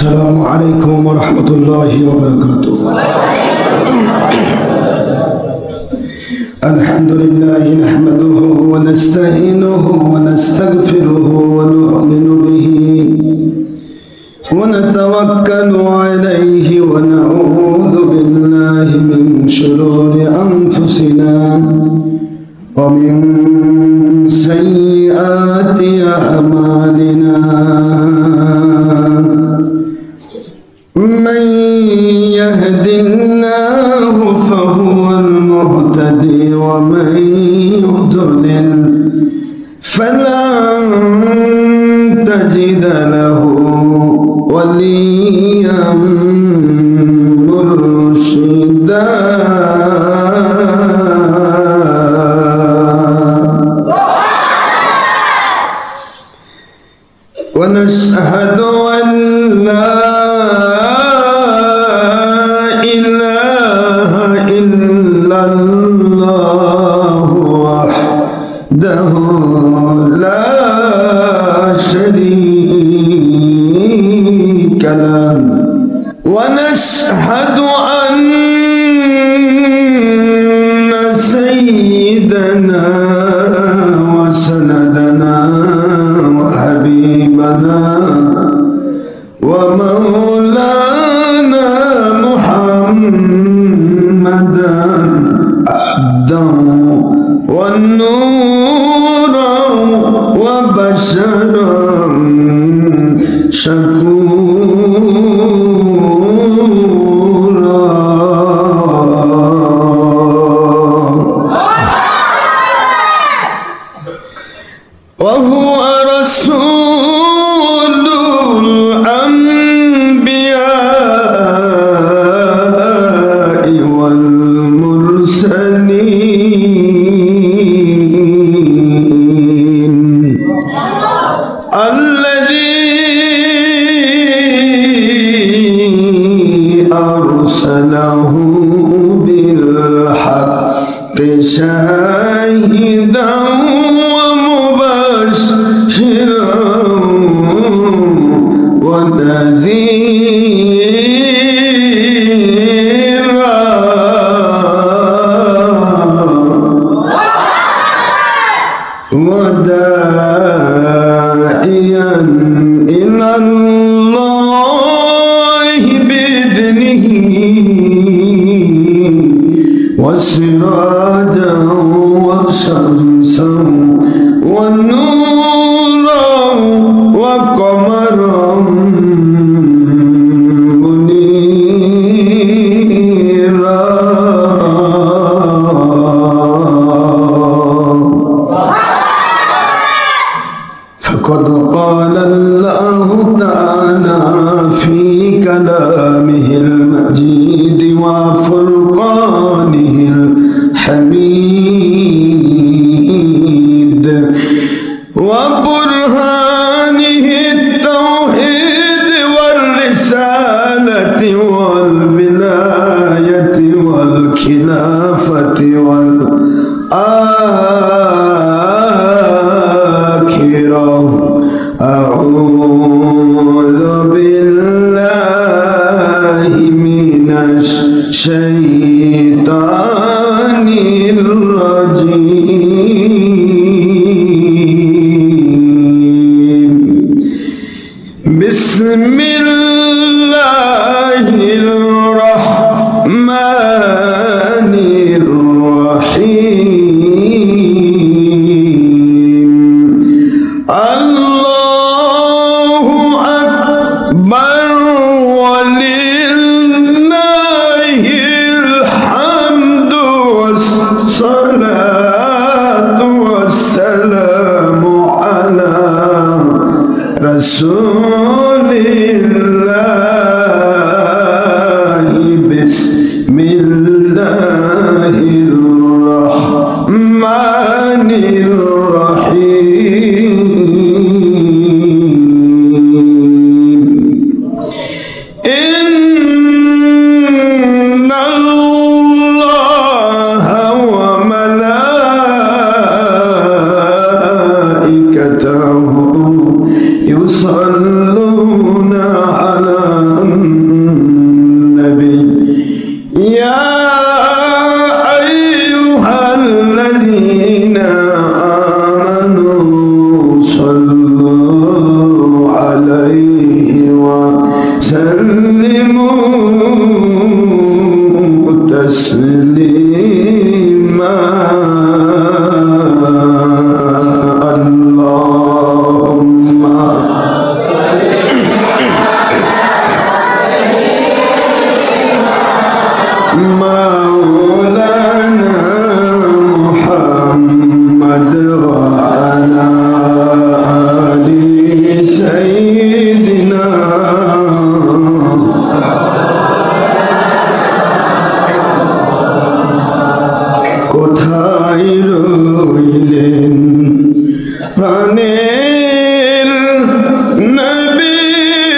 السلام عليكم ورحمة الله وبركاته. الحمد لله نحمده ونستعينه ونستغفره ونؤمن به ونتوكل عليه ونعوذ بالله من شرور أنفسنا ومن سيئات أعمالنا. من يهد الله فهو المهتدي ومن يضلل فلن تجد له وليا مرشدا. ونشهد أن لا إله إلا الله وحده لا شريك له. ونشهد أن سيدنا وسندنا وحبيبنا ومولانا محمدا عبدا ونورا وبشرا شكورا. وهو رسول الأنبياء والمرسلين الذي أرسله بالحق شاهدا ومبشرا ونذيرا وداعيا إلى الله بإذنه وسراجا وشمسا ونورا وقمرا منيرا. فقد قال الله تعالى في كلامه المجيد وفرقانه الحميد وبرهانه التوحيد والرسالة والولاية والخلافة والآخرة. أعوذ بالله من الشيطان الرجيم. بسم الله الرحمن الرحيم. الله أكبر ولله وسلموا تسليما اللهم مولانا محمد وعلى آل سيدنا কোথায় রইলেন প্রাণের নবীজি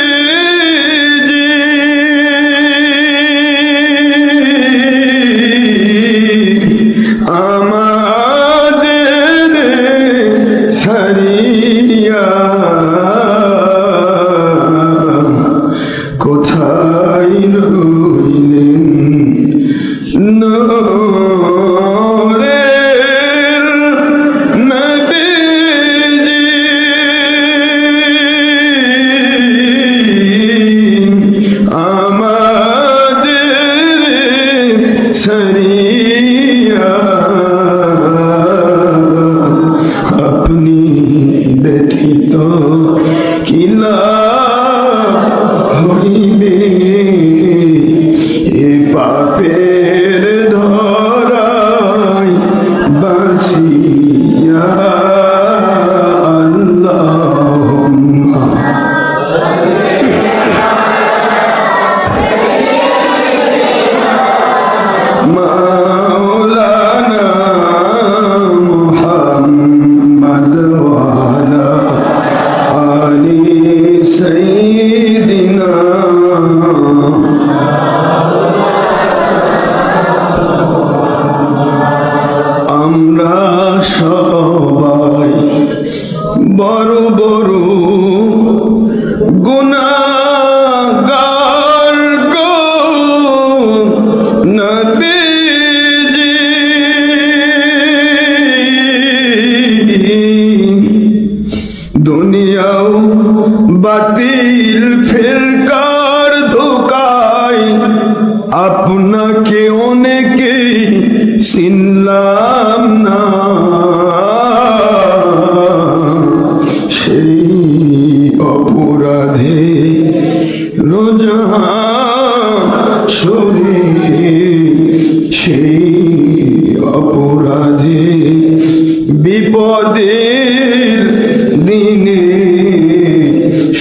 আমাদের ছাড়িয়া কোথায় রইলেন নূরের নবীজি আমাদের ছাড়িয়া আপনি ব্যথিত কিলা হইবে এ পাপের ধরায় বাসিয়া আল্লাহুম্মা মাওলানা মুহাম্মদ ওয়া আলা আলি সাইয়্যিদিনা আমরা সবাই বড় বড় গুনাহগার গো নবীজি দুনিয়াও বাতিল ফিরকার ধোকায় আপনাকে অনেকে চিনলাম না সেই অপরাধে রোজা সরে সেই অপরাধে বিপদের দিনে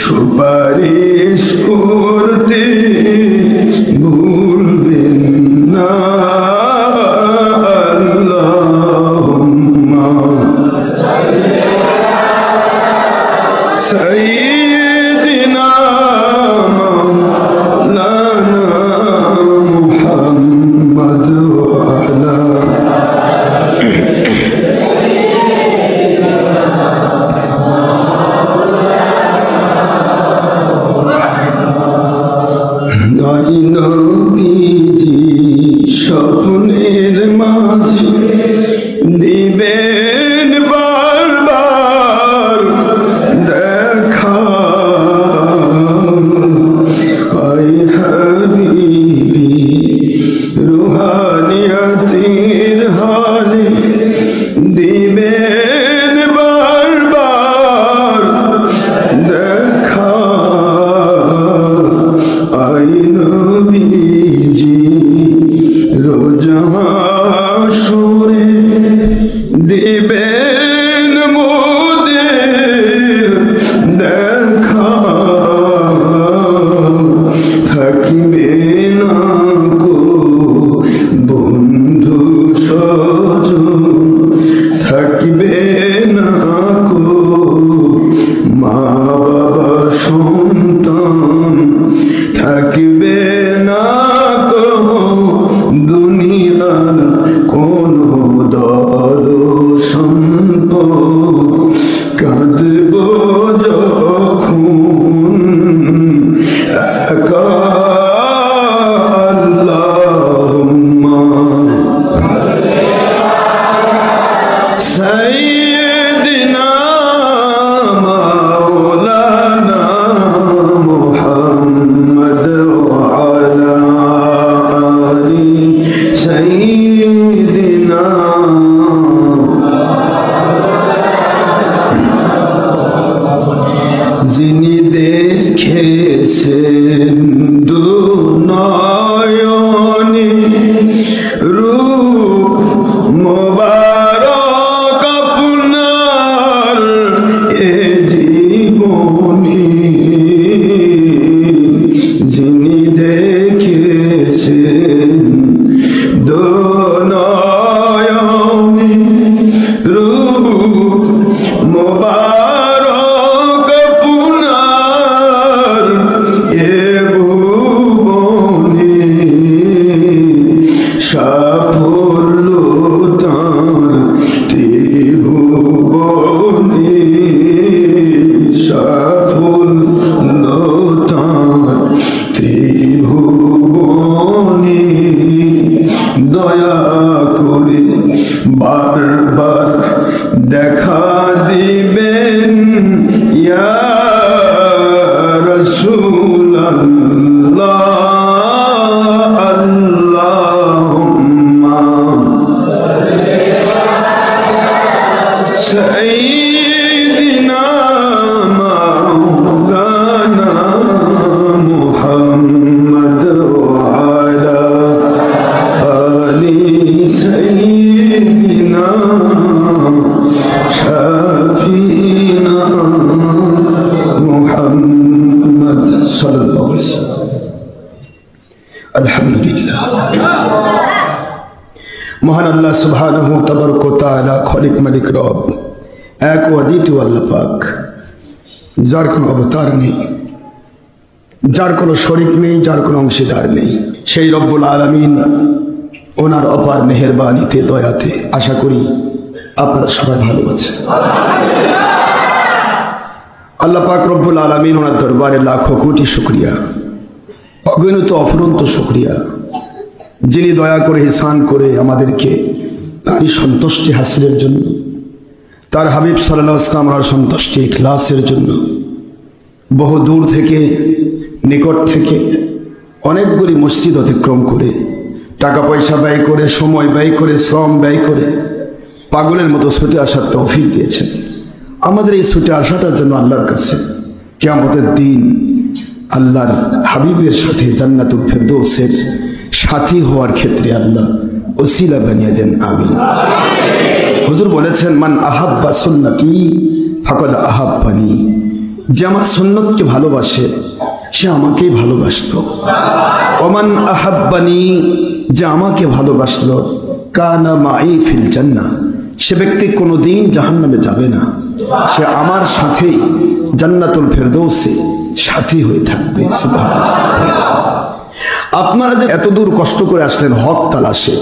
সুপারিশ করতে ভুলবেন না আল্লাহুম্মা সাইয়্যিদিনা মাওলানা মুহাম্মদ ওয়া আলা নবীজি স্বপ্নের মাঝে দিবেন বারবার দেখা আয় হাবিবি রুহানিয়াতের হালে দিবেন বারবার দেখা আয় নবীজি রোজা হাসরে দিবেন মোদের দেখা থাকিবে না কো বন্ধু সজন থাকিবে না কো মা বাবা সন্তান থাকিবে না কো দুনিয়ার কোন দল সম্পদ কাঁদব যখন একা আল্লাহুম্মা সাইয়্যিদিনা মাওলানা সিন্ধু নয়নে রূপ মোবারক আপনার এ জীবনে যিনি দেখেছেন দোনয়নে রূপ মোবারক আপনার এ ভুবনে সাফল্য তাঁর ত্রিভুবনে সাফল্য তাঁর ত্রিভুবনে দয়া করে বারবার দেখা দিবেন ইয়া রাসূলুল্লাহ আল্লাহুম্মা সাইয়্যিদিনা মাওলানা মুহাম্মদ ওয়া আলা আলি সাইয়্যিদিনা শাফিনা মুহাম্মদ সাল্লাল্লাহু আলাইহি ওয়াসাল্লাম। আলহামদুলিল্লাহ, মহান আল্লাহ সুবহানাহু তাবারক ওয়া তাআলা খালিক মালিক রব এক ও অদ্বিতীয় আল্লাহ পাক, যার কোনো অবতার নেই, যার কোনো শরীক নেই, যার কোনো অংশীদার নেই, সেই রব্বুল আলামিন ওনার অপার মেহেরবানিতে দয়াতে আশা করি আপনারা সবাই ভালো আছেন। আল্লাহ পাক রব্বুল আলামিন ওনার দরবারে লাখো কোটি শুকরিয়া, অগণিত অফুরন্ত শুকরিয়া, যিনি দয়া করে ইহসান করে আমাদেরকে তারই সন্তুষ্টি হাসিলের জন্য, তার হাবিব সাল্লাল্লাহু আলাইহি ওয়াসাল্লামের সন্তুষ্টি ইখলাসের জন্য বহু দূর থেকে নিকট থেকে অনেকগুলি মসজিদ অতিক্রম করে টাকা পয়সা ব্যয় করে সময় ব্যয় করে শ্রম ব্যয় করে পাগলের মতো ছুটে আসার তৌফিক দিয়েছেন। আমাদের এই ছুটে আসাটার জন্য আল্লাহর কাছে কিয়ামতের দিন আল্লাহর হাবিবের সাথে জান্নাতুল ফেরদৌসের সাথী হওয়ার ক্ষেত্রে আল্লাহ ওসিলা বানিয়ে দেন, আমিন। হুজুর বলেছেন, মান আহাব্বা সুন্নতি ফাকাদ আহাব্বানি, যে আমার সুন্নতকে ভালোবাসে সে আমাকেই ভালোবাসলো। ওমান আহাব্বানি, যে আমাকে ভালোবাসলো, কানা মাই ফিল জান্নাহ, সে ব্যক্তি কোনোদিন জাহান্নামে যাবে না, সে আমার সাথেই জান্নাতুল ফেরদৌসে সাথী হয়ে থাকবে। সুবহানাল্লাহ। আপনারা যে এত দূর কষ্ট করে আসলেন হক তালাশে,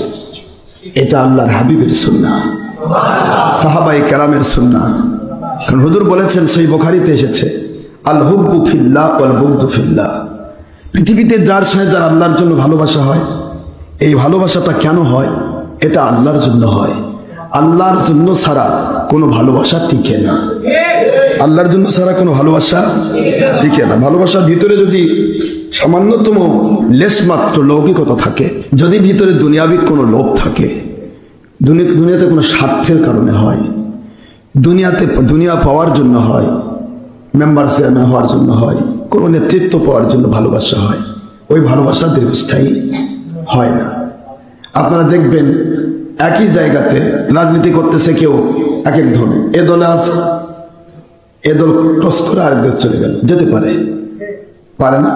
এটা আল্লাহর হাবিবের সুন্নাহ, সাহাবায়ে কেরামের সুন্নাহ। কারণ হুজুর বলেছেন, সেই বুখারীতে এসেছে, আল হুব্বু ফিল্লাহ ওয়াল বুগদু ফিল্লাহ, পৃথিবীতে যার সাথে যার আল্লাহর জন্য ভালোবাসা হয়, এই ভালোবাসাটা কেন হয়? এটা আল্লাহর জন্য হয়। আল্লাহর জন্য ছাড়া কোনো ভালোবাসা টিকে না, আল্লাহর জন্য ছাড়া কোনো ভালোবাসা টিকে না। ভালোবাসার ভিতরে যদি সামান্যতম লেশমাত্র লৌকিকতা থাকে, যদি ভিতরে দুনিয়াবি কোনো লোভ থাকে, দুনিয়াতে কোনো স্বার্থের কারণে হয়, দুনিয়া পাওয়ার জন্য হয়, মেম্বার চেয়ারম্যান হওয়ার জন্য হয়, কোনো নেতৃত্ব পাওয়ার জন্য ভালোবাসা হয়, ওই ভালোবাসা দীর্ঘস্থায়ী হয় না। আপনারা দেখবেন একই জায়গাতে রাজনীতি করতেছে কেউ এক এক ধরনের, এ দলে আছে, এ দল ক্রস করে আরেক দল চলে গেল, যেতে পারে পারে না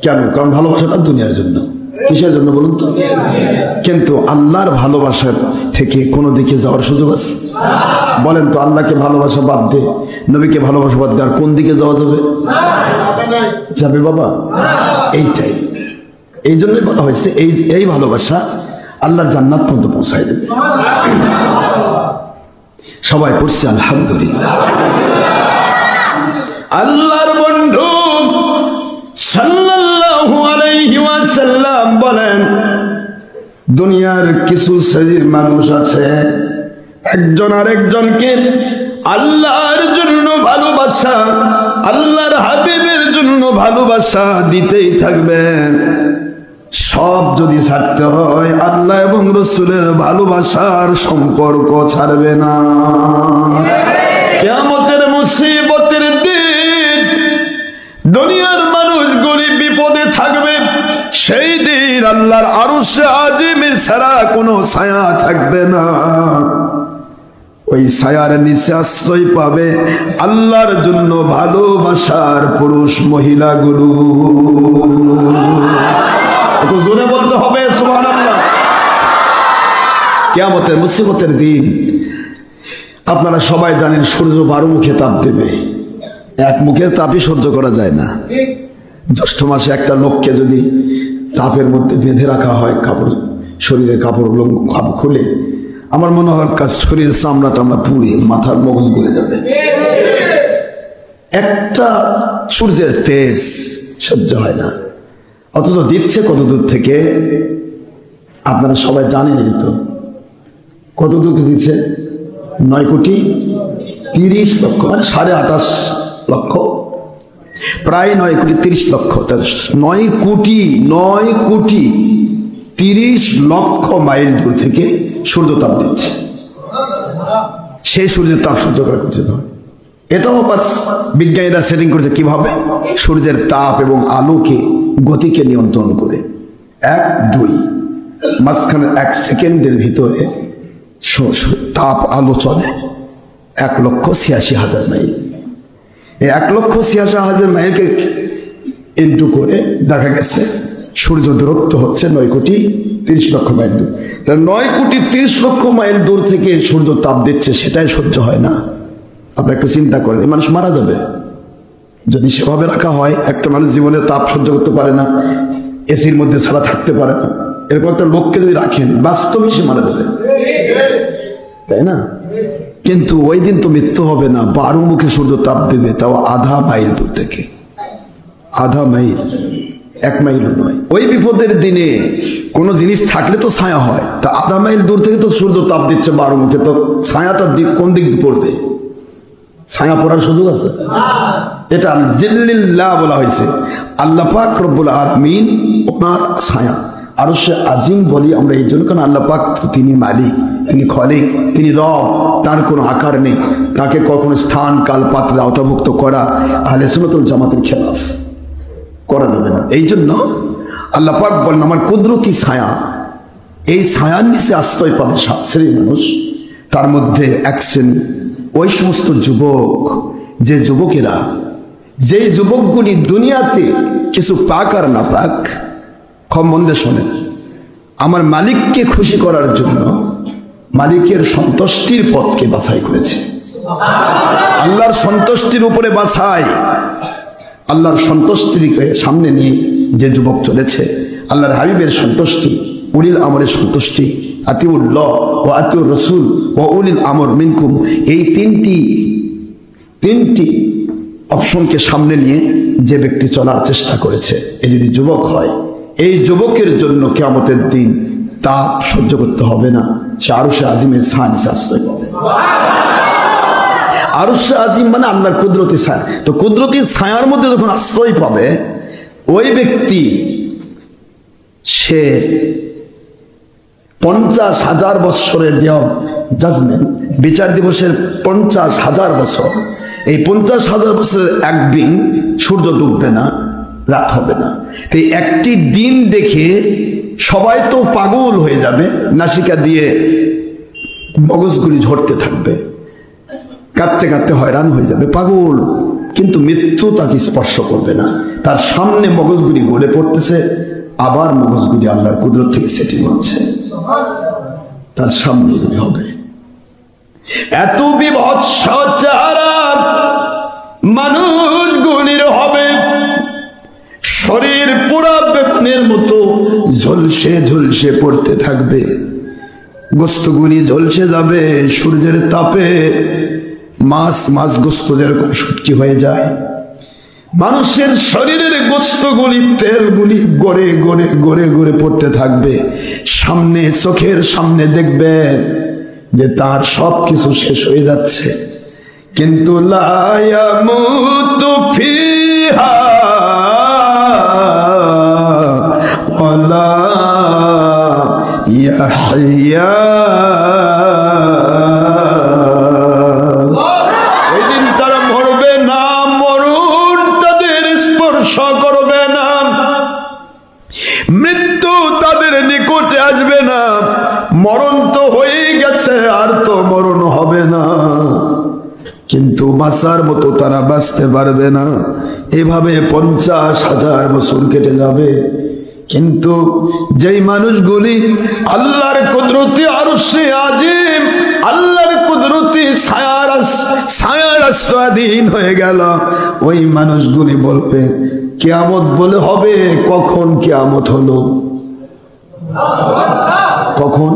কেন? কারণ ভালোবাসাটা দুনিয়ার জন্য, কিসের জন্য বলুন তো? কিন্তু আল্লাহর ভালোবাসার থেকে কোনো দিকে যাওয়ার সুযোগ আছে? বলেন তো, আল্লাহকে ভালোবাসা বাদ দে, নবীকে ভালোবাসা বাদ দে, আর কোন দিকে যাওয়া যাবে? যাবে বাবা? এইটাই, এই জন্যই বলা হয়েছে এই ভালোবাসা আল্লাহর জান্নাত পর্যন্ত পৌঁছায় দেবে। সবাই পড়ছে আলহামদুলিল্লাহ। আল্লাহর বন্ধু সাল্লাল্লাহু আলাইহি ওয়াসাল্লাম বলেন, দুনিয়ার কিছু শ্রেণীর মানুষ আছে, একজন আরেকজনকে আল্লাহর জন্য ভালোবাসা, আল্লাহর হাবিবের জন্য ভালোবাসা দিতেই থাকবে। সব যদি ছাড়তে হয়, আল্লাহ এবং রাসূলের ভালোবাসার সম্পর্ক ছাড়বে না। কিয়ামতের মুসিবতের দিন দুনিয়ার মানুষ আল্লাহর আরশে আজিমের ছাড়া কোনো ছায়া থাকবে না। ওই ছায়ার নিচে আশ্রয় পাবে আল্লাহর জন্য ভালোবাসার পুরুষ মহিলাগুলো। একটু জোরে বলতে হবে সুবহানাল্লাহ। কিয়ামতের মুসিবতের দিন আপনারা সবাই জানেন, সূর্য 12 মুখে তাপ দেবে। এক মুখে তাপই সহ্য করা যায় না। জ্যৈষ্ঠ মাসে একটা লোককে যদি তাপের মধ্যে বেঁধে রাখা হয়, কাপড় শরীরের কাপড় খুলে, আমার মনে হয় শরীরের চামড়া টামড়া পুড়ে মাথার মগজ গলে যাবে। একটা সূর্যের তেজ সহ্য হয় না, অথচ দিচ্ছে কত দূর থেকে আপনারা সবাই জানেনই তো। কত দূর দিচ্ছে? 9,30,00,000, মানে 28.5 লক্ষ, প্রায় 9,30,00,000। 9,30,00,000 মাইল দূর থেকে সূর্য তাপ দিচ্ছে। সেই সূর্যের তাপ সহ্য করা করছে না। এটাও আবার বিজ্ঞানীরা সেটিং করেছে কিভাবে, সূর্যের তাপ এবং আলোকে গতিকে নিয়ন্ত্রণ করে। 1, 2 মাঝখানে 1 সেকেন্ডের ভিতরে তাপ আলো চলে 1,86,000 মাইল। এই 1,86,000 মাইলকে ইন্টু করে দেখা গেছে সূর্য দূরত্ব হচ্ছে 9,30,00,000 মাইল দূর। তাহলে 9,30,00,000 মাইল দূর থেকে সূর্য তাপ দিচ্ছে, সেটাই সহ্য হয় না। আপনি একটু চিন্তা করেন, এই মানুষ মারা যাবে যদি সেভাবে রাখা হয়। একটা মানুষ জীবনে তাপ সহ্য করতে পারে না, এসির মধ্যে ছাড়া থাকতে পারে না, এরকম একটা লোককে যদি রাখেন, বাস্তবে সে মারা যাবে, তাই না? কিন্তু ওই দিন তো মৃত্যু হবে না, 12 মুখে সূর্য তাপ দেবে, তাও 1/2 মাইল দূর থেকে। 1/2 মাইল, 1 মাইলও নয়। ওই বিপদের দিনে কোনো জিনিস থাকলে তো ছায়া হয়, তা 1/2 মাইল দূর থেকে তো সূর্য তাপ দিচ্ছে 12 মুখে, তো ছায়াটার দিক কোন দিক পড়বে? ছায়া পড়ার সুযোগ আছে? এটা জিল্লিল্লাহ বলা হয়েছে। আল্লাহ পাক রব্বুল আলামিন ওনার ছায়া আরশে আজিম বলি আমরা এই জন্য, কারণ আল্লাহ পাক তিনি মালিক, তিনি খলিক, তিনি রব, তার কোনো আকার নেই। তাকে কখনো স্থান কাল পাত্রে আওতাভুক্ত করা আহলে সুন্নাতুল জামাতের খেলাফ, করা যাবে না। এই জন্য আল্লাহ পাক বলেন আমার কুদরতি ছায়া, এই ছায়ার নিচে আশ্রয় পাবে 7 শ্রেণীর মানুষ। তার মধ্যে 1 শ্রেণী ওই সমস্ত যুবক, যে যুবকেরা, যে যুবকগুলি দুনিয়াতে কিছু পাক আর না পাক, কম মন্দে শোনেন, আমার মালিককে খুশি করার জন্য মালিকের সন্তুষ্টির পথকে বাছাই করেছে। আল্লাহর সন্তুষ্টির উপরে বাছাই, আল্লাহর সন্তুষ্টিকে সামনে নিয়ে যে যুবক চলেছে, আল্লাহর হাবিবের সন্তুষ্টি, উলিল আমরের সন্তুষ্টি, আতিউল্লাহ ও আতিউর রসুল ও উলিল আমর মিনকুম, এই তিনটি অপশনকে সামনে নিয়ে যে ব্যক্তি চলার চেষ্টা করেছে, এই যদি যুবক হয়, এই যুবকের জন্য কিয়ামতের দিন তাপ সহ্য করতে হবে না, সে আরশে আজিমের ছায়া নিচে আশ্রয় পাবে। আরশে আজিম মানে আল্লাহর কুদরতি ছায়া। তো কুদরতি ছায়ার মধ্যে যখন আশ্রয় পাবে ওই ব্যক্তি, সে 50,000 বৎসরের জাজমেন্ট, বিচার দিবসের 50,000 বছর, এই 50,000 বছরের একদিন সূর্য ডুববে না, রাত হবে না। তো একটি দিন দেখে সবাই তো পাগল হয়ে যাবে, নাসিকা দিয়ে মগজগুলি ঝরতে থাকবে, কাঁদতে কাঁদতে হয়রান হয়ে যাবে, পাগল। কিন্তু মৃত্যু তাকে স্পর্শ করবে না, তার সামনে মগজগুলি গলে পড়তেছে, আবার মগজগুলি আল্লাহর কুদরত থেকে সেটিং হচ্ছে, তার সামনে এগুলি হবে। এত বিভৎস চেহারা মানুষগুলির হবে, শরীর পুরা বেগুনের মতো ঝলসে ঝলসে পড়তে থাকবে, গোস্তগুলি ঝলসে যাবে সূর্যের তাপে, মাছ গোস্ত যেরকম শুটকি হয়ে যায়, মানুষের শরীরের গোস্তগুলি, তেলগুলি গড়ে গড়ে গড়ে গড়ে পড়তে থাকবে। সামনে, চোখের সামনে দেখবে যে তার সবকিছু শেষ হয়ে যাচ্ছে, কিন্তু লা ইয়ামুতু ফিহা ওয়ালা ইয়াহইয়া। ওই দিন তারা মরবে না, মরণ তাদের স্পর্শ করবে না, মৃত্যু বাঁচার মতো তারা বাঁচতে পারবে না। এভাবে 50,000 বছর কেটে যাবে। কিন্তু যেই মানুষগুলি আল্লাহর কুদরতি আরশে আজিম, আল্লাহর কুদরতি ছায়ার আশ্রয়াধীন হয়ে গেল, ওই মানুষগুলি বলবে কিয়ামত বলে হবে। কখন কিয়ামত হলো? কখন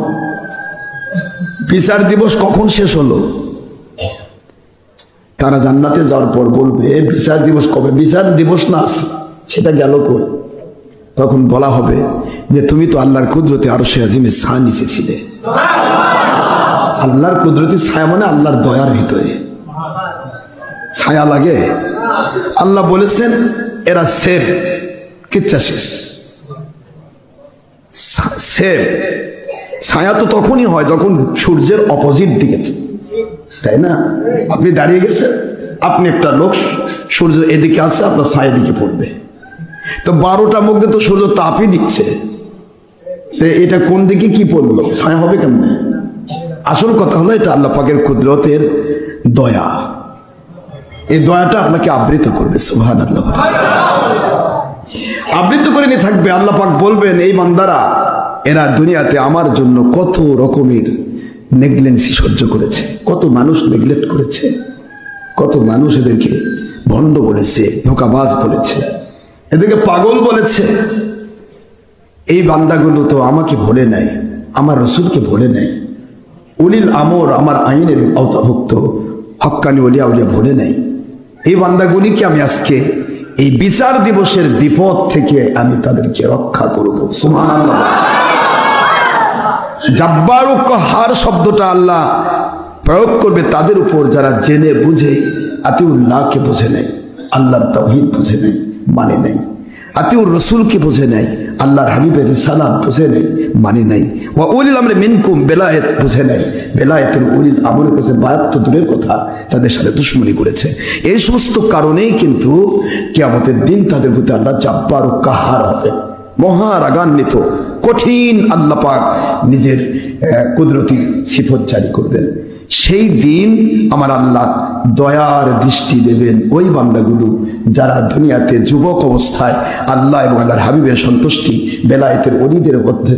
বিচার দিবস কখন শেষ হলো? তারা জান্নাতে যাওয়ার পর বলবে বিচার দিবস কবে? বিচার দিবস না আছে, সেটা গেল কই? তখন বলা হবে যে তুমি তো আল্লাহর কুদরতি আরশে আজিমের ছায়া নিচে ছিলে। আল্লাহর কুদরতি ছায়া মানে আল্লাহর দয়ার ভিতরে ছায়া লাগে। আল্লাহ বলেছেন এরা সেভ, কিচ্ছা শেষ। সেভ ছায়া তো তখনই হয় যখন সূর্যের অপোজিট দিকে, তাই না? আপনি দাঁড়িয়ে গেছেন, আপনি একটা লোক, সূর্য এদিকে আসছে, আপনার ছায়া দিকে পড়বে। তো 12টার মধ্যে তো সূর্য তাপই দিচ্ছে, এটা কোন দিকে কি পড়লো? ছায়া হবে কেমনে? আসল কথা হলো এটা আল্লাহ পাকের কুদরতের দয়া। এই দয়াটা আপনাকে আবৃত করবে। সুবহানাল্লাহ, আবৃত করে নিয়ে থাকবে। আল্লাহ পাক বলবেন এই বান্দারা এরা দুনিয়াতে আমার জন্য কত রকমের নেগলেন্সি সহ্য করেছে, কত মানুষ নেগলেক্ট করেছে, কত মানুষ এদেরকে ভণ্ড বলেছে, ধোঁকাবাজ বলেছে, এদেরকে পাগল বলেছে। এই বান্দাগুলো তো আমাকে ভোলে নাই, আমার রসুলকে ভোলে নাই, উলিল আমর আমার আইনের আওতাভুক্ত হক্কানি ওলিয়া উলিয়া ভোলে নাই। এই বান্দাগুলিকে আমি আজকে এই বিচার দিবসের বিপদ থেকে আমি তাদেরকে রক্ষা করব। সুবহানাল্লাহ। জাব্বার ও কাহার শব্দটা আল্লাহ প্রয়োগ করবে তাদের উপর যারা জেনে বুঝে আতিউল্লাহকে বোঝে নাই, আল্লাহর তাওহীদ বুঝে নাই, মানে নাই, আতিউর রসুলকে বোঝে নাই, আল্লাহর হাবিবের রিসালাত বুঝে নাই, মানে নাই, ওয়া উলিল আমরি মিনকুম বেলায়েত বুঝে নাই। বেলায়েতের উলিল আমরের কাছে বায়াত তো দূরের কথা, তাদের সাথে দুশমনি করেছে। এই সমস্ত কারণেই কিন্তু কিয়ামতের দিন তাদের প্রতি আল্লাহ জাব্বার ও কাহার হবে, মহা রাগান্বিত, কঠিন আল্লাহ পাক নিজের কুদরতি সিফত জারি করবেন। সেই দিন আমার আল্লাহ দয়ার দৃষ্টি দেবেন ওই বান্দাগুলো যারা দুনিয়াতে যুবক অবস্থায় আল্লাহ এবং আল্লাহর হাবিবের সন্তুষ্টি বেলায়েতের ওলিদের মধ্যে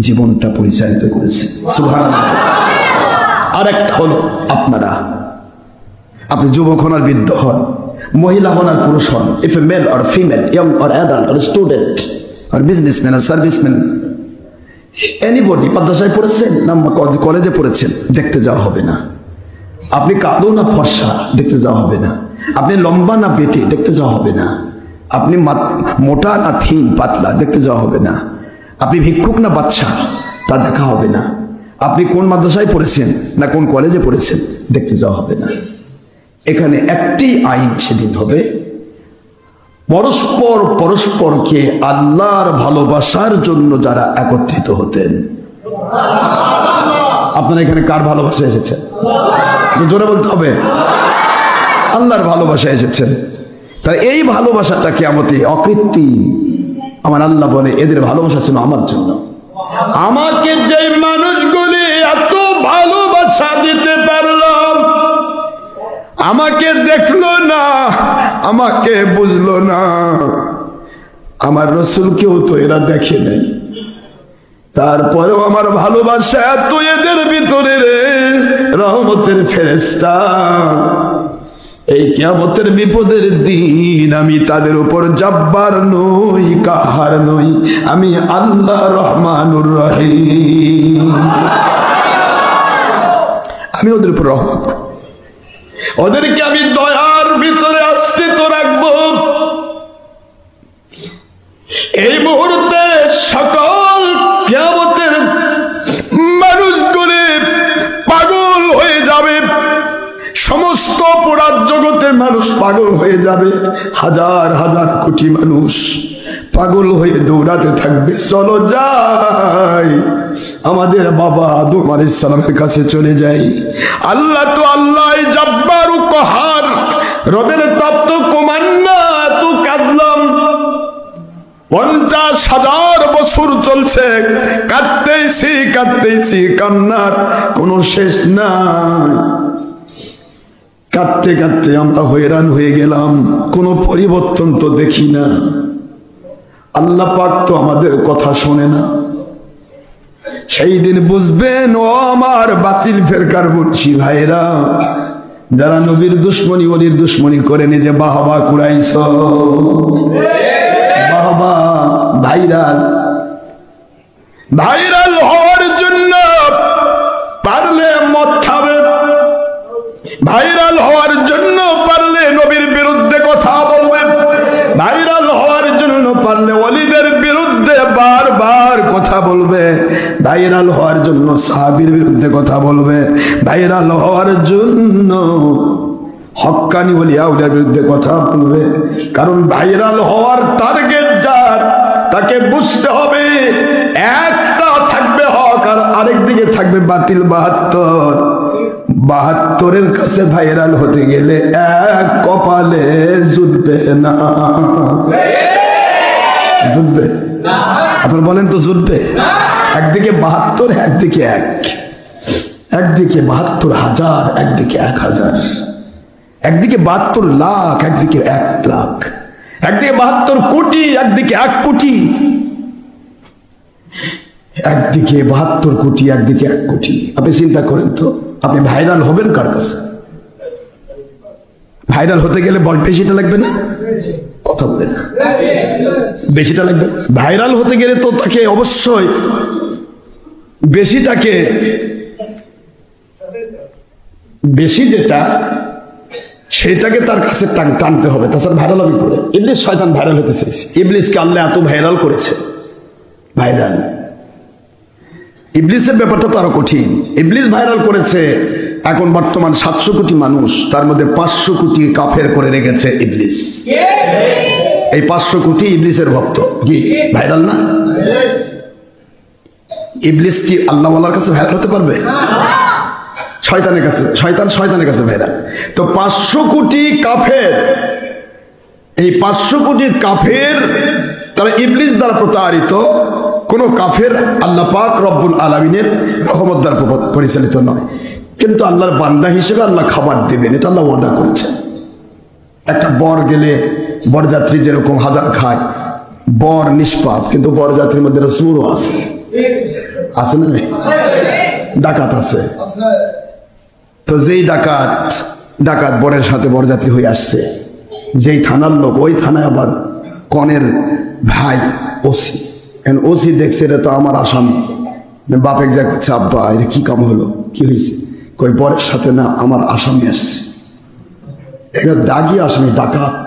জীবনটা পরিচালিত করেছে। সুবহানাল্লাহ। আর একটা হলো আপনি যুবক হন আর বৃদ্ধ হন, মহিলা হন আর পুরুষ হন, if a male or female, young or adult or student or businessman or serviceman, anybody, মাদ্রাসায় পড়েছেন না কলেজে পড়েছেন, দেখতে যাওয়া হবে না। আপনি কালো না ফর্সা, দেখতে যাওয়া হবে না। আপনি লম্বা না বেটে, দেখতে যাওয়া হবে না। আপনি মোটা না থিন পাতলা, দেখতে যাওয়া হবে না। আপনি ভিক্ষুক না বাদশা, তা দেখা হবে না। আপনি কোন মাদ্রাসায় পড়েছেন না কোন কলেজে পড়েছেন, দেখতে যাওয়া হবে না। এখানে একটি আইন সেদিন হবে, পরস্পর পরস্পরকে আল্লাহর ভালোবাসার জন্য যারা একত্রিত হতেন। আপনারা এখানে কার ভালোবাসা এসেছেন? জোরে বলতে হবে। আল্লাহর ভালোবাসা এসেছেন। তাই এই ভালোবাসাটা কিয়ামতে অকৃত্রিম। আমার আল্লাহ বলে এদের ভালোবাসা ছিল আমার জন্য। আমাকে যে মানুষগুলি এত ভালোবাসা দিতে পারলাম, আমাকে দেখলো না, আমাকে বুঝলো না, আমার রসুলকেও তো এরা দেখে নাই, তারপরেও আমার ভালোবাসা এত এদের ভিতরে রে রহমতের ফেরেশতা। এই কিয়ামতের বিপদের দিন আমি তাদের উপর জাব্বার নই, কাহার নই, আমি আল্লাহ রহমানুর রহিম। আমি ওদের উপর রহমত, ওদেরকে আমি দয়ার ভিতরে আশ্রিত রাখবো। এই মুহূর্তে সকল কিয়ামতের মানুষগুলি পাগল হয়ে যাবে, সমস্ত পুরা জগতের মানুষ পাগল হয়ে যাবে। হাজার হাজার কোটি মানুষ পাগল হয়ে দৌড়াতে থাকবে, চলো যাই আমাদের বাবা আদম আলাইহিস সালামের কাছে চলে যাই। আল্লাহ তো আল্লাহ জাব্বার ও কাহার, রবের তাপ তো কমান না, তো কাঁদলাম 50,000 বছর চলছে, কাঁদতেছি কান্নার কোনো শেষ নাই। কাঁদতে কাঁদতে আমরা হয়রান হয়ে গেলাম, কোনো পরিবর্তন তো দেখি না। আল্লাহ পাক তো আমাদের কথা শোনে না। সেই দিন বুঝবেন ও আমার বাতিল ফেরকার মুন্সি ভাইরা, যারা নবীর দুশ্মনী ওলির দুশ্মনী করে নিজে বাহবা কুড়াইছ, বাহবা ভাইরাল ভাইরাল হওয়ার জন্য পারলে মদ খাবে, ভাইরাল হওয়ার জন্য পারলে নবীর বিরুদ্ধে কথা বলবে, ভাইরাল হওয়ার জন্য পারলে ওলিদের বিরুদ্ধে বারবার কথা বলবে, ভাইরাল হওয়ার জন্য সাহাবীর বিরুদ্ধে কথা বলবে, ভাইরাল হওয়ার জন্য হক্কানি ওলিয়া আউলিয়ার বিরুদ্ধে কথা বলবে। কারণ ভাইরাল হওয়ার টার্গেট যার, তাকে বুঝতে হবে একটা থাকবে হক আর আরেক দিকে থাকবে বাতিল। 72-এর কাছে ভাইরাল হতে গেলে এক কপালে জুটবে না, জুটবে? আপনার বলেন তো জুটবে? একদিকে 72, একদিকে একদিকে 72,000, একদিকে 1,000, একদিকে 72 লাখ, একদিকে 1 লাখ, একদিকে 72 কোটি, একদিকে 1 কোটি, একদিকে 72 কোটি, একদিকে 1 কোটি। আপনি চিন্তা করেন তো, আপনি ভাইরাল হবেন কার কাছে? ভাইরাল হতে গেলে বেশিটা লাগবে না? কথা বলে না, বেশিটা লাগবে। ভাইরাল হতে গেলে তো তাকে অবশ্যই বেশিটাকে, বেশি যেটা সেটাকে তার কাছে টানতে হবে, তাছাড়া ভাইরাল হবে করে। ইবলিস শয়তান ভাইরাল হতে চাইছে, ইবলিসকে আল্লাহ এত ভাইরাল করেছে। ভাইরাল ইবলিসের ব্যাপারটা তো আরো কঠিন। ইবলিস ভাইরাল করেছে এখন বর্তমান 700 কোটি মানুষ, তার মধ্যে 500 কোটি কাফের করে রেখেছে ইবলিস। এই 500 কোটি ইবলিসের ভক্ত, কি ভাইরাল না? ইবলিস কি আল্লাহ ওয়ালার কাছে ভাইরাল হতে পারবে? শয়তানের কাছে, শয়তানের কাছে ভাইরাল। তো 500 কোটি কাফের, এই 500 কোটি কাফের তারা ইবলিস দ্বারা প্রতারিত। কোন কাফের আল্লাহ পাক রব্বুল আলামিনের রহমত দ্বারা পরিচালিত নয়, কিন্তু আল্লাহর বান্দা হিসেবে আল্লাহ খাবার দেবেন, এটা আল্লাহ ওয়াদা করেছেন। একটা বর গেলে বরযাত্রী যেরকম হাজার খায়, বর নিষ্পাপ, কিন্তু বরযাত্রীর মধ্যে চোরও আছে, আছে না? ডাকাত আছে। তো যেই ডাকাত বরের সাথে বরযাত্রী হয়ে আসছে, যেই থানার লোক, ওই থানায় আবার কনের ভাই ওসি, ওসি দেখছে এটা তো আমার আসামি। বাপে যা করছে, আব্বা এর কি কাম হলো, কি হয়েছে? কই বরের সাথে না, আমার আসামি আসছে, এটা দাগি আসামি, ডাকাত।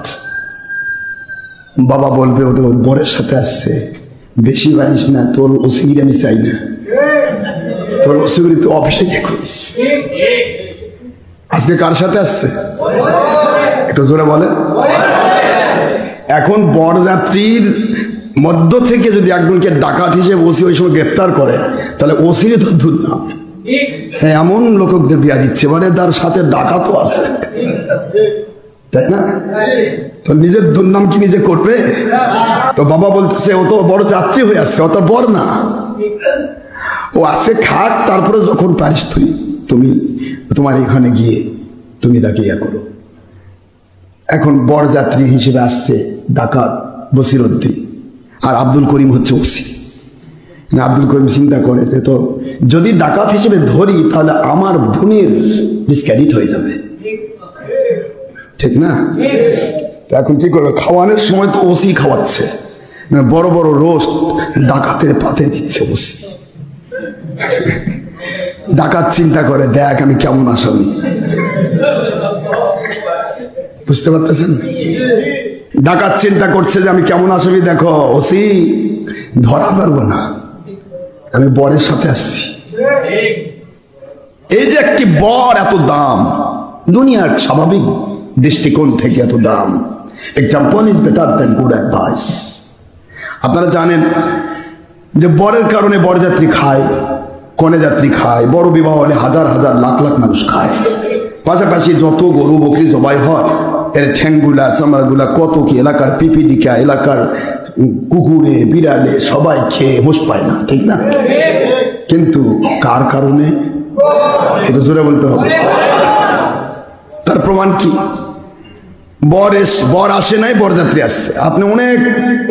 বাবা বলবে ওটা বরের সাথে আসছে, বেশি বাড়িস না, তোর ওসিগিরি আমি চাই না, তোর ওসিগিরি তুই অফিসে গিয়ে করিস। আজকে কার সাথে আসছে একটু জোরে বলেন। এখন বরযাত্রীর মধ্য থেকে যদি একজনকে ডাকাত হিসেবে ওসি ওই সময় গ্রেপ্তার করে, তাহলে ওসিরই তো দুর্নাম। হ্যাঁ, এমন লোকদের বিয়া দিচ্ছে, মানে তার সাথে ডাকাতও আছে, তাই না? তো নিজের দুর্নাম কি নিজে করবে? তো বাবা বলতেছে ও তো বড় যাত্রী হয়ে আসছে, ও তো বর না, ও আছে খাক, তারপরে যখন পারিস তুমি তোমার এখানে গিয়ে তুমি তাকে ইয়া করো। এখন বরযাত্রী হিসেবে আসছে ডাকাত বসিরউদ্দিন, আর আব্দুল করিম হচ্ছে ওসি। আব্দুল করিম চিন্তা করে তো যদি ডাকাত হিসেবে ধরি তাহলে আমার বোনের ডিসক্রেডিট হয়ে যাবে, ঠিক না? এখন কি করবে? খাওয়ানোর সময় তো ওসি খাওয়াচ্ছে, বড় বড় রোস্ট ডাকাতের পাতে দিচ্ছে ওসি। ডাকাত চিন্তা করে, দেখ আমি কেমন আসামি, বুঝতে পারতেছেন? ডাকাত চিন্তা করছে যে আমি কেমন আসামি, দেখো ওসি ধরা পারবো না, আমি বরের সাথে আসছি। এই যে একটি বর এত দাম, দুনিয়ার স্বাভাবিক দৃষ্টিকোণ থেকে এত দাম। Example is better than good advice. আপনারা জানেন যে বরের কারণে বরযাত্রী খায়, কনে যাত্রী খায়, বড় বিবাহ হলে হাজার হাজার লাখ লাখ মানুষ খায়। পাশাপাশি যত গরু বকরি জবাই হয়, এর ঠ্যাংগুলা চামড়াগুলা কত কি এলাকার পিপিলিকা, এলাকার কুকুরে বিড়ালে সবাই খেয়ে হোশ পায় না, ঠিক না? কিন্তু কার কারণে? এটা জোরে বলতে হবে। তার প্রমাণ কি? বর আসে নাই, বরযাত্রী আসছে। আপনি অনেক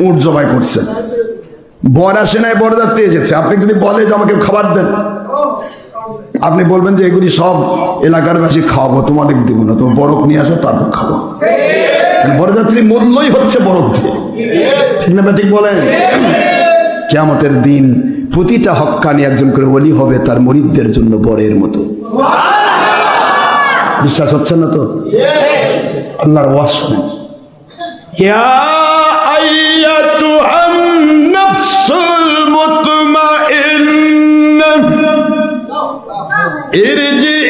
উট জবাই করছেন, বর আসে নাই, বরযাত্রী এসেছে। আপনি যদি বলে যে আমাকে খাবার দেন, আপনি বলবেন যে এগুলি সব এলাকার বাসী খাওয়াবো, তোমাদের দিব না, তোমার বরফ নিয়ে আসো তারপর খাবো। বরযাত্রীর মূল্যই হচ্ছে বরফ দিয়ে, ঠিক না? ঠিক বলেন। কিয়ামতের দিন প্রতিটা হক্কানি একজন করে ওলি হবে তার মুরিদদের জন্য বরের মতো। বিশ্বাস হচ্ছে না তো? আল্লাহর ওয়াজ শুনেন। ইয়া আইয়াতুহান নাফসুল মুতমাইন্নাহ ইরজিই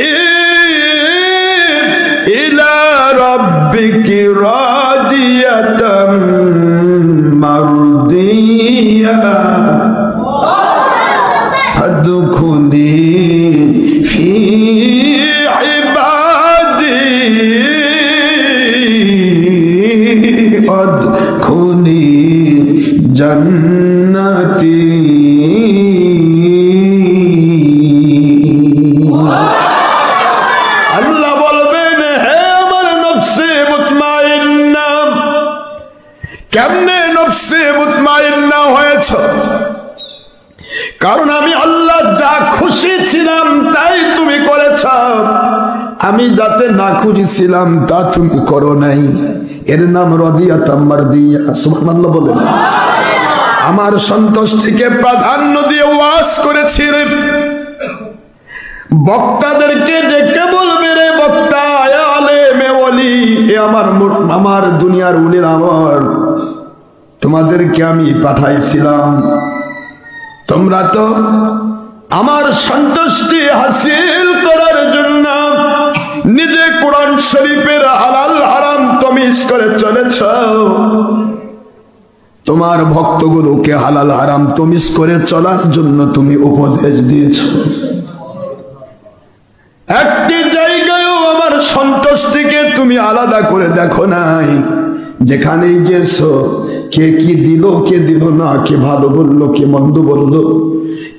ইলা রাব্বিকি রাদিয়াতাম মারদিয়া ফাদখুলি ফি খুনি জান্নাতি। আল্লাহ বলবেন, হে আমার নফসে মুতমাইন্না, কেমনে নফসে মুতমাইন্না হয়েছ? কারণ আমি আল্লাহ যা খুশি ছিলাম তাই তুমি করেছ, আমি যাতে না খুশি ছিলাম তা তুমি করো নাই। এর নাম রাদিয়াতাম মারদিয়া। সুবহানাল্লাহ বলেন। আমার সন্তুষ্টিকে প্রাধান্য দিয়ে ওয়াজ করেছিলেন। বক্তাদেরকে ডেকে বলবে, রে বক্তা, এ আলেম, এ ওলি, এ আমার দুনিয়ার উলির আমার, তোমাদেরকে আমি পাঠাইছিলাম, তোমরা তো আমার সন্তুষ্টি হাসিল করার জন্য নিজে কোরআন শরীফের হালাল হারাম তমিজ করে চলেছ, তোমার ভক্তগুলোকে হালাল হারাম তমিজ করে চলার জন্য তুমি উপদেশ দিয়েছ। একটি জায়গায়ও আমার সন্তুষ্টিকে তুমি আলাদা করে দেখো নাই। যেখানেই গেছো, কে কি দিল, কে দিল না, কে ভালো বললো, কে মন্দ বললো,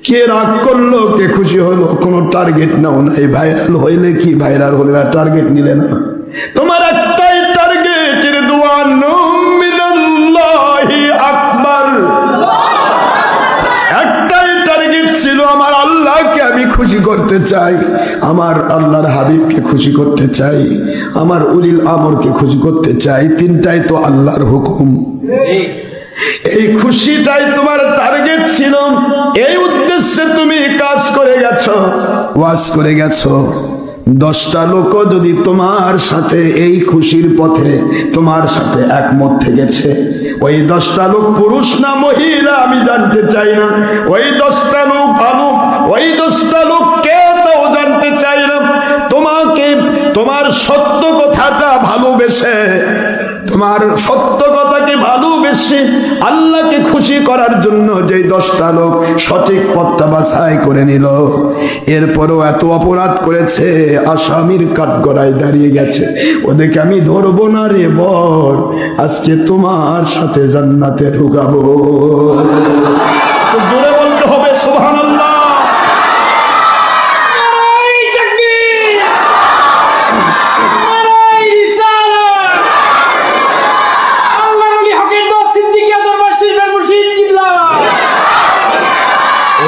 কে রাগ করলো, কে খুশি হলো, কোনো টার্গেট নাও নাই। ভাইরাল হইলে কি, ভাইরাল হলে না, টার্গেট নিলে না। তোমার একটাই টার্গেট, রিদওয়ানুম মিনাল্লাহি আকবার। একটাই টার্গেট ছিল, আমার আল্লাহকে আমি খুশি করতে চাই, আমার আল্লাহর হাবিবকে খুশি করতে চাই, আমার উলিল আমরকে খুশি করতে চাই। তিনটাই তো আল্লাহর হুকুম। এই খুশিটাই তোমার টার্গেট ছিল। এই উদ্দেশ্যে তুমি কাজ করে গেছো, ওয়াজ করে গেছো। 10টা লোক যদি তোমার সাথে এই খুশির পথে তোমার সাথে একমত থেকেছে, ওই 10টা লোক পুরুষ না মহিলা আমি জানতে চাই না। ওই 10টা লোক ভালো, ওই 10টা লোক কে তাও জানতে চাই না। তোমাকে তোমার সত্য কথাটা ভালোবেসে, তোমার সত্য কথাকে ভালোবেসে আল্লাহকে খুশি করার জন্য যে 10টা লোক সঠিক পথটা বাছাই করে নিল, এরপরও এত অপরাধ করেছে, আসামির কাঠগড়ায় দাঁড়িয়ে গেছে, ওদেরকে আমি ধরবো না রে বর, আজকে তোমার সাথে জান্নাতে ঢুকাবো। জোরে বলতে হবে সুবহানাল্লাহ।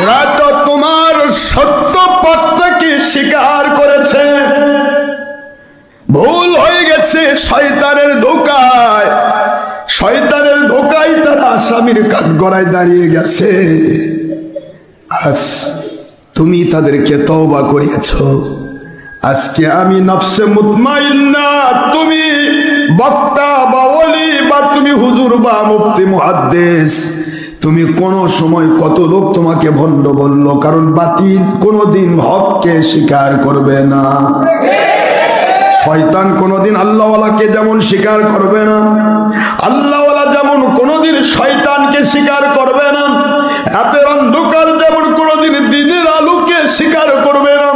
ওরা তো তোমার সত্য পথটাকে স্বীকার করেছে, ভুল হয়ে গেছে শয়তানের ধোঁকায়, শয়তানের ধোঁকায় তারা আসামির কাঠগড়ায় দাঁড়িয়ে গেছে। আজ তুমি তাদেরকে তওবা করিয়েছ। আজকে আমি নফসে মুতমাইন্না, তুমি বক্তা বা ওলি বা তুমি হুজুর বা মুফতি মুহাদ্দিস, তুমি কোন সময় কত লোক তোমাকে ভণ্ড বলল, কারণ বাতিল কোনদিন হককে স্বীকার করবে না। শয়তান কোনদিন আল্লাহওয়ালাকে যেমন স্বীকার করবে না, আল্লাহওয়ালা যেমন কোনদিন শয়তানকে স্বীকার করবে না, রাতের অন্ধকার যেমন কোনদিন দিনের আলোকে স্বীকার করবে না,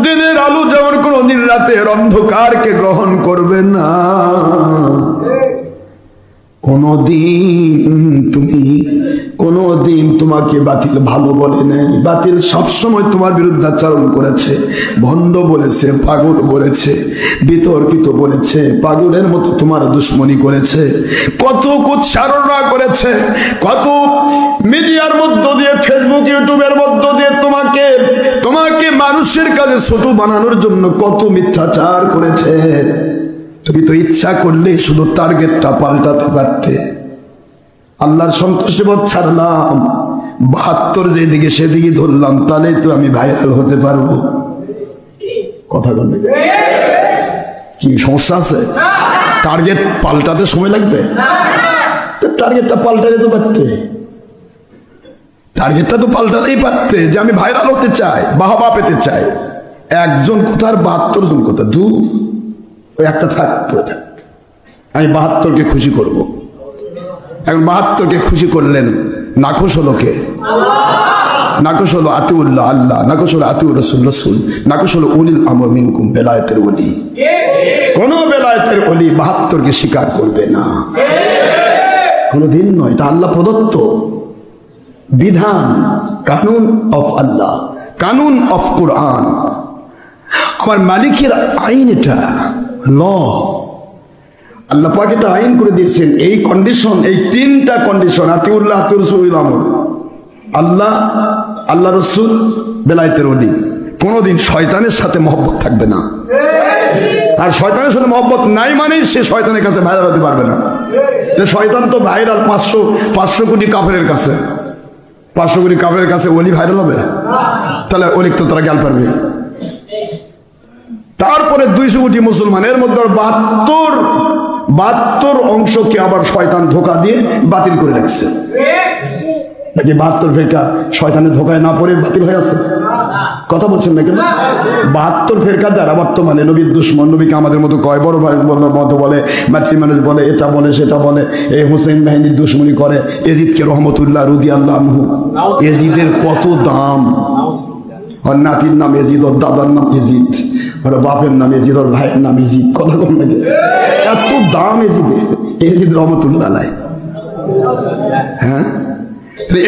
দিনের আলো যেমন কোনদিন রাতের অন্ধকারকে গ্রহণ করবে না। কোনদিন তোমাকে বাতিল ভালো বলে নাই। বাতিল সবসময় তোমার বিরুদ্ধাচরণ করেছে, ভণ্ড বলেছে, পাগল বলেছে, বিতর্কিত বলেছে, পাগলের মতো তোমার দুশ্মনী করেছে, কত কুৎসারণা করেছে, কত মিডিয়ার মধ্য দিয়ে, ফেসবুক ইউটিউবের মধ্য দিয়ে তোমাকে মানুষের কাছে ছোট বানানোর জন্য কত মিথ্যাচার করেছে। তুমি তো ইচ্ছা করলে শুধু টার্গেটটা পাল্টাতে পারতে। আল্লাহর সন্তুষ্টিবোধ ছাড়লাম, 72 যেদিকে সেদিকে ধরলাম, তাহলে তো আমি ভাইরাল হতে পারবো। কথা বলবে কি সমস্যা আছে? টার্গেট পাল্টাতে সময় লাগবে? টার্গেটটা পাল্টাতে তো পারতে, টার্গেটটা তো পাল্টাতেই পারতে যে আমি ভাইরাল হতে চাই, বাহবা পেতে চাই। একজন কোথার 72 জন কোথা, ওই একটা থাক, আমি 72কে খুশি করব। এখন 72কে খুশি করলেন, নাখোশ হলো কে? নাখোশ হলো আতিউল্লাহ আল্লাহ, নাখোশ হলো আতিউর রসুল রসুল, নাখোশ হলো উলিল আমর মিনকুম, বেলায়েতের ওলি। কোন বেলায়েতের ওলি 72কে স্বীকার করবে না, কোনদিন নয়। এটা আল্লাহ প্রদত্ত বিধান, কানুন অফ আল্লাহ, কানুন অফ কোরআন, আমার মালিকের আইন। এটা ল, আল্লাহ পাক এটা আইন করে দিয়েছেন। এই কন্ডিশন, এই 3টা কন্ডিশন, আতিউল্লাহ, আতিউর রসুল, আমর, আল্লাহ, আল্লাহ রসুল, বেলায়েতের ওলি। কোনদিন শয়তানের সাথে মহব্বত থাকবে না। আর শয়তানের সাথে মহব্বত নাই মানে সে শয়তানের কাছে ভাইরাল হতে পারবে না। যে শয়তান তো ভাইরাল 500 কোটি কাফেরের কাছে, 500 কোটি কাফেরের কাছে ওলি ভাইরাল হবে? তাহলে ওলি তো তারা জ্ঞান পারবে। তারপরে 200 কোটি মুসলমানের মধ্যে 72 অংশকে আবার শয়তান ধোকা দিয়ে বাতিল করে রাখছে। নাকি 72 ফেরকা শয়তানের ধোকায় না পড়ে বাতিল হয়ে আছে? কথা বলছেন না কেন? 72 ফেরকা যারা বর্তমানে নবীর দুশ্মন, নবীকে আমাদের মতো কয়, বড় ভাই মতো বলে, মাতৃ মানুষ বলে, এটা বলে সেটা বলে, এই হুসেন বাহিনীর দুশ্মনী করে, এজিদকে রহমতুল্লাহ রাদিয়াল্লাহু আনহু, এজিদের কত দাম। ওর নাতির নাম এজিদ, ওর দাদার নাম এজিদ, ওর বাপের নাম এজিদ, ওর ভাইয়ের নাম এজিদ। কথা কম নাকি? এত দাম এজিদ রহমতুল্লাহ আলাইহি। হ্যাঁ,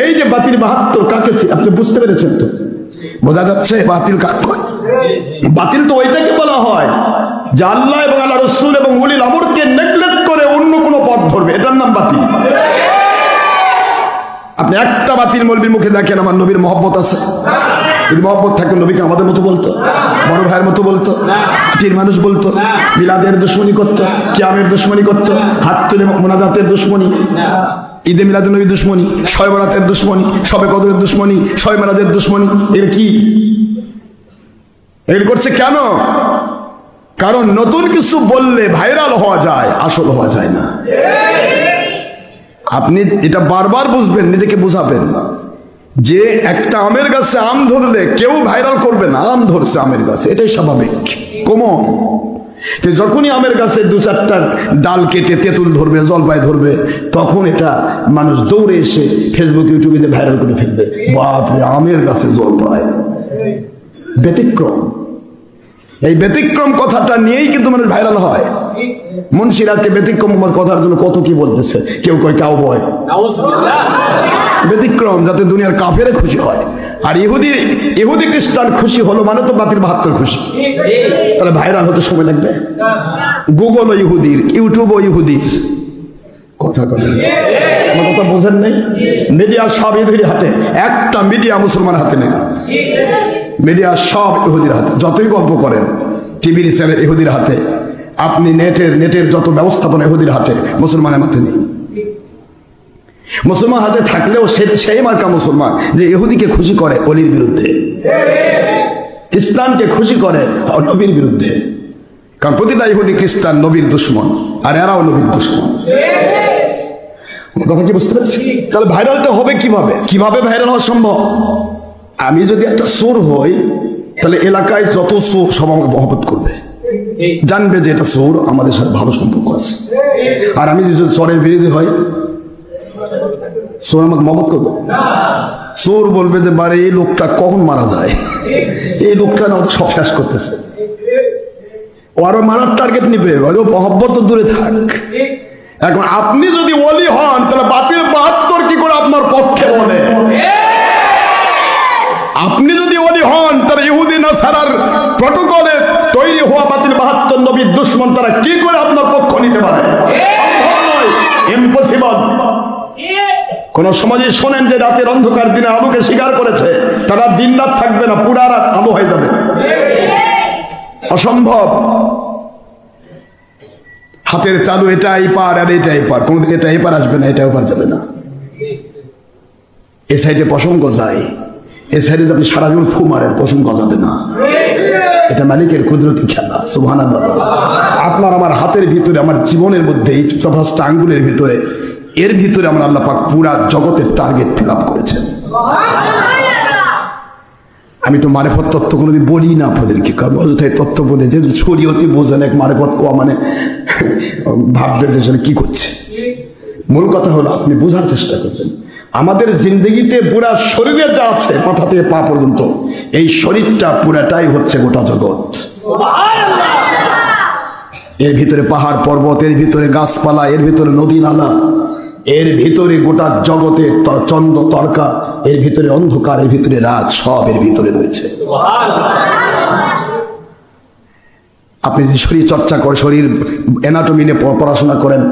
এই যে বাতিল 72 কাকে আপনি বুঝতে পেরেছেন তো? বোঝা যাচ্ছে বাতিল কাকে কয়? বাতিল তো ওইটাকে বলা হয় যে আল্লাহ এবং আল্লাহ রসুল এবং উলিল আমরকে নেগলেক্ট করে অন্য কোনো পথ ধরবে, এটার নাম বাতিল। আপনি একটা বাতিল মৌলবীর মুখে দেখেন আমার নবীর মহব্বত আছে? যদি মহব্বত থাকতো নবীকে আমাদের মতো বলতো, বড় ভাইয়ের মতো বলতো, হাতির মানুষ বলতো, মিলাদের দুশ্মনী করতো, কিয়ামের দুশ্মনী করতো, হাত তুলে মোনাজাতের দুশ্মনী, ঈদে মিলাদুন নবীর দুশ্মনী, শবে বরাতের দুশ্মনী, শবে কদরের দুশ্মনী, শবে মেরাজের দুশ্মনী। এর কি এগুলি করছে কেন? কারণ নতুন কিছু বললে ভাইরাল হওয়া যায়, আসল হওয়া যায় না। আপনি এটা বারবার বুঝবেন, নিজেকে বুঝাবেন যে একটা আমের গাছে আম ধরলে কেউ ভাইরাল করবে না, আম ধরছে আমের গাছে, এটাই স্বাভাবিক, কমন। যখনই আমের গাছে 2-4টা ডাল কেটে তেঁতুল ধরবে, জলপাই ধরবে, তখন এটা মানুষ দৌড়ে এসে ফেসবুক ইউটিউবে ভাইরাল করে ফেলবে, বাপরে আমের গাছে জলপাই। ব্যতিক্রম, এই ব্যতিক্রম কথাটা নিয়েই কিন্তু মানুষ ভাইরাল হয়। মুন্সিরাজকে ব্যতিক্রম কথার জন্য কত কি বলতেছে, কেউ কয় কাউ বয় ব্যতিক্রম, যাতে দুনিয়ার কাফেরে খুশি হয়। আর ইহুদি খ্রিস্টান খুশি হলো মানে তো বাতিল 72 খুশি। তাহলে ভাইরাল হতে সময় লাগবে? গুগল ও ইহুদির, ইউটিউব ও ইহুদির। কথা বোঝেন নেই? মিডিয়া সব ইহুদির হাতে, একটা মিডিয়া মুসলমান হাতে নেই। মিডিয়া সব ইহুদির হাতে, যতই গল্প করেন, টিভির চ্যানেল ইহুদির হাতে, আপনি নেটের যত ব্যবস্থাপনা ইহুদির হাতে, মুসলমানের হাতে নেই। মুসলমান হাতে থাকলেও সেই মার্কা মুসলমান যে ইহুদিকে খুশি করে অলির বিরুদ্ধে, খ্রিস্টানকে খুশি করে নবীর বিরুদ্ধে। কারণ প্রতিটা ইহুদি খ্রিস্টান নবীর দুশ্মন, আর এরাও নবীর দুশ্মন। কথা কি বুঝতে পারছি? তাহলে ভাইরালটা হবে কিভাবে ভাইরাল হওয়া সম্ভব? আমি যদি একটা চোর হই, তাহলে এলাকায় যত চোর সব আমাকে মহব্বত করবে, জানবে যে এটা চোর, আমাদের সাথে ভালো সম্পর্ক আছে। আর আমি যদি চোরের বিরোধী হয়, চোর আমাকে মহব্বত করবে? চোর বলবে যে বারে এই লোকটা কখন মারা যায়, এই লোকটা না সব শেষ করতেছে, ও আরো মারার টার্গেট নিবে, মহব্বত তো দূরে থাক। এখন আপনি যদি ওলি হন তাহলে বাতিল 72 কি করে আপনার পক্ষে বলে? আপনি যদি ওলি হন তাহলে ইহুদি নাসারার প্রটোকলে তৈরি হওয়া বাতিল 72 নবীর দুশমন তারা কি করে আপনার পক্ষ নিতে পারে? সম্ভব নয়, ইম্পসিবল। কোন সমাজে শোনেন যে রাতের অন্ধকার দিনে আলোকে স্বীকার করেছে, তারা দিন রাত থাকবে না, পুরা রাত আলো হয়ে যাবে, অসম্ভব। হাতের তালু এটা এই পার আর এটা এই পার, কোনদিন এটা এই পার আসবে না, এটাও পার যাবে না। এ সাইডে পশম গজায়, এ সাইডে আপনি সারা জীবন ফু মারেন, পশম গজাবে না। এটা মালিকের কুদরতি খেলা, সুবহানাল্লাহ। আপনার আমার হাতের ভিতরে, আমার জীবনের মধ্যে, এই 5টা আঙ্গুলের ভিতরে, এর ভিতরে আমার আল্লাহ পাক পুরা জগতের টার্গেট ফিল আপ করেছেন। আমি তো মারেফত তত্ত্ব কোনোদিন বলি না আপনাদেরকে, কারণ অযথায় তত্ত্ব বলে যে শরীয়তে বোঝেন এক মারেফত কোয়া মানে ভাববে যে কি করছে। মূল কথা হলো আপনি বোঝার চেষ্টা করবেন আমাদের জিন্দগিতে পুরা শরীরে যা আছে মাথা থেকে পা পর্যন্ত, এই শরীরটা পুরাটাই হচ্ছে গোটা জগৎ। এর ভিতরে পাহাড় পর্বত, এর ভিতরে গাছপালা, এর ভিতরে নদী নালা, এর ভিতরে গোটা জগতে চন্দ্র তরকা, এর ভিতরে অন্ধকার, এর ভিতরে রাত, সব এর ভিতরে রয়েছে। আপনি যদি শরীর চর্চা করেন, শরীর অ্যানাটমি নিয়ে পড়াশোনা করেন,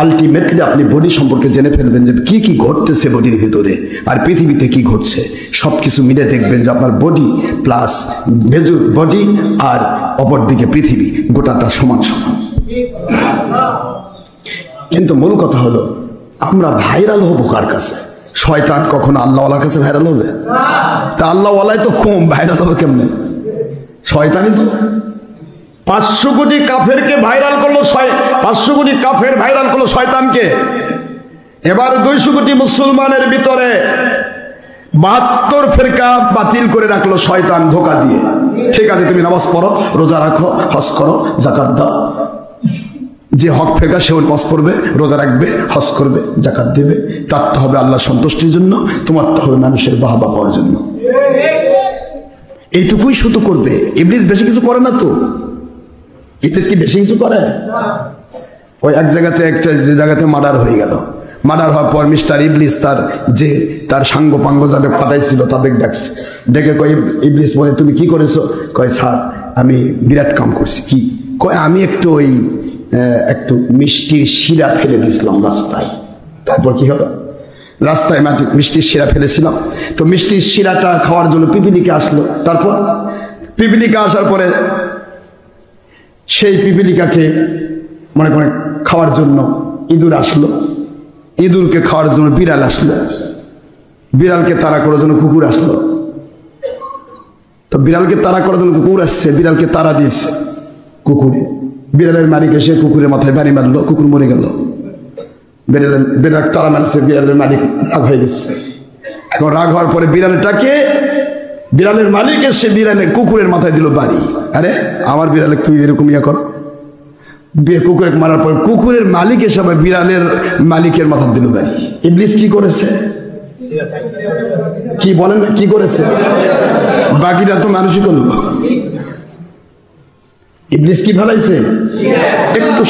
আলটিমেটলি আপনি বডি সম্পর্কে জেনে ফেলবেন যে কি কি ঘটতেছে বডির ভিতরে আর পৃথিবীতে কি ঘটছে। সবকিছু মিলে দেখবেন যে আপনার বডি প্লাস বডি আর অপরদিকে পৃথিবী গোটাটা সমান সমান। কিন্তু মূল কথা হলো আমরা ভাইরাল হবো কার কাছে? শয়তান কখনো আল্লাহওয়ালার কাছে ভাইরাল হবে? তা আল্লাহওয়ালাই তো কম, ভাইরাল হবে কেমনে? শয়তানই তো 500 কোটি কাফেরকে ভাইরাল করলো, 500 কোটি কাফের ভাইরাল করলো শয়তানকে। এবার 200 কোটি মুসলমানের ভিতরে 72 ফেরকা বাতিল করে রাখলো শয়তান ধোকা দিয়ে। ঠিক আছে, তুমি নামাজ পড়ো, রোজা রাখো, হজ করো, যাকাত দাও। যে হক ফেরকা সেও নামাজ পড়বে, রোজা রাখবে, হজ করবে, যাকাত দেবে। তারটা হবে আল্লাহ সন্তুষ্টির জন্য, তোমারটা হবে মানুষের বাহবা পাওয়ার জন্য। এইটুকুই শুধু করবে। ইবলিস বেশি কিছু করে না তো। ইবলিস কি বেশি কিছু করে? ওই এক জায়গাতে একটা যে জায়গাতে মার্ডার হয়ে গেল, মার্ডার হওয়ার পর মিস্টার ইবলিস তার সাঙ্গ পাঙ্গ যাদের পাঠাইছিল তাদের ডাকছে, ডেকে কয়, ইবলিস বলে তুমি কি করেছো? কয় স্যার আমি বিরাট কাম করছি। কি? কয় আমি একটু মিষ্টির শিরা ফেলে দিয়েছিলাম রাস্তায়। তারপর কি হলো? রাস্তায় মিষ্টির শিরা ফেলেছিলাম, তো মিষ্টির শিরাটা খাওয়ার জন্য পিপিলিকা আসলো। তারপর পিপিলিকা আসার পরে সেই পিপিলিকাকে মনে করে খাওয়ার জন্য ইঁদুর আসলো, ইঁদুরকে খাওয়ার জন্য বিড়াল আসলো, বিড়ালকে তাড়া করার জন্য কুকুর আসলো। তো বিড়ালকে তাড়া করার জন্য কুকুর আসছে, বিড়ালকে তাড়া দিয়েছে কুকুরে। বিড়ালের মালিক এসে কুকুরের মাথায় বাড়ি মারলো, কুকুর মরে গেল। বিড়াল তাড়া মারছে, বিড়ালের মালিক রাগ হয়ে গেছে। এখন রাগ হওয়ার পরে বিড়ালের মালিক এসে কুকুরের মাথায় দিল বাড়ি। আরে আমার বিড়ালে তুমি এরকম ইয়া করো? কুকুরে মারার পর কুকুরের মালিক এসে আবার বিড়ালের মালিকের মাথা দিল বাড়ি। ইবলিস কি করেছে? কি বলেন না, কি করেছে? বাকিটা তো মানুষই করলো। ইবলিস কি ফেলাইছে? একটু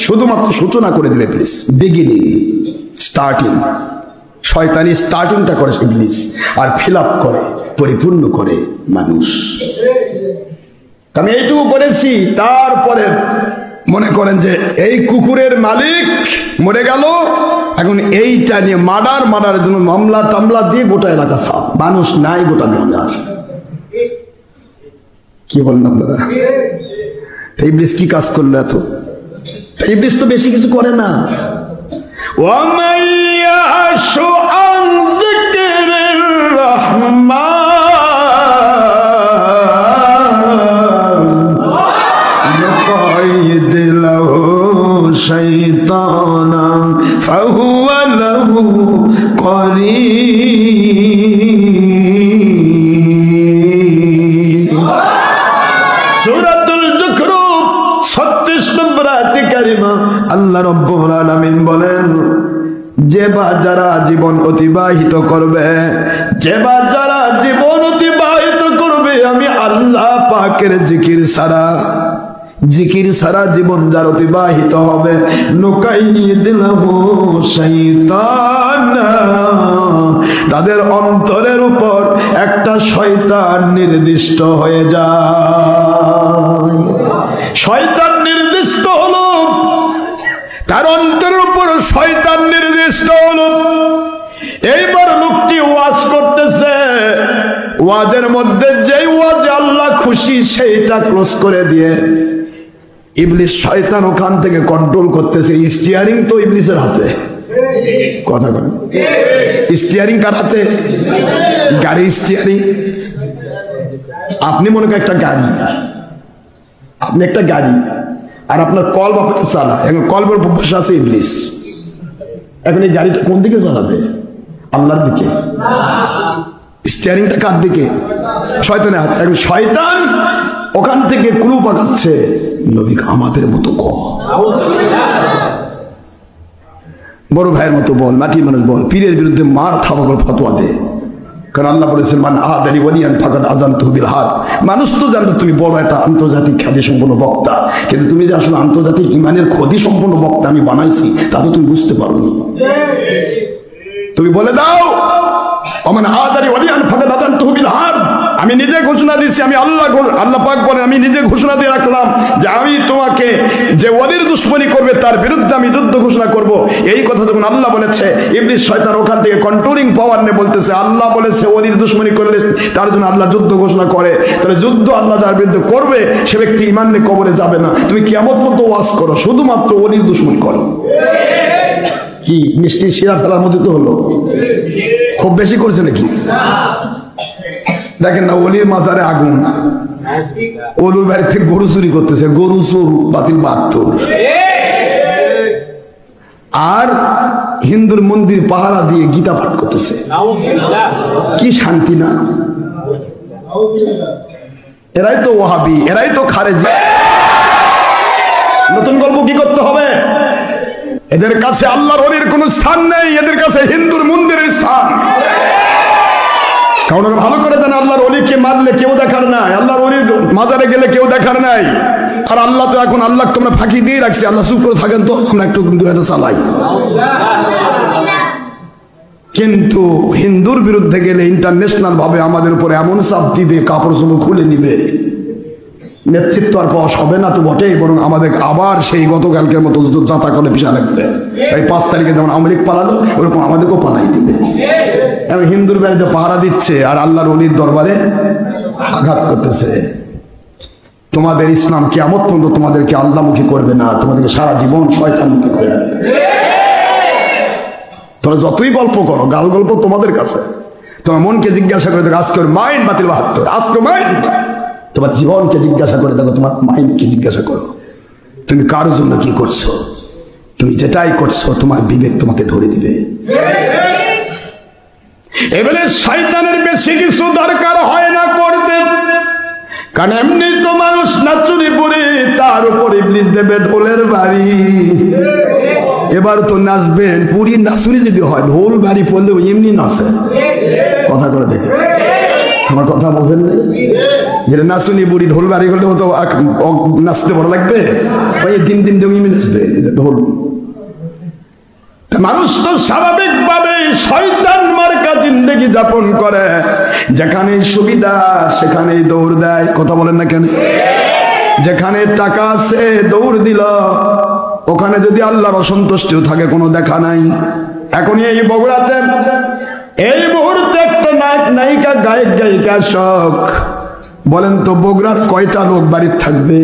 শুধুমাত্র সূচনা করে দিবে ইবলিস, বিগিনিং, স্টার্টিং। শয়তানি স্টার্টিংটা করে ইবলিস, আর ফিল আপ করে, পরিপূর্ণ করে মানুষ। আমি এইটুকু করেছি। তারপরে মনে করেন যে এই কুকুরের মালিক মরে গেল, এখন এইটা নিয়ে মার্ডারের জন্য মামলা টামলা দিয়ে গোটা এলাকা সাফ, মানুষ নাই গোটা দুনিয়ার। কি বলেন আপনারা? ইবলিস কি কাজ করলো এত? ইবলিস তো বেশি কিছু করে না। শয়তানা ফাহুয়া লাহু করিন। সূরাতুল যুখরুফ 36 নম্বর আয়াতে কারিমা আল্লাহ রাব্বুল আলামিন বলেন, যে বা যারা জীবন অতিবাহিত করবে, আমি আল্লাহ পাকের জিকির ছাড়া, জিকির সারা জীবন যার অতিবাহিত হবে, নুকাইয়িদ লাহু শাইতান, তাদের অন্তরের উপর একটা শয়তান নির্দিষ্ট হয়ে যায়। শয়তান নির্দিষ্ট হলো, তার অন্তরের উপর শয়তান নির্দিষ্ট হলো। এইবার লোকটি ওয়াজ করতেছে, ওয়াজের মধ্যে যেই ওয়াজ আল্লাহ খুশি সেইটা ক্লোজ করে দিয়ে ইবলিস শয়তান ওখান থেকে কন্ট্রোল করতেছে। স্টিয়ারিং তো ইবলিসের হাতে, কথা বলেন, স্টিয়ারিং কার হাতে? গাড়ির স্টিয়ারিং। আপনি মনে করেন একটা গাড়ি, আপনি একটা গাড়ি আর আপনার কলব আপনাকে চালায়, এখন কলবের উপর বসে আছে ইবলিস। এখন এই গাড়িটা কোন দিকে চালাবে? আল্লাহর দিকে। স্টিয়ারিংটা কার দিকে? শয়তানের হাতে। এখন শয়তান ওখান থেকে ক্লু পাঠাচ্ছে, নবী আমাদের মতো ক, বড় ভাইয়ের মতো বল, মাটির মানুষ বল, পীরের বিরুদ্ধে মার থাবা ফতোয়া দে। কারণ আল্লাহ বলেছেন মান আদারি ওয়ালিয়ান ফাকাদ আযানতুহু বিল হার। মানুষ তো জানতো তুমি বড় একটা আন্তর্জাতিক খ্যাতি সম্পন্ন বক্তা, কিন্তু তুমি যে আসলে আন্তর্জাতিক ইমানের ক্ষতি সম্পন্ন বক্তা আমি বানাইছি তা তো তুমি বুঝতে পারোনি। তুমি বলে দাও ওমান আদারি ওয়ালিয়ান ফাকাদ আযানতুহু বিল হার, আমি নিজে ঘোষণা দিচ্ছি, আমি আল্লাহ পাক বলেন আমি নিজে ঘোষণা দিয়ে রাখলাম যে আমি তোমাকে যে ওয়ালির দুশমনি করবে তার বিরুদ্ধে আমি যুদ্ধ ঘোষণা করব। এই কথা যখন আল্লাহ বলেছে, ইবলিস শয়তান ওখান থেকে কন্ট্রোলিং পাওয়ার নিয়ে বলতেছে আল্লাহ বলেছে ওয়ালির দুশমনি করলে তার জন্য আল্লাহ যুদ্ধ ঘোষণা করে, তাহলে যুদ্ধ আল্লাহ যার বিরুদ্ধে করবে সে ব্যক্তি ঈমান নিয়ে কবরে যাবে না। তুমি কিয়ামত পর্যন্ত ওয়াজ করো, শুধুমাত্র ওয়ালির দুশমনি করো। কি মিষ্টি শিরা ফেলার মধ্যে তো হলো, খুব বেশি করছে নাকি? দেখেন না ওলির মাজারে আগুন, ওলুর বাড়ি থেকে গরু চুরি করতেছে, গরু চোর বাতিল 72, আর হিন্দুর মন্দির পাহারা দিয়ে গীতা পাঠ করতেছে। কি শান্তি না? এরাই তো ওয়াহাবি, এরাই তো খারেজি। নতুন গল্প কি করতে হবে? এদের কাছে আল্লাহর ওলির কোন স্থান নেই, এদের কাছে হিন্দুর মন্দিরের স্থান। কারণ ভালো করে জানে আল্লাহর ওলিকে মারলে কেউ দেখার নাই, আল্লাহর ওলির মাজারে গেলে কেউ দেখার নাই। আর আল্লাহ তো এখন আল্লাহ তোমরা ফাঁকি দিয়ে রাখছি, আল্লাহ চুপ করে থাকেন তো আমরা একটু এটা চালাই। কিন্তু হিন্দুর বিরুদ্ধে গেলে ইন্টারন্যাশনাল ভাবে আমাদের উপরে এমন চাপ দিবে, কাপড় চোপড় খুলে নিবে, নেতৃত্ব আর পাওয়া হবে না তো বটেই, বরং আমাদের আবার সেই গতকালকের মতো যাতা করে পিছা লাগবে। এই 5 তারিখে যেমন আওয়ামী লীগ পালালো ওরকম আমাদেরকেও পালাই দিবে। এবং হিন্দুর বাড়িতে পাহারা দিচ্ছে আর আল্লাহর ওলির দরবারে আঘাত করতেছে। তোমাদের ইসলাম কিয়ামত পর্যন্ত তোমাদেরকে আল্লাহমুখী করবে না, তোমাদেরকে সারা জীবন শয়তানমুখী করে রাখবে। তোমরা যতই গল্প করো, গাল গল্প তোমাদের কাছে। তোমার মনকে জিজ্ঞাসা করে দেখো, আজকের মাইন্ড বাতিল 72, আজকে মাইন্ড। তোমার জীবনকে জিজ্ঞাসা করে দেখো, তোমার মাইন্ডকে জিজ্ঞাসা করো তুমি কার জন্য কি করছো। তুমি যেটাই করছো তোমার বিবেক তোমাকে ধরে দিবে। এবারে শয়তানের বেশি কিছু দরকার হয় না করতে, কারণ এমনি তো মানুষ নাচুরি পড়ে, তার উপর ইবলিস দেবে ঢোলের বাড়ি। এবার তো নাচবেন, পুরি নাচুরি যদি হয় ঢোল বাড়ি পড়লেও এমনি নাচে। কথা করে দেখে, আমার কথা বোঝেন না? যেটা নাচুনি বুড়ি ঢোল বাড়ি হলেও তো নাচতে ভালো লাগবে, ওই দিন এমনি নাচবে ঢোল। মানুষ তো স্বাভাবিক ভাবে শয়তান মার্কা জিন্দেগি যাপন করে, যেখানে সুবিধা সেখানেই দৌড় দেয়। কথা বলেন না কেন? যেখানে টাকা আছে দৌড় দিল, ওখানে যদি আল্লাহর অসন্তুষ্টিও থাকে কোনো দেখা নাই। এখনই এই বগুড়াতে এই মুহূর্তে একটা নায়িকা গায়ক গায়িকা শখ, বলেন তো বগুড়ার কয়টা লোক বাড়ির থাকবে?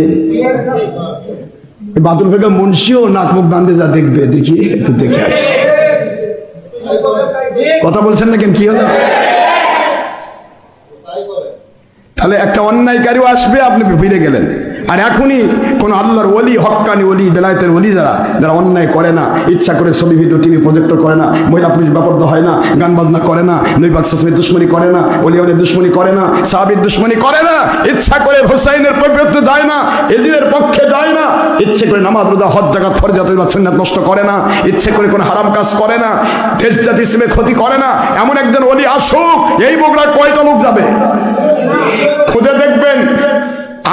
বাদুল বেগম মুন্সিও নাক মুখ বাঁধে যা দেখবে, দেখি একটু দেখে আসি। কথা বলছেন না কেন? কি হলো? তাহলে একটা অন্যায়কারীও আসবে, আপনি ফিরে গেলেন। আর এখনই কোন আল্লাহর ওলি, হক্কানি ওলি, বেলায়েতের ওলি যারা অন্যায় করে না, ইচ্ছা করে ছবি ভিডিও টিভি প্রজেক্টর করে না, মহিলা পুরুষ ব্যাপার হয় না, গান বাজনা করে না, নবী পাক সাল্লাল্লাহু দুশ্মনী করে না, ওলি ওলি দুশ্মনী করে না, সাহাবীর দুশ্মনী করে না, ইচ্ছা করে হুসাইনের পবিত্রতে যায় না, এজিদের পক্ষে যায় না, ইচ্ছে করে নামাজ রোজা হজ যাকাত ফরজাত বা সুন্নাত নষ্ট করে না, ইচ্ছে করে কোনো হারাম কাজ করে না, দেশ জাতি ইসলামের ক্ষতি করে না, এমন একজন ওলি আসুক। এই বগুড়ার কয়টা লোক যাবে? খুঁজে দেখবেন।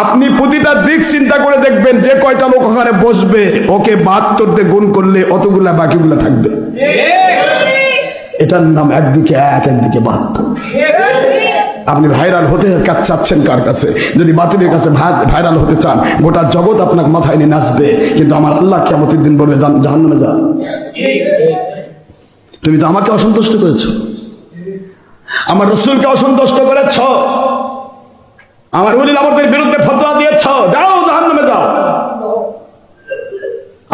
আপনি প্রতিটা দিক চিন্তা করে দেখবেন, যে কয়টা লোক ওখানে বসবে ওকে 72 দিয়ে গুণ করলে অতগুলা বাকিগুলা থাকবে। এটার নাম একদিকে 1, একদিকে 72। আপনি ভাইরাল হতে চাচ্ছেন কার কাছে? যদি বাতিলের কাছে ভাইরাল হতে চান, গোটা জগৎ আপনাকে মাথায় নিয়ে নাচবে, কিন্তু আমার আল্লাহ কিয়ামতের দিন বলবে জাহান্নামে যা। তুমি তো আমাকে অসন্তুষ্ট করেছো, আমার রাসূলকে অসন্তুষ্ট করেছ, আমার ওলিল আমরদের বিরুদ্ধে ফতোয়া দিয়েছ, যাও জাহান্নামে যাও।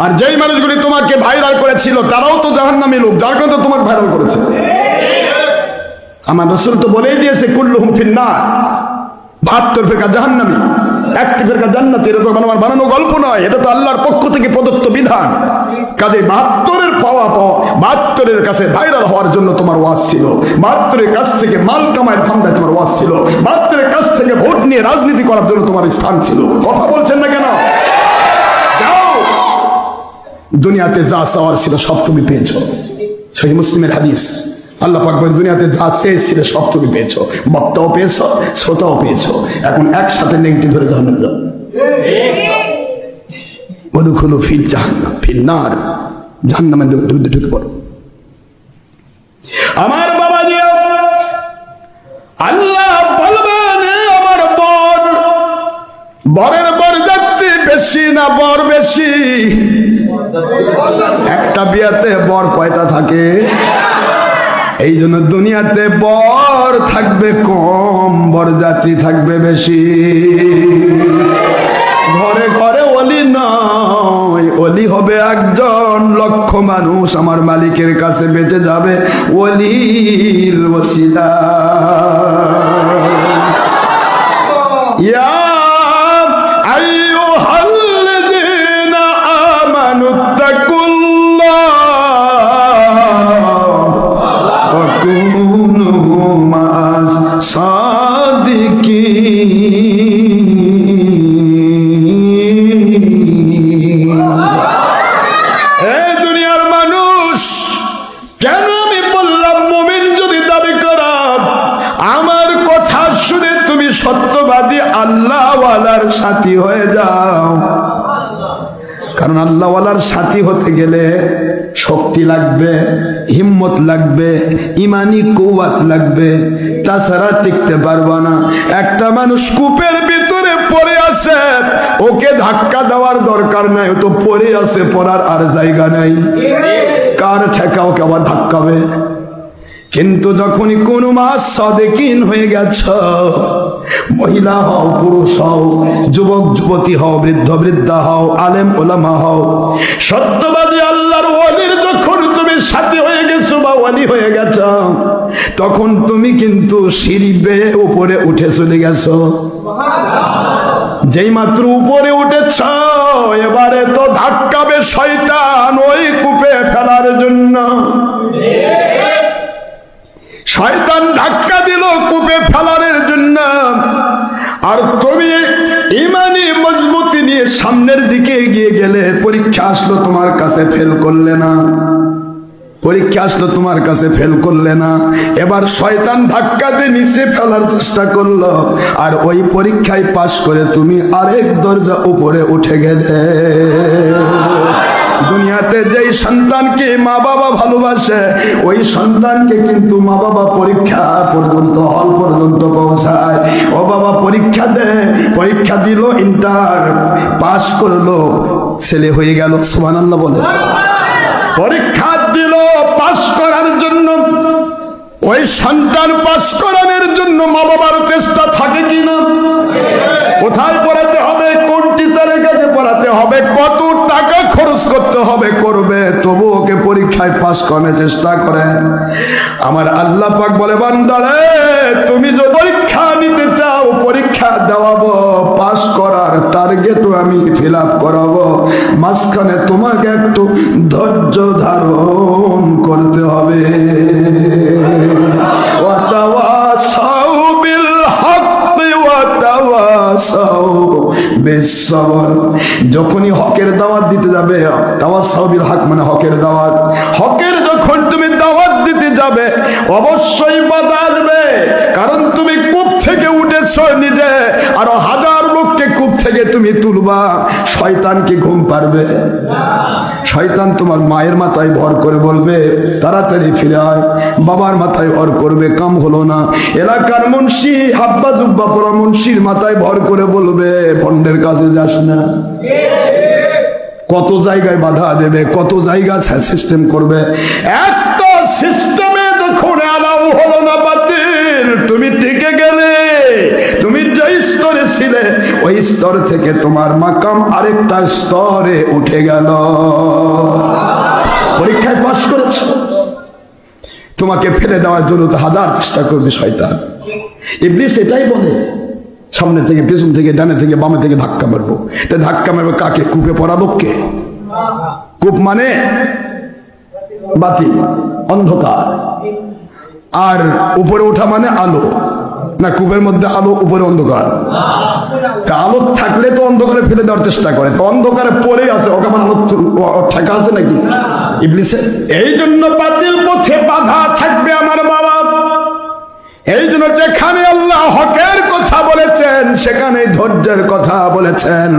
আর যেই মানুষগুলি তোমাকে ভাইরাল করেছিল তারাও তো জাহান্নামী লোক, যার কারণে তোমাকে ভাইরাল করেছে। আমার রাসূল তো বলেই দিয়েছে কুল্লুহুম ফিন্নার, 72 ফেরকা জাহান্নামী, 1টি ফেরকা জান্নাতি। এটা তো আমার বানানো গল্প নয়, এটা তো আল্লাহর পক্ষ থেকে প্রদত্ত বিধান। কাজে 72-এর পাওয়া 72-এর কাছে ভাইরাল হওয়ার জন্য তোমার ওয়াজ ছিল, 72-এর কাছ থেকে মাল কামায় ধান্দায় তোমার ওয়াজ ছিল, 72-এর কাছ থেকে ভোট নিয়ে রাজনীতি করার জন্য তোমার স্থান ছিল। কথা বলছেন না কেন? যাও, দুনিয়াতে যা চাওয়ার ছিল সব তুমি পেয়েছো। সহিহ মুসলিমের হাদিস, আল্লাহ পাক বলেন দুনিয়াতে যা চেয়েছিলে সব তুমি পেয়েছো, বক্তাও পেয়েছো, শ্রোতাও পেয়েছো। এখন একসাথে নেংটি ধরে জাহান্নামে যাও। ওয়াদখুলু ফিল জাহান্নাম ফিন্নার, জাহান্নামে ঢুকে পড়ো। আমার বাবা জি, আল্লাহ বলবেন আমার বরের বরযাত্রী বেশি না বর বেশি? একটা বিয়াতে বর কয়টা থাকে? এই জন্য দুনিয়াতে বর থাকবে কম, বরযাত্রী থাকবে বেশি। ঘরে ঘরে ওলি নয়, ওলি হবে একজন, লক্ষ মানুষ আমার মালিকের কাছে বেঁচে যাবে ওলির ওসিলা। ইয়া আইয়ুহাল্লাযীনা আমানুত্তাকুল্লাহ ওয়া কুনু মা'আস সাদিকিন। এই দুনিয়ার মানুষ, কেন আমি বললাম মুমিন যদি দাবি করা, আমার কথা শুনে তুমি সত্যবাদী আল্লাহওয়ালার সাথী হয়ে যাও। কারণ আল্লাহওয়ালার সাথী হতে গেলে শক্তি লাগবে, হিম্মত লাগবে, ইমানি কুওয়াত লাগবে, তাছাড়া টিকতে পারবা না। একটা মানুষ কূপের ভিতরে পড়ে আছে, ওকে ধাক্কা দেওয়ার দরকার নাই, ও তো পড়ে আছে, পড়ার আর জায়গা নাই, কার ঠেকা ওকে আবার ধাক্কাবে। কিন্তু যখনই কোন মাস সাদিকিন হয়ে গেছ, মহিলা হও, পুরুষ হও, যুবক যুবতী হও, বৃদ্ধ বৃদ্ধা হও, আলেম ওলামা হও, সত্যবাদী আল্লাহর ওলির যখন তুমি সাথী হয়ে গেছো বা ওলি হয়ে গেছো, তখন তুমি কিন্তু সিঁড়ি বেয়ে উপরে উঠে চলে গেছো। যেই মাত্র উপরে উঠেছ, এবারে তো ধাক্কাবে শয়তান ওই কূপে ফেলার জন্য। শয়তান ধাক্কা দিল কূপে ফেলার জন্য, আর তুমি ইমানি মজবুতি নিয়ে সামনের দিকে এগিয়ে গেলে। পরীক্ষা আসলো তোমার কাছে, ফেল করলে না, পরীক্ষা আসলো তোমার কাছে, ফেল করলে না। এবার শয়তান ধাক্কা দিয়ে নিচে ফেলার চেষ্টা করলো, আর ওই পরীক্ষায় পাশ করে তুমি আরেক দরজা উপরে উঠে গেলে। দুনিয়াতে যেই সন্তানকে মা বাবা ভালোবাসে, ওই সন্তানকে কিন্তু মা বাবা পরীক্ষা পর্যন্ত, হল পর্যন্ত পৌঁছায়। ও বাবা পরীক্ষা দে, পরীক্ষা দিল, ইন্টার পাস করলো, ছেলে হয়ে গেল। সুবহানাল্লাহ বলে। পরীক্ষা দিল, পাস করার জন্য, ওই সন্তান পাস করানোর জন্য মা বাবার চেষ্টা থাকে কিনা? কোথায় পড়াতে হবে, কোন টিচারের কাছে পড়াতে হবে, কত টাকা খরচ করতে হবে, করবে, তবু ওকে পরীক্ষায় পাস করানোর চেষ্টা করে। আমার আল্লাহ পাক বলে, বান্দারে তুমি যদি পরীক্ষা নিতে চাও, পরীক্ষা দেওয়াবো, পাস করার টার্গেট আমি ফিল আপ করাবো, মাঝখানে তোমাকে একটু ধৈর্য ধারণ করতে হবে। ওয়াতাওয়াসাউ বিল হাক্কি ওয়াতাওয়াসাউ বিস-সাবর। যখনই হকের দাওয়াত দিতে যাবে, তাওয়াসাউ বিল হক মানে হকের দাওয়াত, হকের যখন তুমি দাওয়াত দিতে যাবে, অবশ্যই বাধা আসবে। কারণ তুমি কূপ থেকে উঠেছো নিজে, আরো হাজার লোককে কূপ থেকে তুমি তুলবা, শয়তান কি ঘুম পারবে? শয়তান তোমার মায়ের মাথায় ভর করে বলবে তাড়াতাড়ি ফিরে আয়, বাবার মাথায় ভর করবে কাম হলো না, এলাকার মুন্সি হাব্বা দুব্বা পড়া মুন্সির মাথায় ভর করে বলবে ভন্ডের কাছে যাস না। কত জায়গায় বাধা দেবে, কত জায়গা সিস্টেম করবে। একটা সিস্টেমে যখন আলাউ হলো না বাতিল, তুমি টিকে গেলে, তুমি যে স্তরে ছিলে ওই স্তর থেকে তোমার মাকাম আরেকটা স্তরে উঠে গেল। পরীক্ষায় পাস করেছো, তোমাকে ফেলে দেওয়ার জন্য তো হাজার চেষ্টা করবে শয়তান। ইবলিস এটাই বলে, সামনে থেকে পেছন থেকে ডানে থেকে বামে থেকে ধাক্কা মারবো। তা ধাক্কা মারবো কাকে? কূপে পড়া লোককে। কূপ মানে বাতি, অন্ধকার, আর উপরে ওঠা মানে আলো। না, কূপের মধ্যে আলো, উপরে অন্ধকার। তা আলো থাকলে তো অন্ধকারে ফেলে দেওয়ার চেষ্টা করে, তো অন্ধকারে পড়ে আছে, ওকে আবার আলো ঠেকা আছে নাকি ইবলিসের? এই জন্য বাতিল পথে বাধা থাকবে আমার বাবা। এই জন্য যেখানে আল্লাহ হকের কথা বলেছেন সেখানে ধৈর্যের কথা বলেছেন।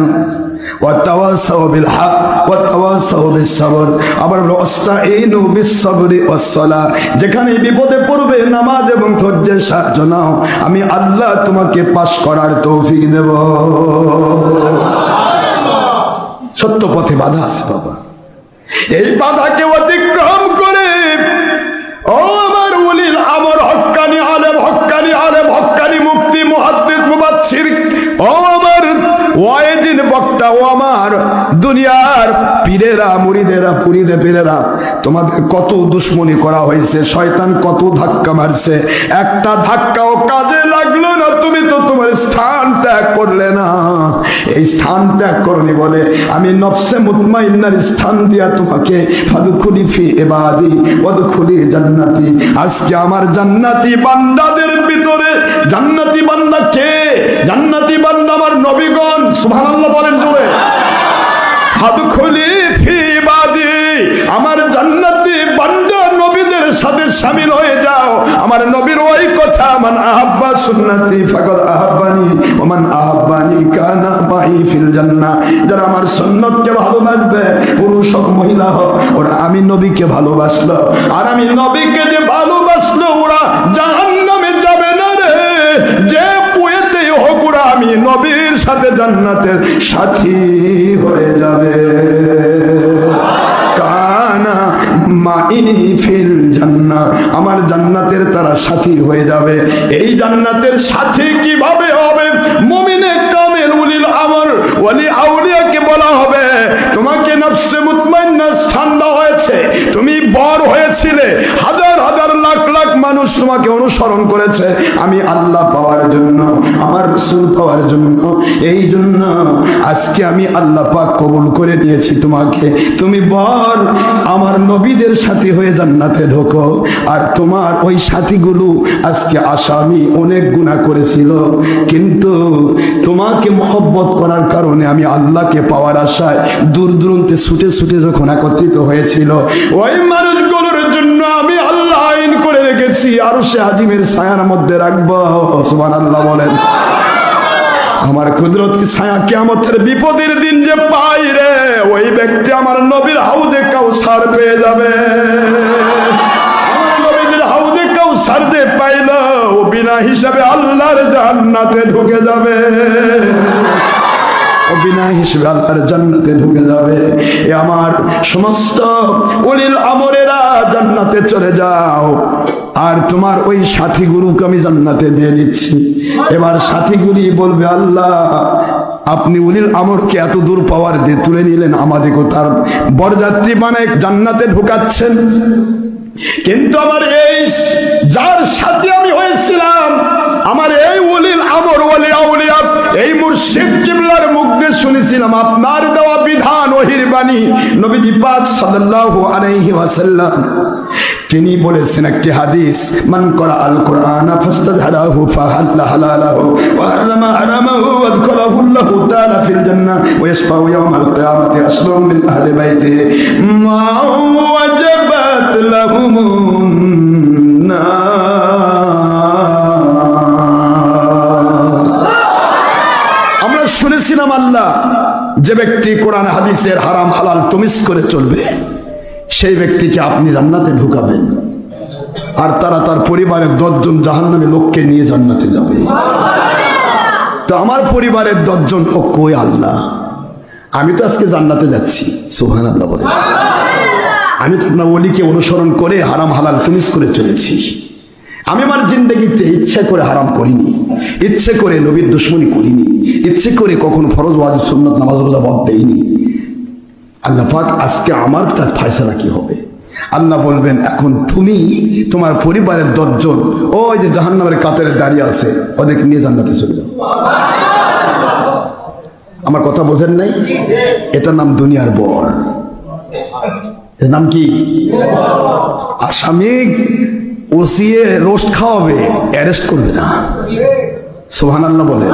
ওয়াতাওয়াসাউ বিল হক ওয়াতাওয়াসাউ বিস সাবর, আবার ওয়াস্তাঈনু বিস সাবরি ওয়াস সালাহ। যেখানে বিপদে পড়বে নামাজ এবং ধৈর্যের সাহায্য নাও, আমি আল্লাহ তোমাকে পাস করার তৌফিক দেব। সত্য পথে বাধা আছে বাবা, এই বাধাকে অতিক্রম করে ও আমার ওলিল আমর হক্কানি আলেম, হক্কানি আলেম, হক্কানি মুফতি, মুহাদ্দিস, মুফাসসির, ও আমার ওয়াইজিন বক্তা, ও আমার দুনিয়ার পীরেরা, মুরিদেরা, পুরিদে পীরেরা, তোমাদের কত দুশ্মনী করা হয়েছে, শয়তান কত ধাক্কা মারছে, একটা ধাক্কাও কাজে লাগলো না। তুমি তো তোমার স্থান ত্যাগ করলে না। এই স্থান ত্যাগ করনি বলে আমি নফসে মুতমাইন্নার স্থান দিয়া তোমাকে ফাদখুলি ফি ইবাদি ওয়াদখুলি জান্নাতি। আজকে আমার জান্নাতি বান্দাদের ভিতরে জান্নাতি বান্দা কে? জান্নাতি বান্দা আমার নবীগণ। সুবহানাল্লাহ বলেন জোরে। ফাদখুলি ফি ইবাদি, আমার জান্নাতি বান্দা নবীদের সাথে শামিল হয়ে যাও। আমার নবীর ওই কথা, মান আহাব্বা সুন্নতি ফাকাদ আহাব্বানি ওয়া মান আহাব্বানি কানা মাই ফিল জান্নাহ। যারা আমার সুন্নতকে ভালোবাসবে, পুরুষ হোক মহিলা হোক, ওরা আমি নবীকে ভালোবাসলো, আর আমি নবীকে যে ভালোবাসলো ওরা জাহান্নামে যাবে না রে। যে পুয়েতেই হোক ওরা আমি নবীর সাথে জান্নাতের সাথী হয়ে যাবে। কানা মাই ফিল জান্নাহ, আমার জান্নাতের তারা সাথী হয়ে যাবে। এই জান্নাতের সাথী কিভাবে হবে? মুমিনে কামেল উলিল আমর ওয়ালি আউলিয়াকে বলা হবে তোমাকে নফসে মুতমাইন্না স্থান দেওয়া হয়েছে, তুমি বর হয়েছিলে, হাজার হাজার লাখ লাখ মানুষ তোমাকে অনুসরণ করেছে আমি আল্লাহ পাওয়ার জন্য, আমার রাসূল পাওয়ার জন্য। এই জন্য আজকে আমি আল্লাহ পাক কবুল করে নিয়েছি তোমাকে। তুমি বর আমার নবীদের সাথী হয়ে জান্নাতে ঢোকো। আর তোমার ওই সাথীগুলো আজকে আসামি, অনেক গুনাহ করেছিল, কিন্তু তোমাকে মহব্বত করার কারণে আমি আল্লাহকে পাওয়ার আশায় দূর দূরান্তে ছুটে ছুটে যখন একত্রিত হয়েছিল, ওই মানুষগুলোর জন্য আমি আল্লাহ আইন করে রেখেছি আরশে আজিমের ছায়ার মধ্যে রাখবো। সুবহানাল্লাহ বলেন। আমার কুদরতি ছায়া কিয়ামতের বিপদের দিন যে পাই রে, ওই ব্যক্তি আমার নবীর হাউজে কাউসার পেয়ে যাবে। আমার নবীর হাউজে কাউসার যে পাইল, ও বিনা হিসাবে আল্লাহর জান্নাতে ঢুকে যাবে। বিনা হিসেবে আল্লাহর জান্নাতে ঢুকে যাবে। এ আমার সমস্ত উলিল আমরেরা জান্নাতে চলে যাও, আর তোমার ওই সাথীগুলোকে আমি জান্নাতে দিয়ে দিচ্ছি। এবার সাথীগুলি বলবে আল্লাহ আপনি উলিল আমরকে এত দূর পাওয়ার দিয়ে তুলে নিলেন, আমাদেরকে তার বরযাত্রী বানায় জান্নাতে ঢুকাচ্ছেন, কিন্তু আমার এই যার সাথে আমি হয়েছিলাম, আমার এই উলিল আমর ওয়ালি আউলিয়া, এই মুর্শিদ কিবলার মুখ দিয়ে শুনেছিলাম আপনার দেওয়া বিধান ওহির বাণী নবীজি পাক সাল্লাল্লাহু আলাইহি ওয়াসাল্লাম। তিনি বলেছেন একটি হাদিস, মান করা আল কোরআন ফাস্তাযহারাহু ফাহাল্লা হালালাহু ওয়া হারামা হারামাহু ওয়া আদখালাহু আল্লাহু তাআলা ফিল জান্নাহ ওয়া ইয়াশফাউ ইয়াওমাল কিয়ামাতি আসরুম মিন আহলি বাইতিহি মা ওয়াজাবাত লাহুমুন নার। আমরা শুনেছিলাম আল্লাহ কোরআন হাদিসের হারাম হালাল তমিজ করে চলবে, সেই ব্যক্তিকে আপনি জান্নাতে ঢুকাবেন, আর তারা তার পরিবারের 10 জন জাহান্নামী লোককে নিয়ে জান্নাতে যাবে। তো আমার পরিবারের 10 জন লোক কই আল্লাহ? আমি তো আজকে জান্নাতে যাচ্ছি, সুবহানাল্লাহ বলে। আমি তো আপনার ওলিকে অনুসরণ করে হারাম হালাল তমিজ করে চলেছি। আমি আমার জিন্দগিতে ইচ্ছে করে হারাম করিনি, ইচ্ছে করে নবীর দুশমনি করিনি, ইচ্ছে করে কখনো ফরজ ওয়াজিব সুন্নাত নামাজগুলো বাদ দেইনি। আল্লাহ পাক আজকে আমার তার ফয়সালা কি হবে? আল্লাহ বলবেন, এখন তুমি তোমার পরিবারের 10 জন ওই যে জাহান্নামের কাতারে দাঁড়িয়ে আছে, ওদেরকে নিয়ে জান্নাতে চলে যাও। আমার কথা বোঝেন নাই? এটার নাম দুনিয়ার বর। এর নাম কি? আসামি ওসিয়ে রোস্ট খাওয়াবে, অ্যারেস্ট করবে না। সুবহানাল্লাহ বলে।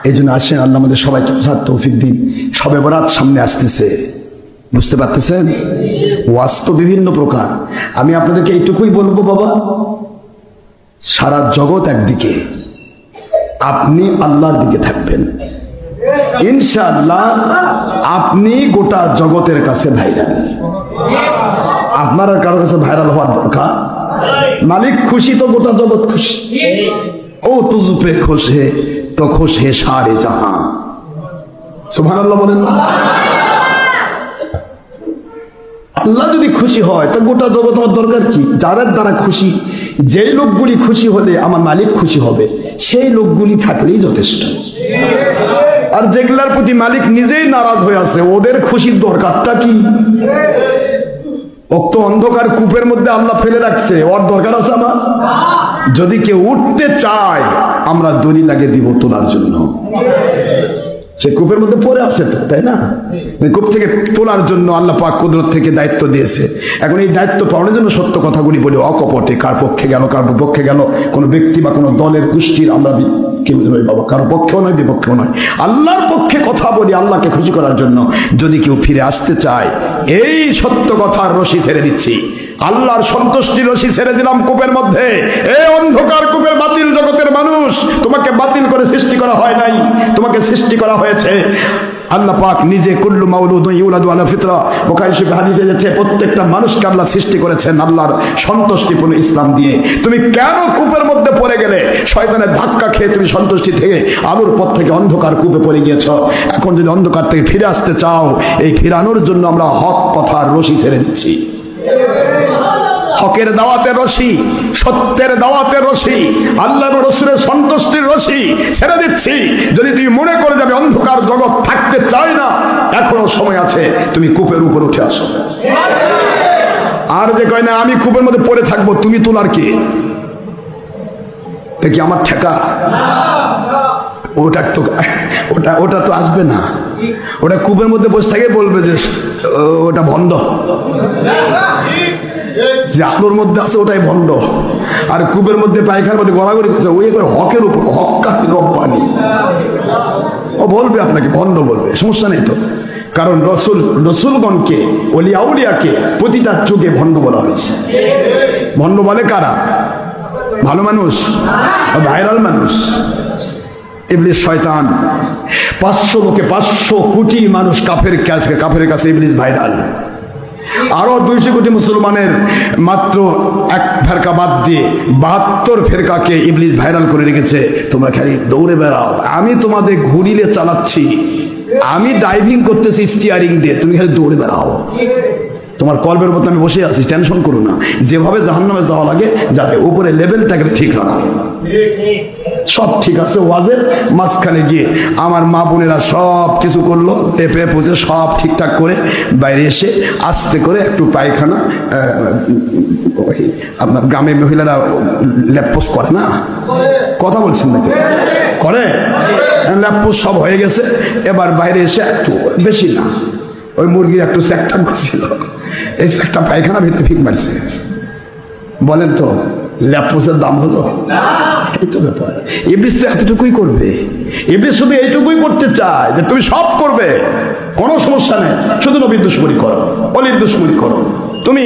এই জন্য আসেন, আল্লাহ আমাদের সবাইকে তৌফিক দিন। শবে বরাত সামনে আসতেছে, বুঝতে পারতেছেন? ওয়াজ তো বিভিন্ন প্রকার। আমি আপনাদেরকে এইটুকুই বলবো, বাবা, সারা জগৎ একদিকে, আপনি আল্লাহর দিকে থাকবেন, ইনশাআল্লাহ আপনি গোটা জগতের কাছে ভাইরাল। আপনার আর কারোর কাছে ভাইরাল হওয়ার দরকার? মালিক খুশি তো গোটা জগৎ খুশি। ও তুঝ পে খুশ হে তো খুশ হে সারে জাহান। সুবহানাল্লাহ বলেন না? আল্লাহ যদি খুশি হয় তা গোটা জগৎ হওয়ার দরকার কি? যাদের দ্বারা খুশি, যেই লোকগুলি খুশি হলে আমার মালিক খুশি হবে, সেই লোকগুলি থাকলেই যথেষ্ট। আর যেগুলার প্রতি মালিক নিজেই নারাজ হয়ে আছে, ওদের খুশির দরকারটা কি? ও তো অন্ধকার কূপের মধ্যে আল্লাহ ফেলে রাখছে, ওর দরকার আছে আমার? যদি কেউ উঠতে চায়, আমরা দড়ি লাগিয়ে দিব তোলার জন্য। সে কূপের মধ্যে পড়ে আছে তো, তাই না? কূপ থেকে তোলার জন্য আল্লাহ পাক কুদরত থেকে দায়িত্ব দিয়েছে। এখন এই দায়িত্ব পালনের জন্য সত্য কথাগুলি বলে, অকপটে কার পক্ষে গেল কার বিপক্ষে গেল, কোনো ব্যক্তি বা কোনো দলের গোষ্ঠীর আমরা কেউ নই বাবা, কারো পক্ষেও নয় বিপক্ষেও নয়, আল্লাহর পক্ষে কথা বলি আল্লাহকে খুশি করার জন্য। যদি কেউ ফিরে আসতে চায়, এই সত্য কথার রশি ছেড়ে দিচ্ছি, আল্লাহর সন্তুষ্টির রশি ছেড়ে দিলাম কূপের মধ্যে। এই অন্ধকার কূপের বাতিল জগতের মানুষ, তোমাকে বাতিল করে সৃষ্টি করা হয় নাই, তোমাকে সৃষ্টি করা হয়েছে আল্লাহ পাক নিজে। কুল্লু মাউলুদুন ইউলাদু আলা ফিতরা, বুখারী শরীফে হাদিসে আছে, প্রত্যেকটা মানুষকে আল্লাহ সৃষ্টি করেছেন আল্লাহর সন্তুষ্টিপূর্ণ ইসলাম দিয়ে। তুমি কেন কূপের মধ্যে পড়ে গেলে? শয়তানের ধাক্কা খেয়ে তুমি সন্তুষ্টি থেকে আলোর পথ থেকে অন্ধকার কূপে পড়ে গিয়েছ। এখন যদি অন্ধকার থেকে ফিরে আসতে চাও, এই ফিরানোর জন্য আমরা হক কথার রশি ছেড়ে দিচ্ছি। হকের দাওয়াতের রশি, সত্যের দাওয়াতের রশি, আল্লাহর রাসূলের সন্তুষ্টির রশি ছেড়ে দিচ্ছি। যদি তুমি মনে করে যাবে অন্ধকার জগৎ থাকতে চাই না, এখনো সময় আছে, তুমি কূপের উপর উঠে আসো। আর যে কয় না আমি কূপের মধ্যে পড়ে থাকবো, তুমি তোলার কি? দেখি আমার ঠেকা, ওটা তো ওটা তো আসবে না। ওটা কূপের মধ্যে বসে থাকে, বলবে যে ওটা ভণ্ড, যে আলোর মধ্যে আছে ওটাই ভণ্ড। আর কূপের মধ্যে পায়খানার মধ্যে গড়াগড়ি করছে, ওই একবার হকের উপর, হক্কানি রব্বানি, ও বলবে আপনাকে ভণ্ড বলবে, সমস্যা নেই তো। কারণ রসুলগণকে, ওলিয়া উলিয়াকে প্রতিটা যুগে ভণ্ড বলা হয়েছে। ভণ্ড বলে কারা? ভালো মানুষ, ভাইরাল মানুষ, ইবলিস শয়তান। 500 লোকে 500 কোটি মানুষ কাফের কাছে ইবলিস ভাইরাল। আরো 200 কোটি মুসলমানের মাত্র এক ফেরকা বাদ দিয়ে 72 ফেরকাকে ইবলিস ভাইরাল করে রেখেছে। তোমরা খালি দৌড়ে বেড়াও, আমি তোমাদের ঘুরিলে চালাচ্ছি, আমি ড্রাইভিং করতেছি স্টিয়ারিং দিয়ে, তুমি খালি দৌড়ে বেড়াও। তোমার কলবের মতো আমি বসে আছি, টেনশন করো না। যেভাবে জাহান্নামে যাওয়া লাগে যাতে, উপরে লেভেলটাকে ঠিক রাখো, সব ঠিক আছে। ওয়াজের মাঝখানে গিয়ে আমার মা বোনেরা সব কিছু করলো, টেপে পুজে সব ঠিকঠাক করে বাইরে এসে আস্তে করে একটু পায়খানা, আপনার গ্রামে মহিলারা ল্যাপপোস করে না, কথা বলছেন নাকি? করে, ল্যাপপোস সব হয়ে গেছে। এবার বাইরে এসে একটু, বেশি না, ওই মুরগির একটু স্যাকটা করছিল, এই স্যাকটা পায়খানা ভিতরে ফিক মারছে। বলেন তো ল্যাপপোসের দাম হলো? এই তো ব্যাপার। ইবলিস তো এতটুকুই করবে। ইবলিস শুধু এইটুকুই করতে চায় যে তুমি সব করবে, কোনো সমস্যা নেই, শুধু নবীর দুশমনি করো, অলির দুশমনি করো। তুমি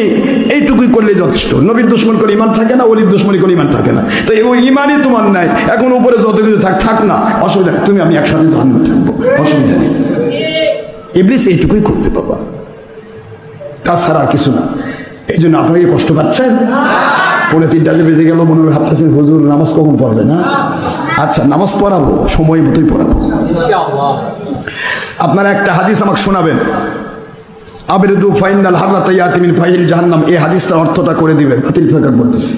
এইটুকুই করলে যথেষ্ট। নবীর দুশমন করে ইমান থাকে না, অলির দুশমনি করে ইমান থাকে না। তো ওই ইমানই তোমার নাই। এখন উপরে যত কিছু থাক না, অসুবিধা নেই, তুমি আমি একসাথে জাহান্নামে থাকবো, অসুবিধা নেই। ইবলিস এইটুকুই করবে বাবা, তাছাড়া আর কিছু না। এই জন্য আপনাকে কষ্ট পাচ্ছেন। পৌনে 3টা বেজে গেল, মনে হয় ভাবতেছেন হুজুর নামাজ কখন পড়বে না? আচ্ছা, নামাজ পড়াবো, সময় মতোই পড়াবো। আপনারা একটা হাদিস আমাকে শোনাবেন, আবরিদু ফাইনাল হাররাতা ইয়াতি মিন ফাইল জাহান্নাম। এই হাদিসটার অর্থটা করে দিবেন। বাতিল ফেরকা বলতেছি,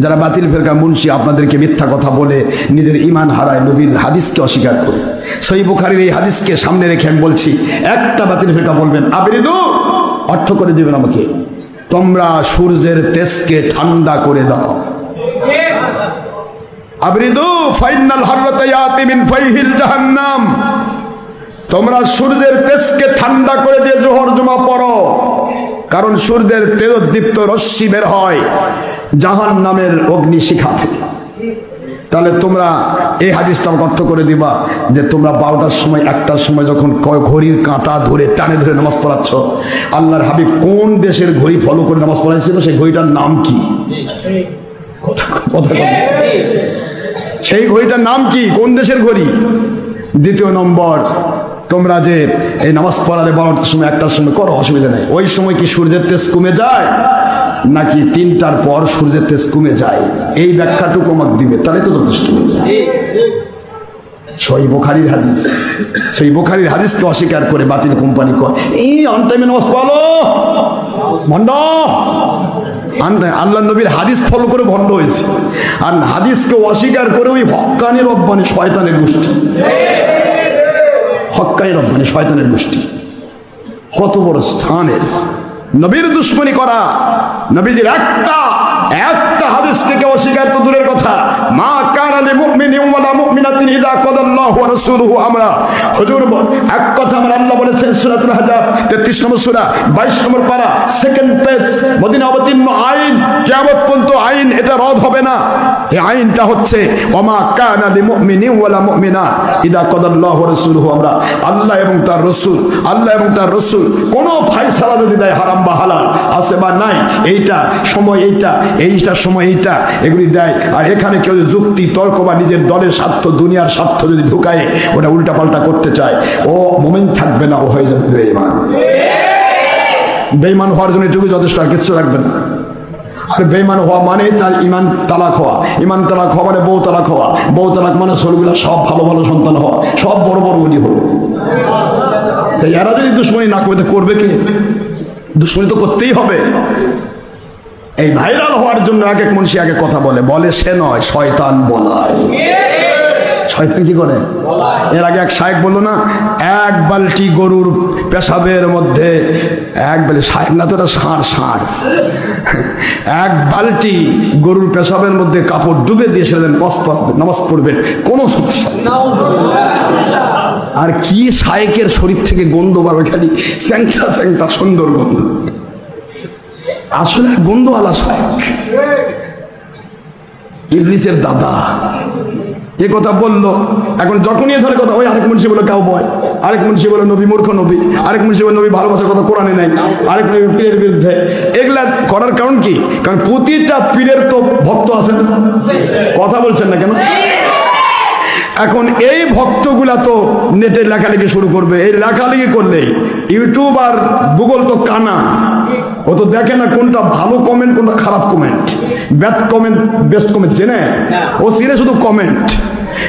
যারা বাতিল ফেরকা মুন্সি আপনাদেরকে মিথ্যা কথা বলে নিজের ঈমান হারায়, নবীর হাদিসকে অস্বীকার করে। সহিহ বুখারীর এই হাদিসকে সামনে রেখে আমি বলছি, একটা বাতিল ফেরকা বলবেন আবরিদু, অর্থ করে দিবেন আমাকে, তোমরা সূর্যের তেজকে ঠান্ডা করে দাও। আবরিদু ফাইনাল হাররাতা ইয়াতি মিন ফাইহিল জাহান্নাম, তোমরা সূর্যের তেজকে ঠান্ডা করে দিয়ে জোহর জুমা পড়ো, কারণ সূর্যের তেজোদ্দীপ্ত রশ্মি বের হয় জাহান্নামের অগ্নিশিখা থেকে। তাহলে তোমরা এই হাদিসটা অর্থ করে দিবা যে তোমরা 12টার সময় 1টার সময় যখন ঘড়ির কাঁটা ধরে টানে ধরে নামাজ পড়াচ্ছ, আল্লাহর হাবিব কোন দেশের ঘড়ি ফলো করে নামাজ পড়াইছিল, সেই ঘড়িটার নাম কি? সেই ঘড়িটার নাম কি? কোন দেশের ঘড়ি? দ্বিতীয় নম্বর, তোমরা যে এই নামাজ পড়ালে 12টার সময় 1টার সময় করো, অসুবিধা নেই, ওই সময় কি সূর্যের তেজ কমে যায় নাকি 3টার পর সূর্যের তেজ কমে যায়? এই ব্যাখ্যাটুকু আমাকে দিবে, তাহলে তো যথেষ্ট। সহিহ বুখারীর হাদিস, সেই বুখারীর হাদিসকে অস্বীকার করে বাতিল কোম্পানি কয় এই অন টাইমে নামাজ পড়ো, ভণ্ড। আল্লাহ নবীর হাদিস ফলো করে ভণ্ড হয়েছে, আর হাদিসকে অস্বীকার করে ওই হক্কানি রব্বানি শয়তানের গোষ্ঠী, হক্কানি রব্বানি শয়তানের গোষ্ঠী। কত বড় স্থানের নবীর দুশ্মনী করা, নবীজির একটা হাদিসকে কেউ অস্বীকার তো দূরের কথা। মা কানা লিল মুমিনিন ওয়ালা মুমিনাতিন ইযা কাদাল্লাহু ওয়া রাসূলুহু আমরা। হুজুর এক কথা আমার আল্লাহ বলেছেন সূরাতুল আহজাব 33 নম্বর সূরা 22 নম্বর পারা, সেকেন্ড পেজ, মদিনা অবতীর্ণ আইন, কিয়ামত পর্যন্ত আইন এটা রদ হবে না। এই আইনটা হচ্ছে ওমা কানা লিল মুমিনিন ওয়ালা মুমিনা ইযা কাদাল্লাহু ওয়া রাসূলুহু আমরা। আল্লাহ এবং তার রাসূল কোন ফয়সালা যদি দেয় হারাম বা হালাল আছে বা নাই, এইটা সময় এইটার সময় এইটা, এগুলি দেয়। আর এখানে কেউ যুক্তি তর্ক বা নিজের দলের স্বার্থ দুনিয়ার স্বার্থ যদি ঢুকায় ওটা উল্টা পাল্টা করতে চায়, ও মুমিন থাকবে না, ও হয়ে যাবে বেঈমান। বেঈমান হওয়ার জন্য এটুকু যথেষ্ট, আর কিছু লাগবে না। আর বেঈমান হওয়া মানে তার ঈমান তালাক হওয়া, ঈমান তালাক হওয়া মানে বউ তালাক হওয়া, বউ তালাক মানে ছেলেগুলা সব ভালো ভালো সন্তান হওয়া, সব বড় বড় উনি হলো। তাই এরা যদি দুশ্মনী না করতে করবে কি? দুশ্মনী তো করতেই হবে। এই ভাইরাল হওয়ার জন্য এক মুন্সি আগে কথা বলে সে নয়, শয়তান বলায়। শয়তান কি করে? এর আগে এক শায়েক বললো না, এক বালতি গরুর পেশাবের মধ্যে, এক বালতি, শায়েক না তো এটা ষাঁড়, এক বালতি গরুর পেশাবের মধ্যে কাপড় ডুবে দিয়ে সেটা নামাজ পড়বেন, কোনো সমস্যা নেই। আর কি শায়েকের শরীর থেকে গন্ধ বাড়বে, খালি স্যাংটা সুন্দর গন্ধ, আসলে গন্ধওয়ালা শায়েক, ইবলিসের দাদা। এ কথা বললো। এখন যখনই ধরে কথা, ওই আরেক মুন্সি বলে কাউ বয়, আরেক মুন্সি বলে নবী মূর্খ নবী, আরেক মুন্সি বলে নবী ভালোবাসার কথা কোরআনে নাই, আরেক নবী পীরের বিরুদ্ধে। এগুলা করার কারণ কি? কারণ প্রতিটা পীরের তো ভক্ত আছে না? কথা বলছেন না কেন? এখন এই ভক্তগুলা তো নেটে লেখালেখি শুরু করবে। এই লেখালেখি করলেই ইউটিউব আর গুগল তো কানা, ও তো দেখে না কোনটা ভালো কমেন্ট কোনটা খারাপ comment, bad comment best comment চেনে, ও চিনে শুধু কমেন্ট।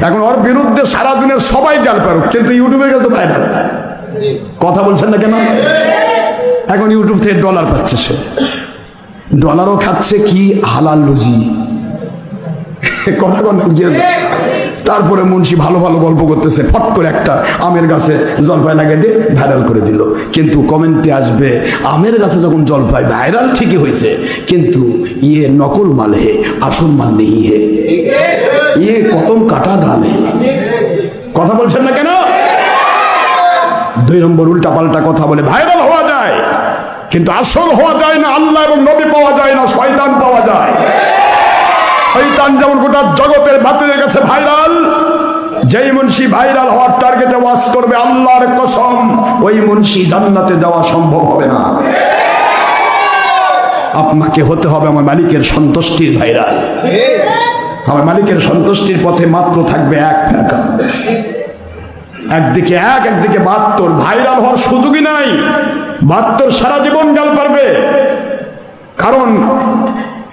এখন ওর বিরুদ্ধে সারা দিনের সবাই গাল পারুক, কিন্তু ইউটিউবের কাছে তো ভাইরাল। কথা বলছেন না কেন? এখন ইউটিউব থেকে ডলার পাচ্ছে, সে ডলারও খাচ্ছে, কি হালাল রুজি। কথা কন। তারপরে মুন্সি ভালো ভালো গল্প করতেছে, ফট করে একটা আমের গাছে জলপাই লাগিয়ে দিয়ে ভাইরাল করে দিল। কিন্তু কমেন্টে আসবে, আমের গাছে যখন জলপাই ভাইরাল ঠিকই হয়েছে, কিন্তু ইয়ে নকল মাল হে, আসল মাল নেই হে, ইয়ে কতম কাটা ডাল হে। কথা বলছেন না কেন? 2 নম্বর উল্টা পাল্টা কথা বলে ভাইরাল হওয়া যায়, কিন্তু আসল হওয়া যায় না। আল্লাহ এবং নবী পাওয়া যায় না, শয়তান পাওয়া যায়। শয়তান যেমন গোটা জগতের বাতিলের কাছে ভাইরাল, যেই মুন্সি ভাইরাল হওয়ার টার্গেটে ওয়াজ করবে, আল্লাহর কসম ওই মুন্সি জান্নাতে যাওয়া সম্ভব হবে না। আপনাকে হতে হবে আমার মালিকের সন্তুষ্টির ভাইরাল। আমার মালিকের সন্তুষ্টির পথে মাত্র থাকবে এক ফেরকা, একদিকে একদিকে 72। ভাইরাল হওয়ার সুযোগই নাই। 72 সারা জীবন গাল পারবে, কারণ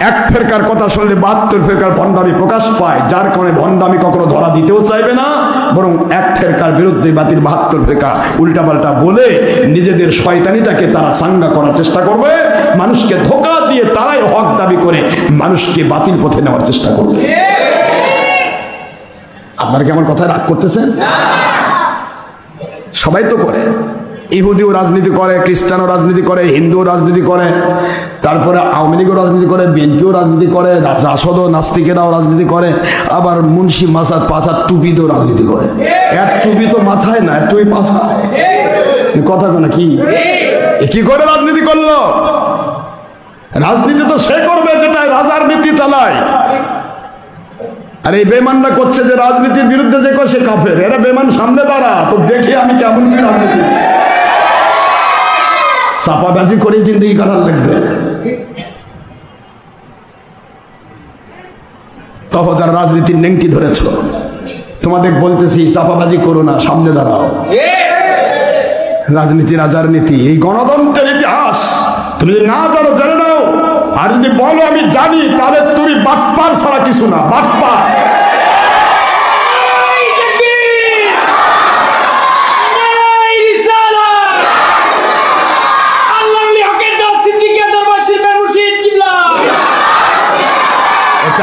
এক ফেরকার কথা শুনলে 72 ফেরকার ভণ্ডামি প্রকাশ পায়, যার কারণে ভণ্ডামি কখনো ধরা দিতেও চাইবে না, বরং এক ফেরকার বিরুদ্ধে বাতিল 72 ফেরকা উল্টাপাল্টা বলে নিজেদের শয়তানিটাকে তারা সাঙ্গা করার চেষ্টা করবে। মানুষকে ধোঁকা দিয়ে তারাই হক দাবি করে মানুষকে বাতিল পথে নেওয়ার চেষ্টা করবে। আপনারা কি আমার কথায় রাগ করতেছেন? সবাই তো করে। ইহুদিও রাজনীতি করে, খ্রিস্টানও রাজনীতি করে, হিন্দুও রাজনীতি করে, তারপরে আওয়ামী লীগও রাজনীতি করে, বিএনপিও রাজনীতি করে, জাসদও নাস্তিকেরাও রাজনীতি করে, আবার মুন্সি মাসাদ পাছার টুপিতেও রাজনীতি করে। এক টুপি তো মাথায় না, এক টুপি পাছায়। কথা না কি কি করে রাজনীতি করলো? রাজনীতি তো সে করবে যেটা রাজার নীতি চালায়। আর এই বেমানরা করছে যে রাজনীতির বিরুদ্ধে যে সে কাফের। এরা বেমান সামনে দাঁড়া, তো দেখি আমি কেমন কি রাজনীতি চাপাবাজি করে জিন্দেগি করার লাগবে। তখন যারা রাজনীতির নেংটি ধরেছ, তোমাদের বলতেছি চাপাবাজি করো না, সামনে দাঁড়াও। রাজনীতি রাজার নীতি, এই গণতন্ত্রের ইতিহাস তুমি যদি না জানো জেনে নাও। আর যদি বলো আমি জানি, তাহলে তুমি বাটপার ছাড়া কিছু না, বাটপার।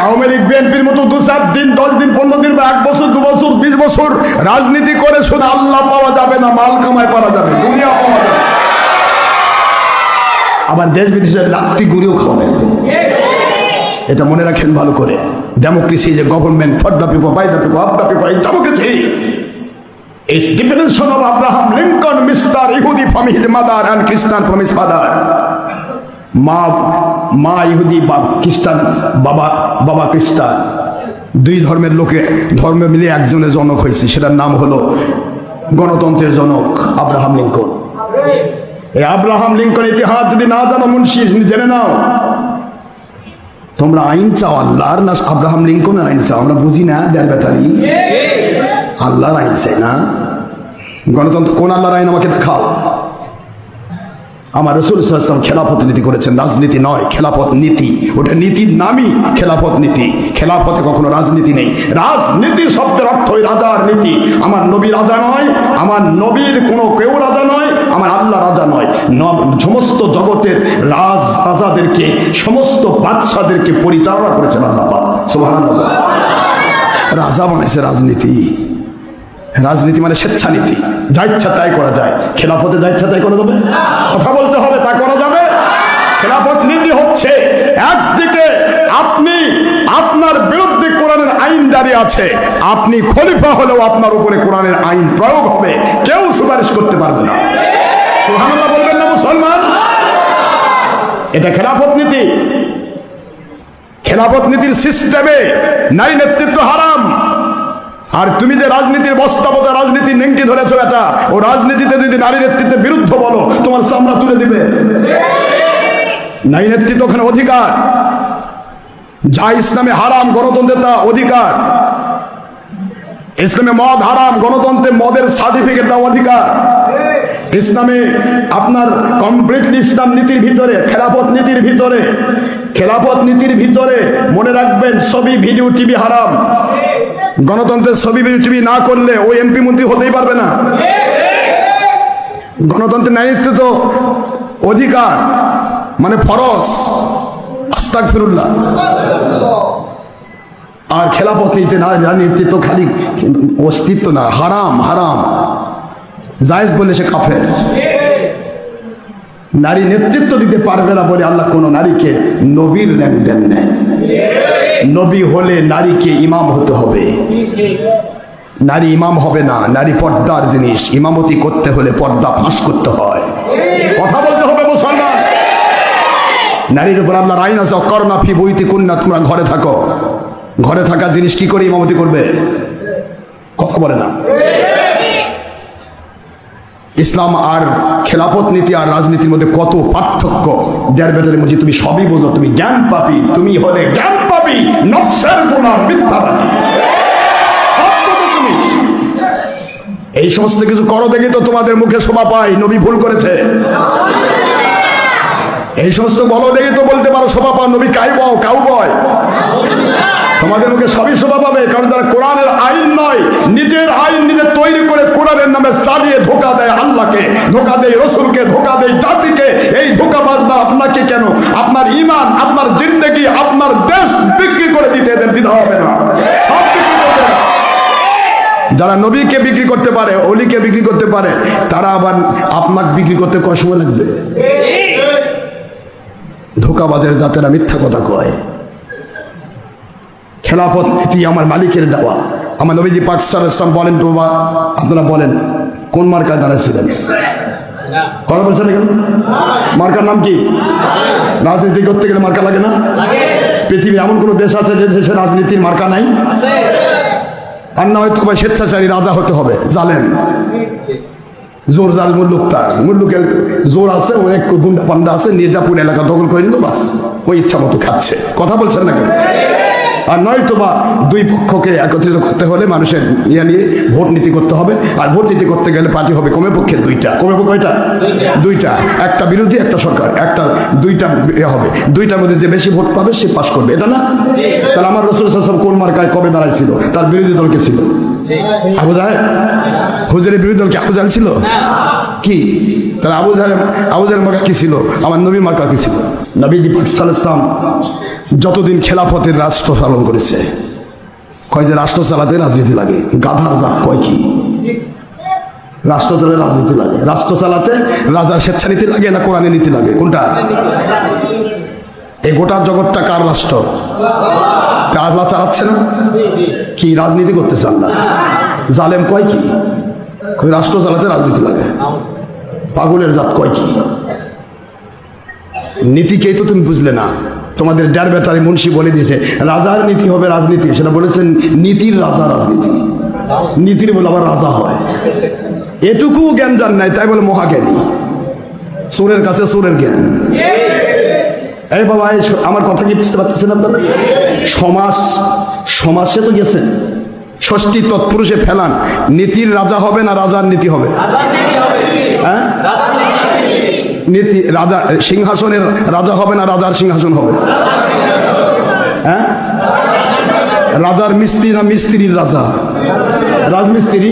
আওয়ামী লীগ বিএনপির মতো 2-4 দিন 10 দিন 15 দিন বা 1 বছর 2 বছর 20 বছর রাজনীতি করে শুধু আল্লাহ পাওয়া যাবে না, মাল কামাই পাওয়া যাবে, দুনিয়া পাওয়া যাবে। আবার দেশ বিদেশের লাত্তি গুড়িও খাওয়া যাবে। এটা মনে রাখেন ভালো করে। ডেমোক্রেসি যে government for the people, by the people, of the people, এই democracy is definition of Abraham Lincoln, Mr. Yehudi from his mother and Christian from his father. মা ইহুদি, খ্রিস্টান, বাবা খ্রিস্টান, দুই ধর্মের লোকে ধর্ম মিলে একজনের জনক হয়েছে, সেটার নাম হলো গণতন্ত্রের জনক আব্রাহাম লিঙ্কন। এই আব্রাহাম লিঙ্কন ইতিহাস যদি না জানো মুন্সি জেনে নাও। তোমরা আইন চাও আল্লাহর, না আব্রাহাম লিঙ্কনের আইন চাও? আমরা বুঝি না, দেড় বেটারি আল্লাহর আইন চাই না। গণতন্ত্র কোন আল্লাহর আইন আমাকে দেখাও। আমার রাসূল সাল্লাল্লাহু আলাইহি ওয়াসাল্লাম খেলাফত নীতি করেছেন, রাজনীতি নয়, খেলাফত নীতি। ওটা নীতির নামই খেলাফত নীতি। খেলাফতে কখনো রাজনীতি নেই। রাজনীতি শব্দের অর্থ রাজার নীতি। আমার নবী রাজা নয়, আমার নবীর কোনো কেউ রাজা নয়, আমার আল্লাহ রাজা নয়। সমস্ত জগতের রাজাদেরকে, সমস্ত বাদশাদেরকে পরিচালনা করেছেন আল্লাহ পাক সুবহানাল্লাহ। রাজা বানাইছে রাজনীতি। রাজনীতি মানে স্বেচ্ছানীতি, যা ইচ্ছা তাই করা যায়। খেলাফতে যা ইচ্ছা তাই করা যাবে? কথা বলতে হবে, তা করা যাবে? খেলাফত নীতি হচ্ছে একদিকে আপনি আপনার বিরুদ্ধে কোরআনের আইন দাঁড়িয়ে আছে, আপনি খলিফা হলেও আপনার উপরে কোরআনের আইন প্রয়োগ হবে, কেউ সুপারিশ করতে পারবে না। সুবহানাল্লাহ বলবেন না মুসলমান? এটা খেলাফত নীতি। খেলাফত নীতির সিস্টেমে নারী নেতৃত্ব হারাম। আর তুমি যে রাজনীতির বস্তাবতা রাজনীতির নেংটি ধরেছো, এটা ও রাজনীতিতে যদি নারী নেতৃত্বের বিরুদ্ধ বলো, তোমার চামড়া তুলে দিবে। নারী নেতৃত্ব ওখানে অধিকার, যা ইসলামে হারাম গণতন্ত্রে তা অধিকার। ইসলামে মদ হারাম, গণতন্ত্রে মদের সার্টিফিকেট দেওয়া অধিকার। ইসলামে আপনার কমপ্লিটলি ইসলাম নীতির ভিতরে, খেলাফত নীতির ভিতরে, খেলাফত নীতির ভিতরে মনে রাখবেন ছবি, ভিডিও, টিভি হারাম। গণতন্ত্রের ছবি, ভিডিও, টিভি না করলে ওই এমপি মন্ত্রী হতেই পারবে না। গণতন্ত্রের নারীত্ব তো অধিকার, মানে ফরজ। আস্তাগফিরুল্লাহ। আর খেলাফত নীতি নেতৃত্ব খালি অস্তিত্ব না, হারাম। হারাম জায়েজ বলে সে কাফের। নারী নেতৃত্ব দিতে পারবে না বলে আল্লাহ কোন নারীকে নবীর র্যাঙ্ক দেন নাই। নবী হলে নারীকে ইমাম হতে হবে, নারী ইমাম হবে না। নারী পর্দার জিনিস, ইমামতি করতে হলে পর্দা ফাঁস করতে হয়। কথা বলতে হবে মুসলমান। নারীর উপর আল্লাহর আইন আছে, অকরনা ফি বুয়ুতিকুন্না, তোমরা ঘরে থাকো। ঘরে থাকা জিনিস কি করে ইমামতি করবে? কথা বলে না। ইসলাম আর খেলাফত নীতি আর রাজনীতির মধ্যে কত পার্থক্য। দেড় বেটারের মধ্যে তুমি সবই বোঝো, তুমি জ্ঞান পাপী, তুমি হলে জ্ঞান পাপী, নফসের গোলাম, মিথ্যাবাদী। এই সমস্ত কিছু করো দেখি তো তোমাদের মুখে শোভা পায় নবী ভুল করেছে। এই সমস্ত বলো দেখি তো বলতে পারো শোভা পাও নবী কাউ বয়। তোমাদের মুখে সবই শোভা পাবে, কারণ তারা কোরআনের আইন নয়, নিজের আইন নিজে তৈরি করে কোরআনের নামে চালিয়ে ধোকা দেয় আল্লাহকে, ধোকা দেয় রসুলকে, ধোকা দেয় জাতিকে। এই ধোকাবাজরা আপনাকে কেন আপনার ঈমান, আপনার জিন্দেগি, আপনার দেশ বিক্রি করে দিতে এদের দ্বিধা হবে না। সব বিক্রি করবে। যারা নবীকে বিক্রি করতে পারে, অলিকে বিক্রি করতে পারে, তারা আবার আপনাকে বিক্রি করতে কয় সময় লাগবে? ধোকাবাজের জাতেরা মিথ্যা কথা কয়। খেলাফত নীতি আমার মালিকের দেওয়া। আমার নবীজি পাক সাল্লাল্লাহু আলাইহি ওয়াসাল্লাম বলেন, তো আপনারা বলেন কোন মার্কায় দাঁড়াচ্ছিলেন? কথা বলছেন না কেন? মার্কার নাম কি? রাজনীতি করতে গেলে মার্কা লাগে না? পৃথিবীর এমন কোন দেশ আছে যে দেশে রাজনীতির মার্কা নাই? আর না হয়তো স্বেচ্ছাচারী রাজা হতে হবে, জালেম, জোর জাল মুল্লুকের জোর আছে, অনেক গুন্ডা পান্ডা আছে, নিয়ে যা পুরো এলাকা দখল করে নিল, বাস ওই ইচ্ছা মতো খাচ্ছে। কথা বলছেন না কেন? আর নয়তো বা দুই পক্ষকে একত্রিত করতে হলে মানুষের নিয়ে ভোট নীতি করতে হবে। আর ভোট নীতি করতে গেলে পার্টি হবে কমে পক্ষে দুইটা। কমে পক্ষে কয়টা? দুইটা। একটা বিরোধী, একটা সরকার, দুইটা হবে। দুইটার মধ্যে যে বেশি ভোট পাবে সে পাশ করবে, এটা না? তাহলে আমার রাসূল সাল্লাল্লাহু আলাইহি ওয়াসাল্লাম কোন মার্কায় কবে দাঁড়াইছিল? তার বিরোধী দলকে ছিল আবু জাহেল। হুজুরের বিরোধী দলকে আবু জাহেল ছিল কি? তাহলে আবু জাহেল মার্কা কি ছিল? আমার নবী মার্কা কি ছিল? নবীজি পাক সাল্লাল্লাহু আলাইহি ওয়াসাল্লাম যতদিন খেলাফতের রাষ্ট্র পালন করেছে, কয় যে রাষ্ট্র চালাতে রাজনীতি লাগে। গাধার জাত কয় কি? রাষ্ট্র চালাতে রাজনীতি লাগে। রাষ্ট্র চালাতে রাজার স্বেচ্ছানীতি লাগে না কোরআনের নীতি লাগে? কোনটা? এই গোটা জগৎটা কার রাষ্ট্র? আল্লাহ চালাচ্ছে না? কি রাজনীতি করতেছে আল্লাহ? জালেম কয় কি? রাষ্ট্র চালাতে রাজনীতি লাগে। পাগলের জাত কয় কি? নীতিকেই তো তুমি বুঝলে না। তোমাদের ড্যার ব্যাটারি মুন্সি বলে দিয়েছে রাজার নীতি হবে রাজনীতি, সেটা বলেছেন নীতির রাজা রাজনীতি। নীতির বলে আবার রাজা হয়, এটুকু জ্ঞান জান নাই, তাই বলে মহাজ্ঞানী। চোরের কাছে চোরের জ্ঞান। এই বাবা, আমার কথা কি বুঝতে পারতেছেন আপনারা? সমাজে তো গেছেন, ষষ্ঠী তৎপুরুষে ফেলান। নীতির রাজা হবে না রাজার নীতি হবে? হ্যাঁ, নীতি রাজা সিংহাসনের রাজা হবে না রাজার সিংহাসন হবে? হ্যাঁ, রাজার মিস্ত্রি না মিস্ত্রির রাজা? রাজমিস্ত্রি।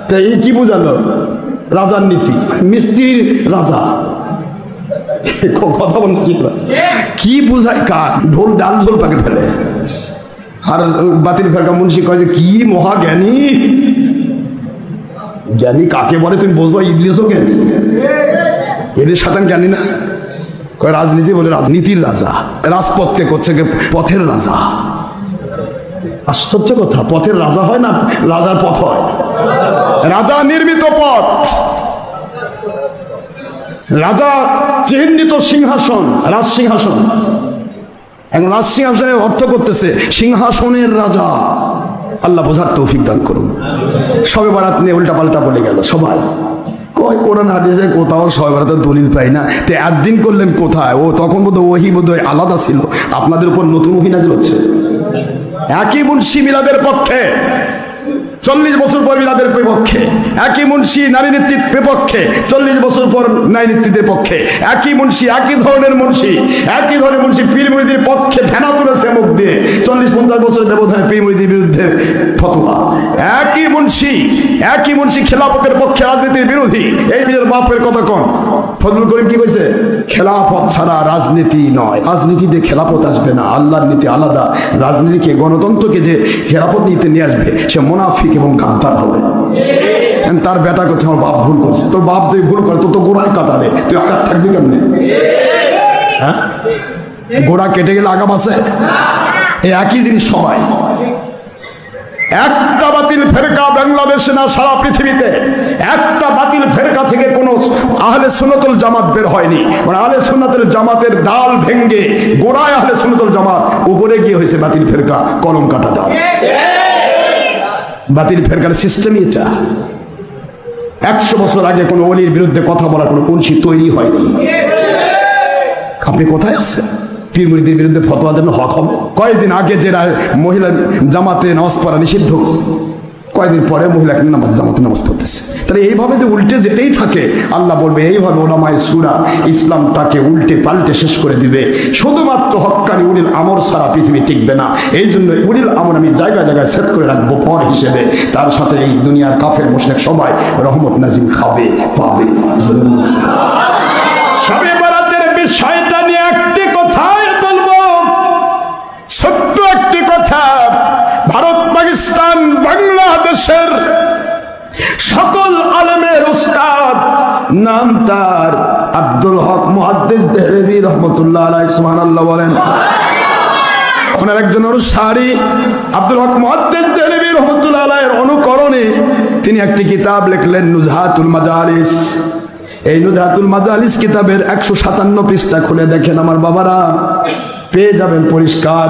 তাই এই কি বুঝালো? রাজার নীতি, মিস্ত্রির রাজা। কথা বলছে কি বুঝায়? কার ঢোল ডাল ঝোল পাকে ফেলে। আর বাতিল ফেরকা মুন্সি কয় যে কি মহাজ্ঞানী। জ্ঞানী কাকে বলে তুমি বোঝো? ইবলিসও জ্ঞানী, এর সাধারণ জ্ঞানী না। কয় রাজনীতি বলে রাজনীতির রাজা, রাজপথকে করছে পথের রাজা। আশ্চর্য কথা, পথের রাজা হয় না, রাজার পথ হয়। রাজা নির্মিত পথ, রাজা চিহ্নিত সিংহাসন, রাজ সিংহাসন। এখন রাজ সিংহাসনের অর্থ করতেছে সিংহাসনের রাজা। আল্লাহ বোঝার তৌফিক দান করুন। সবে বারাত নিয়ে উল্টা পাল্টা বলে গেল সবাই। কয় কোরআন হাদিসে কোথাও সবে বারাতের দলিল পাই না, তে একদিন করলেন কোথায়? ও তখন বোধহয় ওহী বোধহয় আলাদা ছিল, আপনাদের উপর নতুন ওহী নাযিল হচ্ছে। একই মুন্সি মিলাদের পক্ষে, 40 বছর পর মিলাদের বিপক্ষে। একই মুন্সি নারী নেতৃত্বের বিপক্ষে, 40 বছর পর নারী নেতৃত্বের পক্ষে। একই মুন্সি, একই ধরনের মুন্সি, একই ধরনের মুন্সি পীর মুরিদের পক্ষে ফেনা তুলেছে মুখ দিয়ে। 40-50 বছরের ব্যবধানে পীর মুরিদের বিরুদ্ধে ফতোয়া। একই মুন্সি খেলাফতের পক্ষে, রাজনীতির বিরোধী। এই বীরের বাপের কথা কোন? ফজলুল করিম কি কইছে? খেলাফত ছাড়া রাজনীতি নয়, রাজনীতিতে খেলাফত আসবে না। আল্লাহর নীতি আলাদা। রাজনীতিকে, গণতন্ত্রকে যে খেলাফত নীতি নিয়ে আসবে সে মুনাফিক এবং গাদ্দার হবে। তার বেটা করছে আমার বাপ ভুল করছে। তোর বাপ যদি ভুল করে তো গোড়ায় কাটালে তুই আঘাত থাকবি কেমনে? হ্যাঁ, গোড়া কেটে গেলে আগাম আছে। এই একই জিনিস সবাই। একটা বাতিল ফেরকা বাংলাদেশে না, সারা পৃথিবীতে একটা বাতিল ফেরকা থেকে কোনো আহলে সুন্নাতুল জামাত বের হয়নি। মানে আহলে সুন্নাতুল জামাতের ডাল ভেঙ্গে গোড়ায় আহলে সুন্নাতুল জামাত, উপরে গিয়ে হয়েছে বাতিল ফেরকা, কলম কাটা ডাল। বাতিল ফেরকার সিস্টেমই এটা। 100 বছর আগে কোনো ওলির বিরুদ্ধে কথা বলার কোনো মুন্সি তৈরি হয়নি। আপনি কোথায় আছেন? পীর মুরিদের বিরুদ্ধে ফতোয়া দেন হক হবে? কয়েকদিন আগে যে মহিলা জামাতে নামাজ পড়া নিষিদ্ধ কয়েকদিন পরে মহিলাকে নামাজ জামাতে নামাজ পড়তেছে। তাহলে এইভাবে যে উল্টে যেতেই থাকে, আল্লাহ বলবে এইভাবে ওলামায়ে সূরা ইসলামটাকে উল্টে পাল্টে শেষ করে দিবে। শুধুমাত্র হক্কানি উলিল আমর ছাড়া পৃথিবী টিকবে না। এই জন্য উলিল আমর আমি জায়গায় জায়গায় সেট করে রাখবো পর হিসেবে। তার সাথে এই দুনিয়ার কাফের মুশরিক সবাই রহমত নাজিল খাবে, পাবে। শবে বরাতের বিষয়টা নিয়ে একটি কথাই বলবো, সত্য একটি কথা। ভারত, পাকিস্তান, বাংলাদেশের সকল আলেমের উস্তাদ, নাম তার আব্দুল হক মুহাদ্দিস দেহলভী রহমতুল্লাহ আলাইহি, সুবহানাল্লাহ বলেন। ওনার একজন অনুসারী আব্দুল হক মুহাদ্দিস দেহলভী রহমতুল্লাহ আলাইহির অনুকরণে তিনি একটি কিতাব লিখলেন, নুজহাতুল মাজালিস। এই নুজহাতুল মাজালিস কিতাবের 157 পৃষ্ঠা খুলে দেখেন আমার বাবারা, পেয়ে যাবেন পরিষ্কার।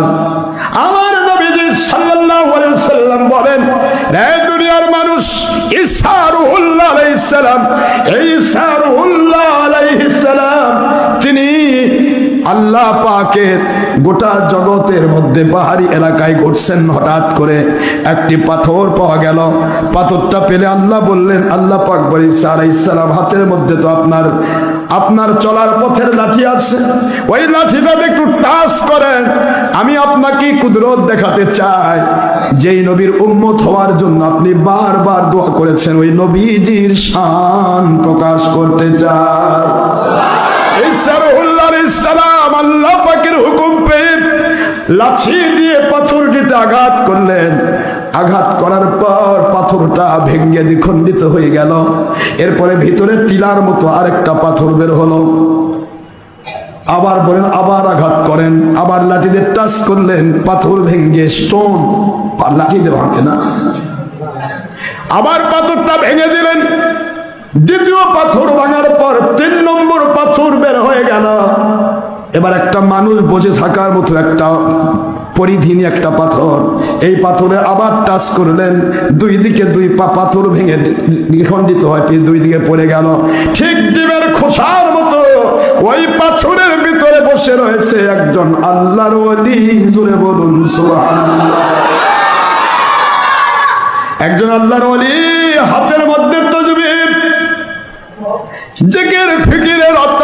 আমার নবীজি সাল্লাল্লাহু আলাইহি ওয়াসাল্লাম বলেন, রে দুনিয়ার মানুষ, ঈসা রূহুল্লাহ আলাইহিস সালাম, ঈসা রূহুল্লাহ আলাইহিস সালাম তিনি আল্লাহ পাকের গোটা জগতের মধ্যে পাহাড়ি এলাকায় ঘুরছেন। হঠাৎ করে একটি পাথর পাওয়া গেল। পাথরটা পেলে আল্লাহ বললেন, আল্লাহ পাক বলে, ঈসা আলাইহিস সালাম হাতের মধ্যে তো আপনার চলার পথের লাঠি আছে, ওই লাঠিটা একটু টাচ করেন, আমি আপনাকে কুদরত দেখাতে চাই। যেই নবীর উম্মত হওয়ার জন্য আপনি বারবার দোয়া করেছেন, ওই নবীজির শান প্রকাশ করতে চাই। ঈসা রূহুল্লাহ আলাইহিস সালাম আল্লাহ পাকের হুকুম পেয়ে লাঠি দিয়ে পাথরটিতে আঘাত করলেন। আঘাত করার পর পাথরটা ভেঙে দ্বিখণ্ডিত হয়ে গেল। এরপরে ভিতরে টিলার মতো আরেকটা পাথর বের হলো। আবার বলেন, আবার আঘাত করেন, আবার লাঠি দিয়ে টাচ করলেন, পাথর ভেঙে স্টোন, লাঠি দিয়ে ভাঙে না। আবার পাথরটা ভেঙে দিলেন। দ্বিতীয় পাথর ভাঙার পর 3 নম্বর পাথর বের হয়ে গেল। এবার একটা মানুষ বসে থাকার মতো একটা পরিধিনী একটা পাথর, এই পাথরে আবার টাচ করলেন, দুই দিকে দুই পাথর ভেঙে দ্বিখণ্ডিত হয়, দুই দিকে পড়ে গেল। ঠিক ডিমের খোসার মতো ওই পাথরের ভিতরে বসে রয়েছে একজন আল্লাহর ওলি। জোরে বলুন সুবহানাল্লাহ। একজন আল্লাহর ওলি, হাতের মধ্যে তাজবীহ, জিকির ফিকিরের অত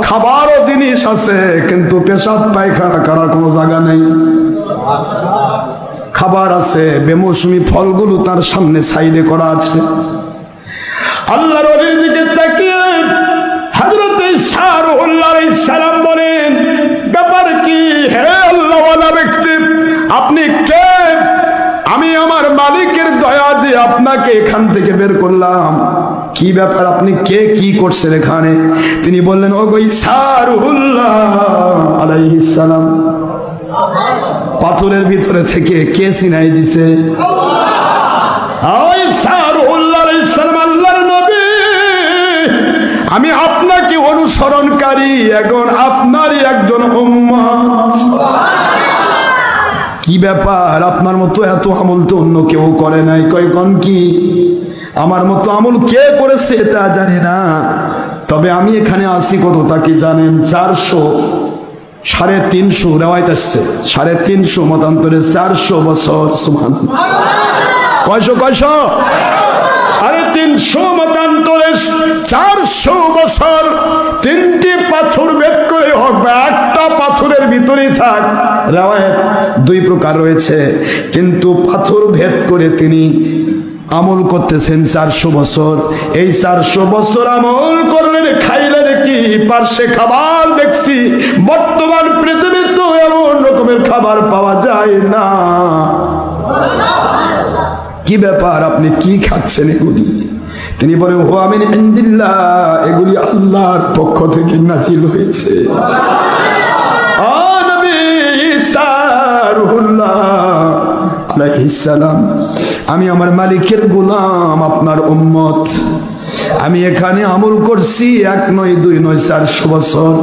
খাবারও জিনিস আছে, কিন্তু পেশাব পায়খানা করার কোনো জায়গা নেই। খাবার আছে, বেমৌসুমি ফলগুলো তার সামনে সাইডে করা আছে। আল্লাহর ওলির দিকে তাকিয়ে হযরত ঈসা রূহুল্লাহ আলাইহিস সালাম বলেন, ব্যাপার কি হে আল্লাহওয়ালা ব্যক্তি, আপনি কে? আমি আমার মালিকের দয়া দিয়ে আপনাকে এখান থেকে বের করলাম। কি ব্যাপার, আপনি কে, কি করছেন এখানে? তিনি বললেন, ওগো ঈসা রূহুল্লাহ আলাইহিস সালাম, পাথরের ভিতরে থেকে কে চিনাই দিছে? ঈসা রূহুল্লাহ আলাইহিস সালাম আল্লাহর নবী, আমি আপনাকে অনুসরণকারী, এখন আপনারই একজন উম্মত। কি ব্যাপার, আপনার মতো এত আমল তো অন্য কেউ করে নাই। কয় কোন কি? আমার মতো আমল কে করেছে তা জানি না, তবে আমি এখানে আসি কত তা কি জানেন? 400, 350 রেওয়ায়াত আসছে, 350 মতান্তরে 400 বছর। সুবহানাল্লাহ। কয়শো 350 মতান্তরে 400 বছর। 3টি পাথর ভেদ করে হোক বা একটা পাথরের ভিতরেই থাক, রেওয়ায়াত 2 প্রকার রয়েছে, কিন্তু পাথর ভেদ করে তিনি আমল করতেছেন 400 বছর। এই 400 বছর আমল করলেন, খাইলেন কি? পার্শ্বে খাবার দেখছি বর্তমান পৃথিবীতে এমন রকমের খাবার পাওয়া যায় না। কি ব্যাপার, আপনি কি খাচ্ছেন এগুলি? তিনি বলেন, হুয়া মিন ইনদিল্লাহ, এগুলি আল্লাহর পক্ষ থেকে নাযিল হয়েছে। নবী ঈসা রূহুল্লাহ আলাইহিস সালাম, আমি আমার মালিকের গোলাম, আপনার উম্মত। আমি এখানে আমল করছি 1 নয় 2 নয় 400 বছর।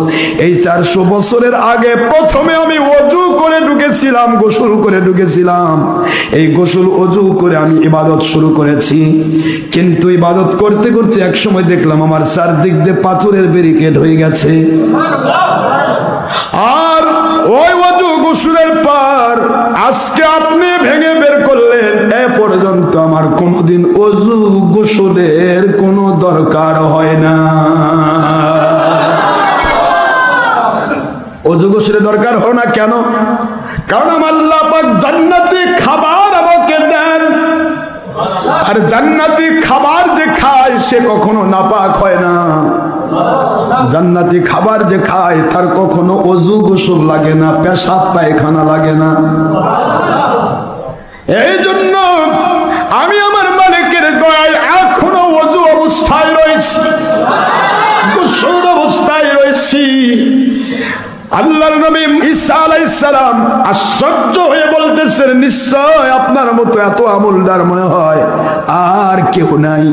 এই 400 বছরের আগে প্রথমে আমি ওযু করে ঢুকেছিলাম, গোসল করে ঢুকেছিলাম। এই গোসল ওযু করে আমি ইবাদত শুরু করেছি, কিন্তু ইবাদত করতে করতে এক সময় দেখলাম আমার চারদিক দিয়ে পাথরের ব্যারিকেড হয়ে গেছে। আর ওই ওযু গোসলের পর আজকে আপনি ভেঙে বের করলেন, এ পর্যন্ত কোনোদিন ওযু গোসলের কোনো দরকার হয় না। ওযু গোসলের দরকার হয় না কেন? কারণ আল্লাহ পাক জান্নাতি খাবার আমাকে দেন, আর জান্নাতি খাবার যে খায় সে কখনো নাপাক হয় না। জান্নাতি খাবার যে খায় তার কখনো ওযু গোসল লাগে না, পেশাব পায়খানা লাগে না। এই জন্য আমি আমার মালিকের দয়ায় এখনো ওযু অবস্থায় রয়েছি, গোসল অবস্থায় রয়েছি। আল্লাহর নবী ঈসা আলাইহিস সালাম আশ্চর্য হয়ে বলতেছেন, নিশ্চয় আপনার মতো এত আমলদার মনে হয় আর কেউ নাই।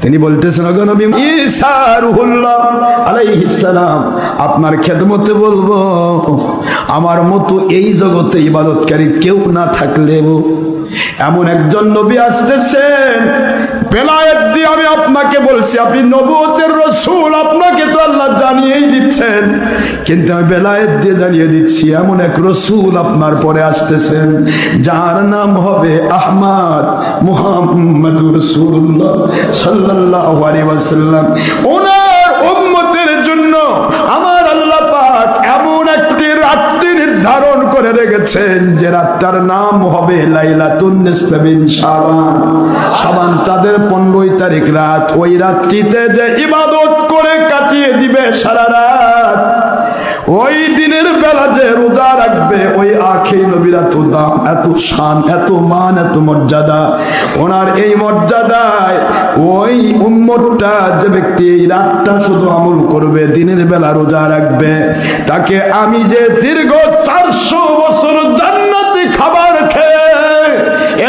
তিনি বলতেছেন, ওগো নবী ঈসা রূহুল্লাহ আলাইহিস সালাম, আপনার খেদমতে বলবো, আমার মতো এই জগতে ইবাদতকারী কেউ না থাকলেও এমন একজন নবী আসতেছেন, বেলায়েত দিয়ে আমি আপনাকে বলছি, আপনি নবুয়তের রাসূল, আপনাকে তো আল্লাহ জানিয়েই দিচ্ছেন, কিন্তু আমি বেলায়েত দিয়ে জানিয়ে দিচ্ছি, এমন এক রাসূল আপনার পরে আসতেছেন যার নাম হবে আহমদ মুহাম্মদুর রাসূলুল্লাহ সাল্লাল্লাহু আলাইহি ওয়াসাল্লাম। ওনার উম্মতের জন্য আমার আল্লাহ পাক এমন একটি রাত্রি নির্ধারণ করে রেখেছেন যে রাতটার নাম হবে লাইলাতুন নিসফি মিন শাবান। শাবান চাঁদের 15 তারিখ রাত, ওই রাত্রিতে যে ইবাদত করে কাটিয়ে দিবে সারা রাত, ওই দিনের বেলা যে রোজা রাখবে, ওই আখেরি নবীর এত দাম, এত শান, এত মান, এত মর্যাদা। ওনার এই মর্যাদায় ওই উম্মতটা যে ব্যক্তি এই রাতটা শুধু আমল করবে, দিনের বেলা রোজা রাখবে, তাকে আমি যে দীর্ঘ 400 বছর জান্নাতি খাবার খেয়ে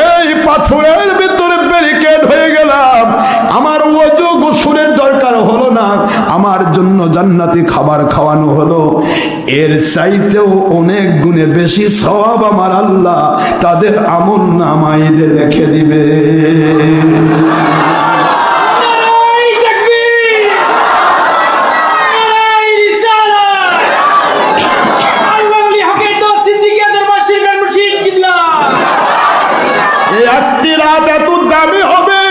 এই পাথরের ভিতরে ব্যারিকেড হয়ে গেলাম, আমার ওযু গোসলের দরকার হলো না, আমার জন্য জান্নাতি খাবার খাওয়ানো হলো, এর চাইতেও অনেক গুণে বেশি সওয়াব আমার আল্লাহ তাদের আমল নামায় রেখে দিবে। একটি রাত এত দামি হবে,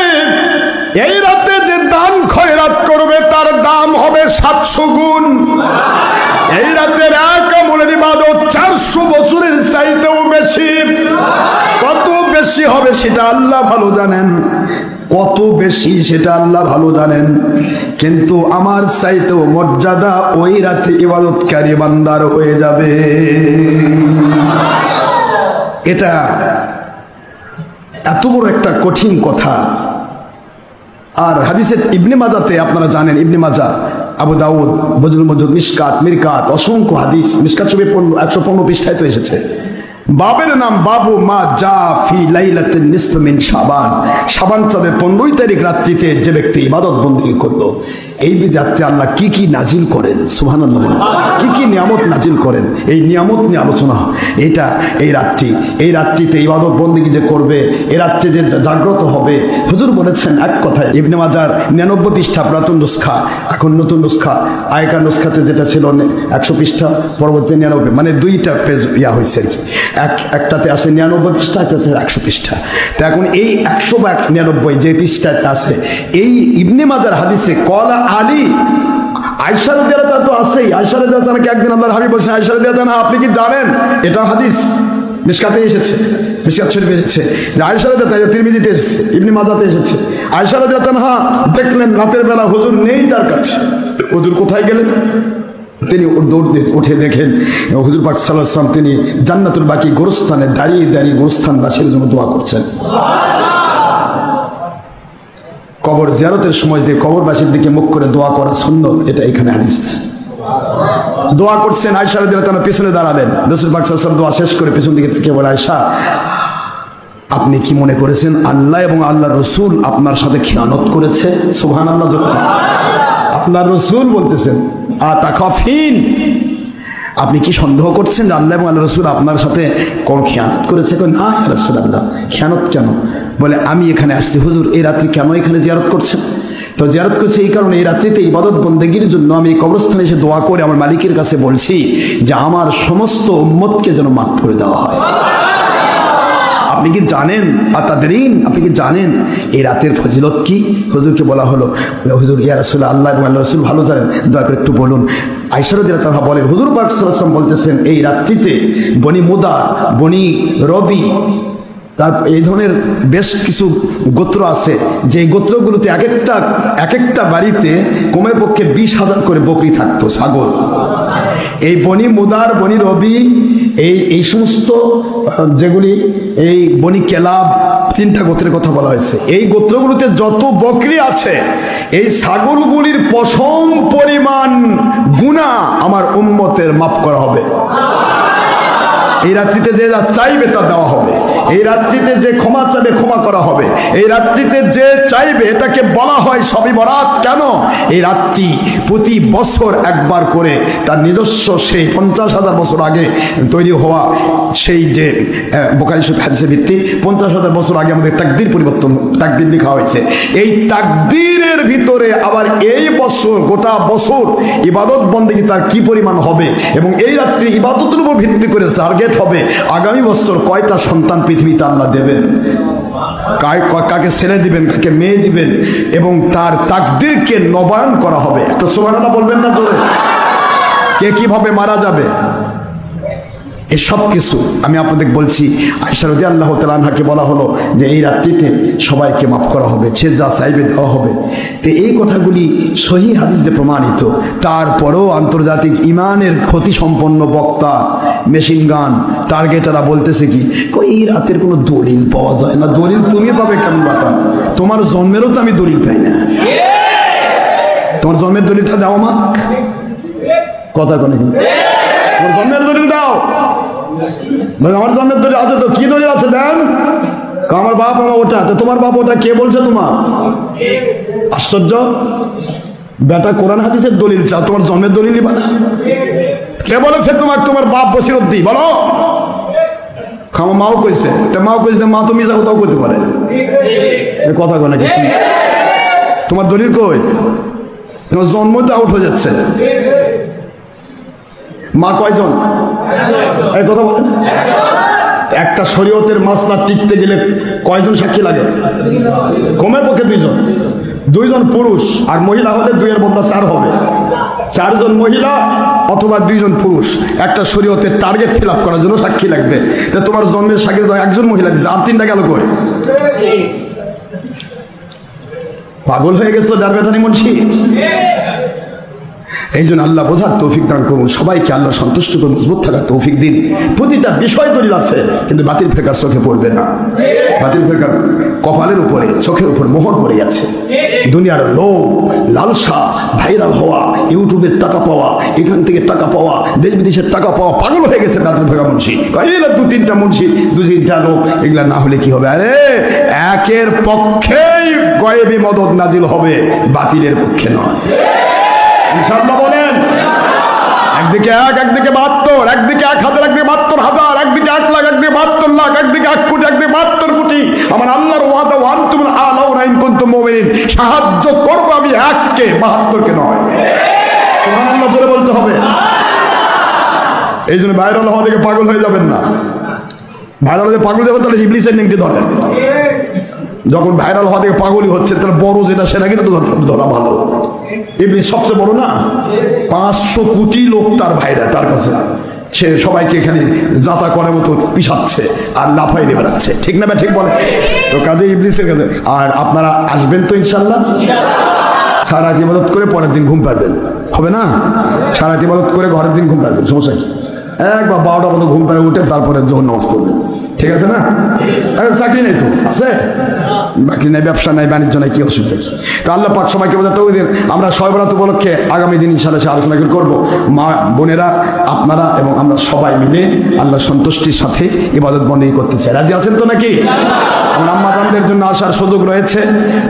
এই রাতে যে দান খয়রাত করবে তার দাম হবে 700 গুণ। এই রাতের এক আমলের ইবাদত 400 বছরের চাইতেও বেশি। কত বেশি হবে সেটা আল্লাহ ভালো জানেন, কত বেশি সেটা আল্লাহ ভালো জানেন, কিন্তু আমার চাইতেও মর্যাদা ওই রাতে ইবাদতকারী বান্দার হয়ে যাবে। এটা এত বড় একটা কঠিন কথা। আর হাদিসে ইবনে মাজাতে আপনারা জানেন, ইবনে মাজা, আবু দাউদ, বজলুল মজুদ, মিশকাত, মিরকাত, অসংখ্য হাদিস, মিশকাত শরীফ 115 পৃষ্ঠায় তো এসেছে। বাবের নাম বাবু মা যা ফি লাইলাতিন নিসফি মিন শাবান। শাবান চাঁদের 15 তারিখ রাত্রিতে যে ব্যক্তি ইবাদত বন্দেগী করলো, এই রাত্রে আল্লাহ কি কি নাজিল করেন, সুবহানাল্লাহ, কি কি নিয়ামত নাজিল করেন, এই নিয়ামত নিয়ে আলোচনা। এটা এই রাত্রিতে ইবাদত বন্দেগী যে করবে, এই রাত্রে যে জাগ্রত হবে, হুজুর বলেছেন এক কথায়, ইবনে মাজার 99 পৃষ্ঠা পুরাতন নুসখা, এখন নতুন নুসখা, আগেকার নুসখাতে যেটা ছিল 100 পৃষ্ঠা, পরবর্তী 99, মানে 2টা পেজ হয়েছে আর কি। একটাতে আছে 99 পৃষ্ঠা, একটাতে 100 পৃষ্ঠা। তো এখন এই 100 বা 99 যে পৃষ্ঠাতে আছে, এই ইবনে মাজার হাদিসে কলা আলী, আয়েশা রাদিয়াল্লাহু তাআলা তো আছেই। আয়েশা রাদিয়াল্লাহু তাআলাকে একদিন আল্লাহর হাবিব বলেছেন, আয়েশা রাদিয়াল্লাহু তাআলা, আপনি কি জানেন, এটা হাদিস মিশকাতে এসেছে, মিশকাত শরীফে এসেছে, যে আয়েশা রাদিয়াল্লাহু তাআলা, তিরমিজিতে এসেছে, ইবনে মাজাতে এসেছে। আয়েশা রাদিয়াল্লাহু তাআলা দেখলেন রাতের বেলা হুজুর নেই তার কাছে। হুজুর কোথায় গেলেন? তিনি দৌড় উঠে দেখেন হুজুর পাক সাল্লাল্লাহু আলাইহি ওয়াসাল্লাম তিনি জান্নাতুল বাকি গোরস্থানে দাঁড়িয়ে দাঁড়িয়ে গোরস্থানবাসীর জন্য দোয়া করছেন। কবর জিয়ারতের সময় যে কবরবাসীর দিকে মুখ করে দোয়া করা সুন্নত, এটা এখানে হাদিস। দোয়া করছেন, আয়েশা রাদিয়াল্লাহু তাআলা পিছনে দাঁড়ালেন, রাসূল পাক সাল্লাল্লাহু আলাইহি ওয়াসাল্লাম দোয়া শেষ করে পিছন দিকে থেকে বলে, আয়েশা, আপনি কি মনে করেছেন আল্লাহ এবং আল্লাহর রাসূল আপনার সাথে খিয়ানত করেছে? সুবহানাল্লাহ। যখন আল্লাহর রাসূল বলতেছেন, আতাখাফিন, আপনি কি সন্দেহ করছেন যে আল্লাহ এবং আল্লাহ রাসূল আপনার সাথে কোন খিয়ানত করেছে? না ইয়া রাসূলুল্লাহ, খিয়ানত কেন? বলে, আমি এখানে আসছি হুজুর, এই রাত্রি কেন এখানে জিয়ারত করছেন? তো জিয়ারত করছে এই কারণে, এই রাত্রিতে ইবাদত বন্দেগীর জন্য আমি এই কবরস্থানে এসে দোয়া করে আমার মালিকের কাছে বলছি যে আমার সমস্ত উম্মতকে যেন মাফ করে দেওয়া হয়। আপনি কি জানেন আতাদরিন, আপনি কি জানেন এই রাতের ফজিলত কি? হুজুরকে বলা হলো, হুজুর ইয়া রাসূলুল্লাহ, আল্লাহ এবং আল্লাহ রাসূল ভালো জানেন, দয়া করে একটু বলুন। আয়েশা রাদিয়াল্লাহু তাআলা বলেন, হুজুর পাক সাল্লাল্লাহু আলাইহি ওয়াসাল্লাম বলতেছেন, এই রাত্রিতে বনি মুদার, বনি রবি, তার এই ধরনের বেশ কিছু গোত্র আছে, যে গোত্রগুলোতে এক একটা বাড়িতে কমপক্ষে 20,000 করে বকরি থাকতো, ছাগল। এই বনি মুদার, বনি রবি, এই সমস্ত যেগুলি, এই বনি কেলাব, 3টা গোত্রের কথা বলা হয়েছে। এই গোত্রগুলোতে যত বকরি আছে, এই ছাগলগুলির পশম পরিমাণ গুনাহ আমার উম্মতের মাফ করা হবে। এই রাত্রিতে যে যা চাইবে তা দেওয়া হবে। এই রাত্রিতে যে ক্ষমা চাইবে ক্ষমা করা হবে। এই রাত্রিতে যে চাইবে, এটাকে বলা হয় শবে বরাত। কেন? এই রাত্রি প্রতি বছর একবার করে তার নিজস্ব সেই 50,000 বছর আগে তৈরি হওয়া সেই যে বুখারী শরীফ হাদিসের ভিত্তি 50,000 বছর আগে আমাদের তাকদীর পরিবর্তন, তাকদীর লেখা হয়েছে। এই তাকদীরের ভিতরে আবার এই বছর, গোটা বছর ইবাদত বন্দেগী তার কি পরিমাণ হবে, এবং এই রাত্রি ইবাদতের উপর ভিত্তি করে টার্গেট হবে আগামী বছর কয়টা সন্তান পৃথিবীতে আল্লাহ দেবেন, কাকে ছেলে দিবেন, কাকে মেয়ে দিবেন, এবং তার তাকদীরকে নবায়ন করা হবে। একটা সুবহানাল্লাহ বলবেন না জোরে? কে কিভাবে মারা যাবে, এসব কিছু আমি আপনাদের বলছি। আয়েশা রাদিয়াল্লাহু তাআলা আনহাকে বলা হলো যে এই রাত্রিতে সবাইকে মাফ করা হবে, সে যা চাইবে দেওয়া হবে। তো এই কথাগুলি সহিহ হাদিস দিয়ে প্রমাণিত। তারপরেও আন্তর্জাতিক ইমানের ক্ষতি সম্পন্ন বক্তা, মেশিন গান টার্গেটাররা বলতেছে কি, এই রাতের কোনো দলিল পাওয়া যায় না। দলিল তুমি পাবে কেমন বাবা? তোমার জন্মেরও তো আমি দলিল পাই না। তোমার জন্মের দলিলটা দাও আমাক, কথা কোনে, তোমার জন্মের দলিল দাও। আমার জন্মের দলিল আছে তো, কি দলিল আছে দেন? আমার বাপ আমার ওটা, তোমার বাপ ওটা, কে বলছে তোমার? আশ্চর্য, বেটা কোরআন হাদিসের দলিল চাও, তোমার জন্মের দলিল নিবা না? কে বলেছে তোমার? তোমার বাপ বসিরউদ্দিন বলো। আমার মাও কইছে, মাও কইছে, মা তো মিছা কথাও করতে পারে, কথা কয় নাকি? তোমার দলিল কই? তোমার জন্ম তো আউট হয়ে যাচ্ছে। মা কয়জন? এই কথা বলেন। একটা শরীয়তের মাসলা টিকতে গেলে কয়জন সাক্ষী লাগে? কমে পক্ষে 2জন, 2জন পুরুষ, আর মহিলা হলে 2-এর বদলা 4 হবে। 4 জন মহিলা অথবা 2 জন পুরুষ একটা শরীয়তের টার্গেট ফিল আপ করার জন্য সাক্ষী লাগবে। তোমার জন্মের সাক্ষী তো 1জন মহিলা দিচ্ছে, আর 3টা গেল কই? পাগল হয়ে গেছো ডারবেদানি মুন্সি। এই জন্য আল্লাহ বোঝার তৌফিক দান করুন, সবাইকে আল্লাহ সন্তুষ্ট করে মজবুত থাকার তৌফিক দিন। প্রতিটা বিষয় দলিল আছে, কিন্তু বাতিল ফেরকার চোখে পড়বে না। বাতিল ফেরকার কপালের উপরে, চোখের উপর মোহর পড়ে আছে। দুনিয়ার লোভ, লালসা, ভাইরাল হওয়া, ইউটিউবের টাকা পাওয়া, এখান থেকে টাকা পাওয়া, দেশ বিদেশের টাকা পাওয়া, পাগল হয়ে গেছে বাতিল ফেরকার মুন্সি। 2-3টা মুন্সি, 2-3টা লোক, এগুলা না হলে কি হবে? আরে একের পক্ষেই গয়েবী মদদ নাজিল হবে, বাতিলের পক্ষে নয়। ইনশাআল্লাহ বলেন। একদিকে 1, একদিকে 72, একদিকে 1000, একদিকে 72,000, একদিকে 1 লাখ, একদিকে 72 লাখ, একদিকে 1 কোটি, একদিকে 72 কোটি। আমার আল্লাহর ওয়াদা, ওয়ান্তুমুল আলাউনা ইন কুনতুম মুমিনিন, সাহায্য করব আমি 1কে, 72কে নয়। সুবহানাল্লাহ জোরে বলতে হবে। এই জন্য ভাইরাল হওয়া দেখে পাগল হয়ে যাবেন না। ভাইরাল হয়ে পাগল যাবেন তাহলে ইবলিসের নিংটি ধরেন। যখন ভাইরাল হওয়া দেখে পাগলই হচ্ছে, তাহলে বড় যেটা সেটা কিন্তু ধরা ভালো। ইবলিস সবচেয়ে বড় না? 500 কোটি লোক তার ভাইরা, তার কাছে সে সবাইকে এখানে যাতা করার মতো পিছাচ্ছে আর লাফাই দিয়ে বেড়াচ্ছে, ঠিক না? ঠিক বলে তো কাজে ইবলিসের কাছে। আর আপনারা আসবেন তো ইনশাল্লাহ? সারা রাত ইবাদত করে পরের দিন ঘুম পাবেন, হবে না? সারা রাত ইবাদত করে ঘরের দিন ঘুম পাবেন, সমস্যা কি? একবার 12টা মতো ঘুম পাড়ে উঠে তারপরে যখন নামাজ পড়বেন, ঠিক আছে না? চাকরি নেই তো আছে, বাকি নাই, ব্যবসা নাই, বাণিজ্য নাই, কি অসুবিধা কি? তো আল্লাহ পাক সবাইকে বোঝাতে হবে। আমরা শবে বরাত উপলক্ষে আগামী দিন ইনশাআল্লাহ আলোচনা করবো। মা বোনেরা, আপনারা এবং আমরা সবাই মিলে আল্লাহ সন্তুষ্টির সাথে ইবাদত বন্দেগী করতে চাই। রাজি আছেন তো নাকি? আমার আম্মাজানদের জন্য আসার সুযোগ রয়েছে,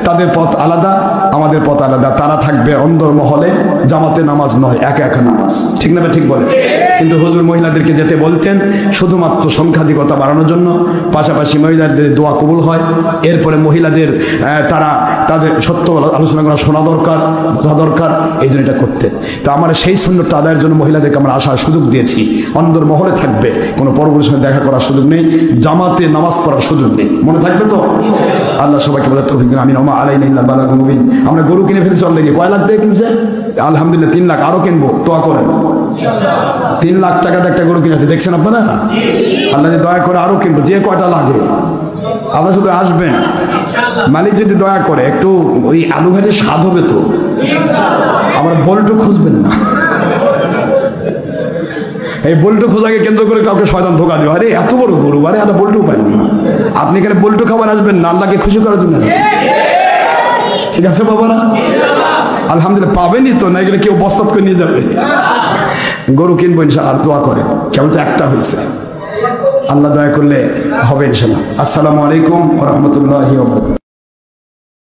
তাদের পথ আলাদা, আমাদের পথ আলাদা। তারা থাকবে অন্দর মহলে, জামাতে নামাজ নয়, একা একা নামাজ, ঠিক না? ঠিক বলে। কিন্তু হুজুর মহিলাদেরকে যেতে বলতেন শুধুমাত্র সংখ্যাধিকতা বাড়ানোর জন্য, পাশাপাশি মহিলাদের দোয়া কবুল হয়। এরপরে মহিলাদের তারা তাদের সত্য আলোচনা করা শোনা দরকার, বোঝা দরকার, এই জন্য এটা করতেন। তো আমার সেই সুন্নতটা আদায়ের জন্য মহিলাদেরকে আমরা আসার সুযোগ দিয়েছি। অন্দর মহলে থাকবে, কোনো পরবর্তী সঙ্গে দেখা করার সুযোগ নেই, জামাতে নামাজ পড়ার সুযোগ নেই, মনে থাকবে তো? আল্লাহ সবাইকে বোঝার তৌফিক দিন, আমিন। ওমা আলাইনা ইল্লাল বালাগুল মুবিন। আমরা গরু কিনে ফেলেছি অলরেডি। কয় লাখ দিয়ে কিনছে? আলহামদুলিল্লাহ 3 লাখ, আরো কিনবো, দোয়া করেন। 3 লাখ টাকাতে একটা গরু কিনেছে, দেখছেন আপনারা? আল্লাহ যে দয়া করে আরো কিনবো, যে কয়টা লাগে। আপনারা শুধু আসবেন, মালিক যদি দয়া করে একটু ওই আলু ভাজে স্বাদ হবে তো। আমার বল্টু খুঁজবেন না, এই বল্টু খোঁজাকে কেন্দ্র করে কাউকে শয়তান ধোকা দেবে, আরে এত বড় গরু, আরে আল্লাহ বল্টু পাইলেন না। আপনি এখানে বল্টু খাবার আসবেন না, আল্লাহকে খুশি করার জন্য। ঠিক আছে বাবারা? আলহামদুলিল্লাহ, পাবেনই তো, না গেলে কেউ বস্তাত করে নিয়ে যাবে। গরু কিনবো ইনশাআল্লাহ, দোয়া করেন। কেবল তো একটা হয়েছে, আল্লাহ দয়া করলে হবে ইনশাআল্লাহ। আসসালামু আলাইকুম ওয়া রাহমাতুল্লাহি ওয়া বারাকাতুহু।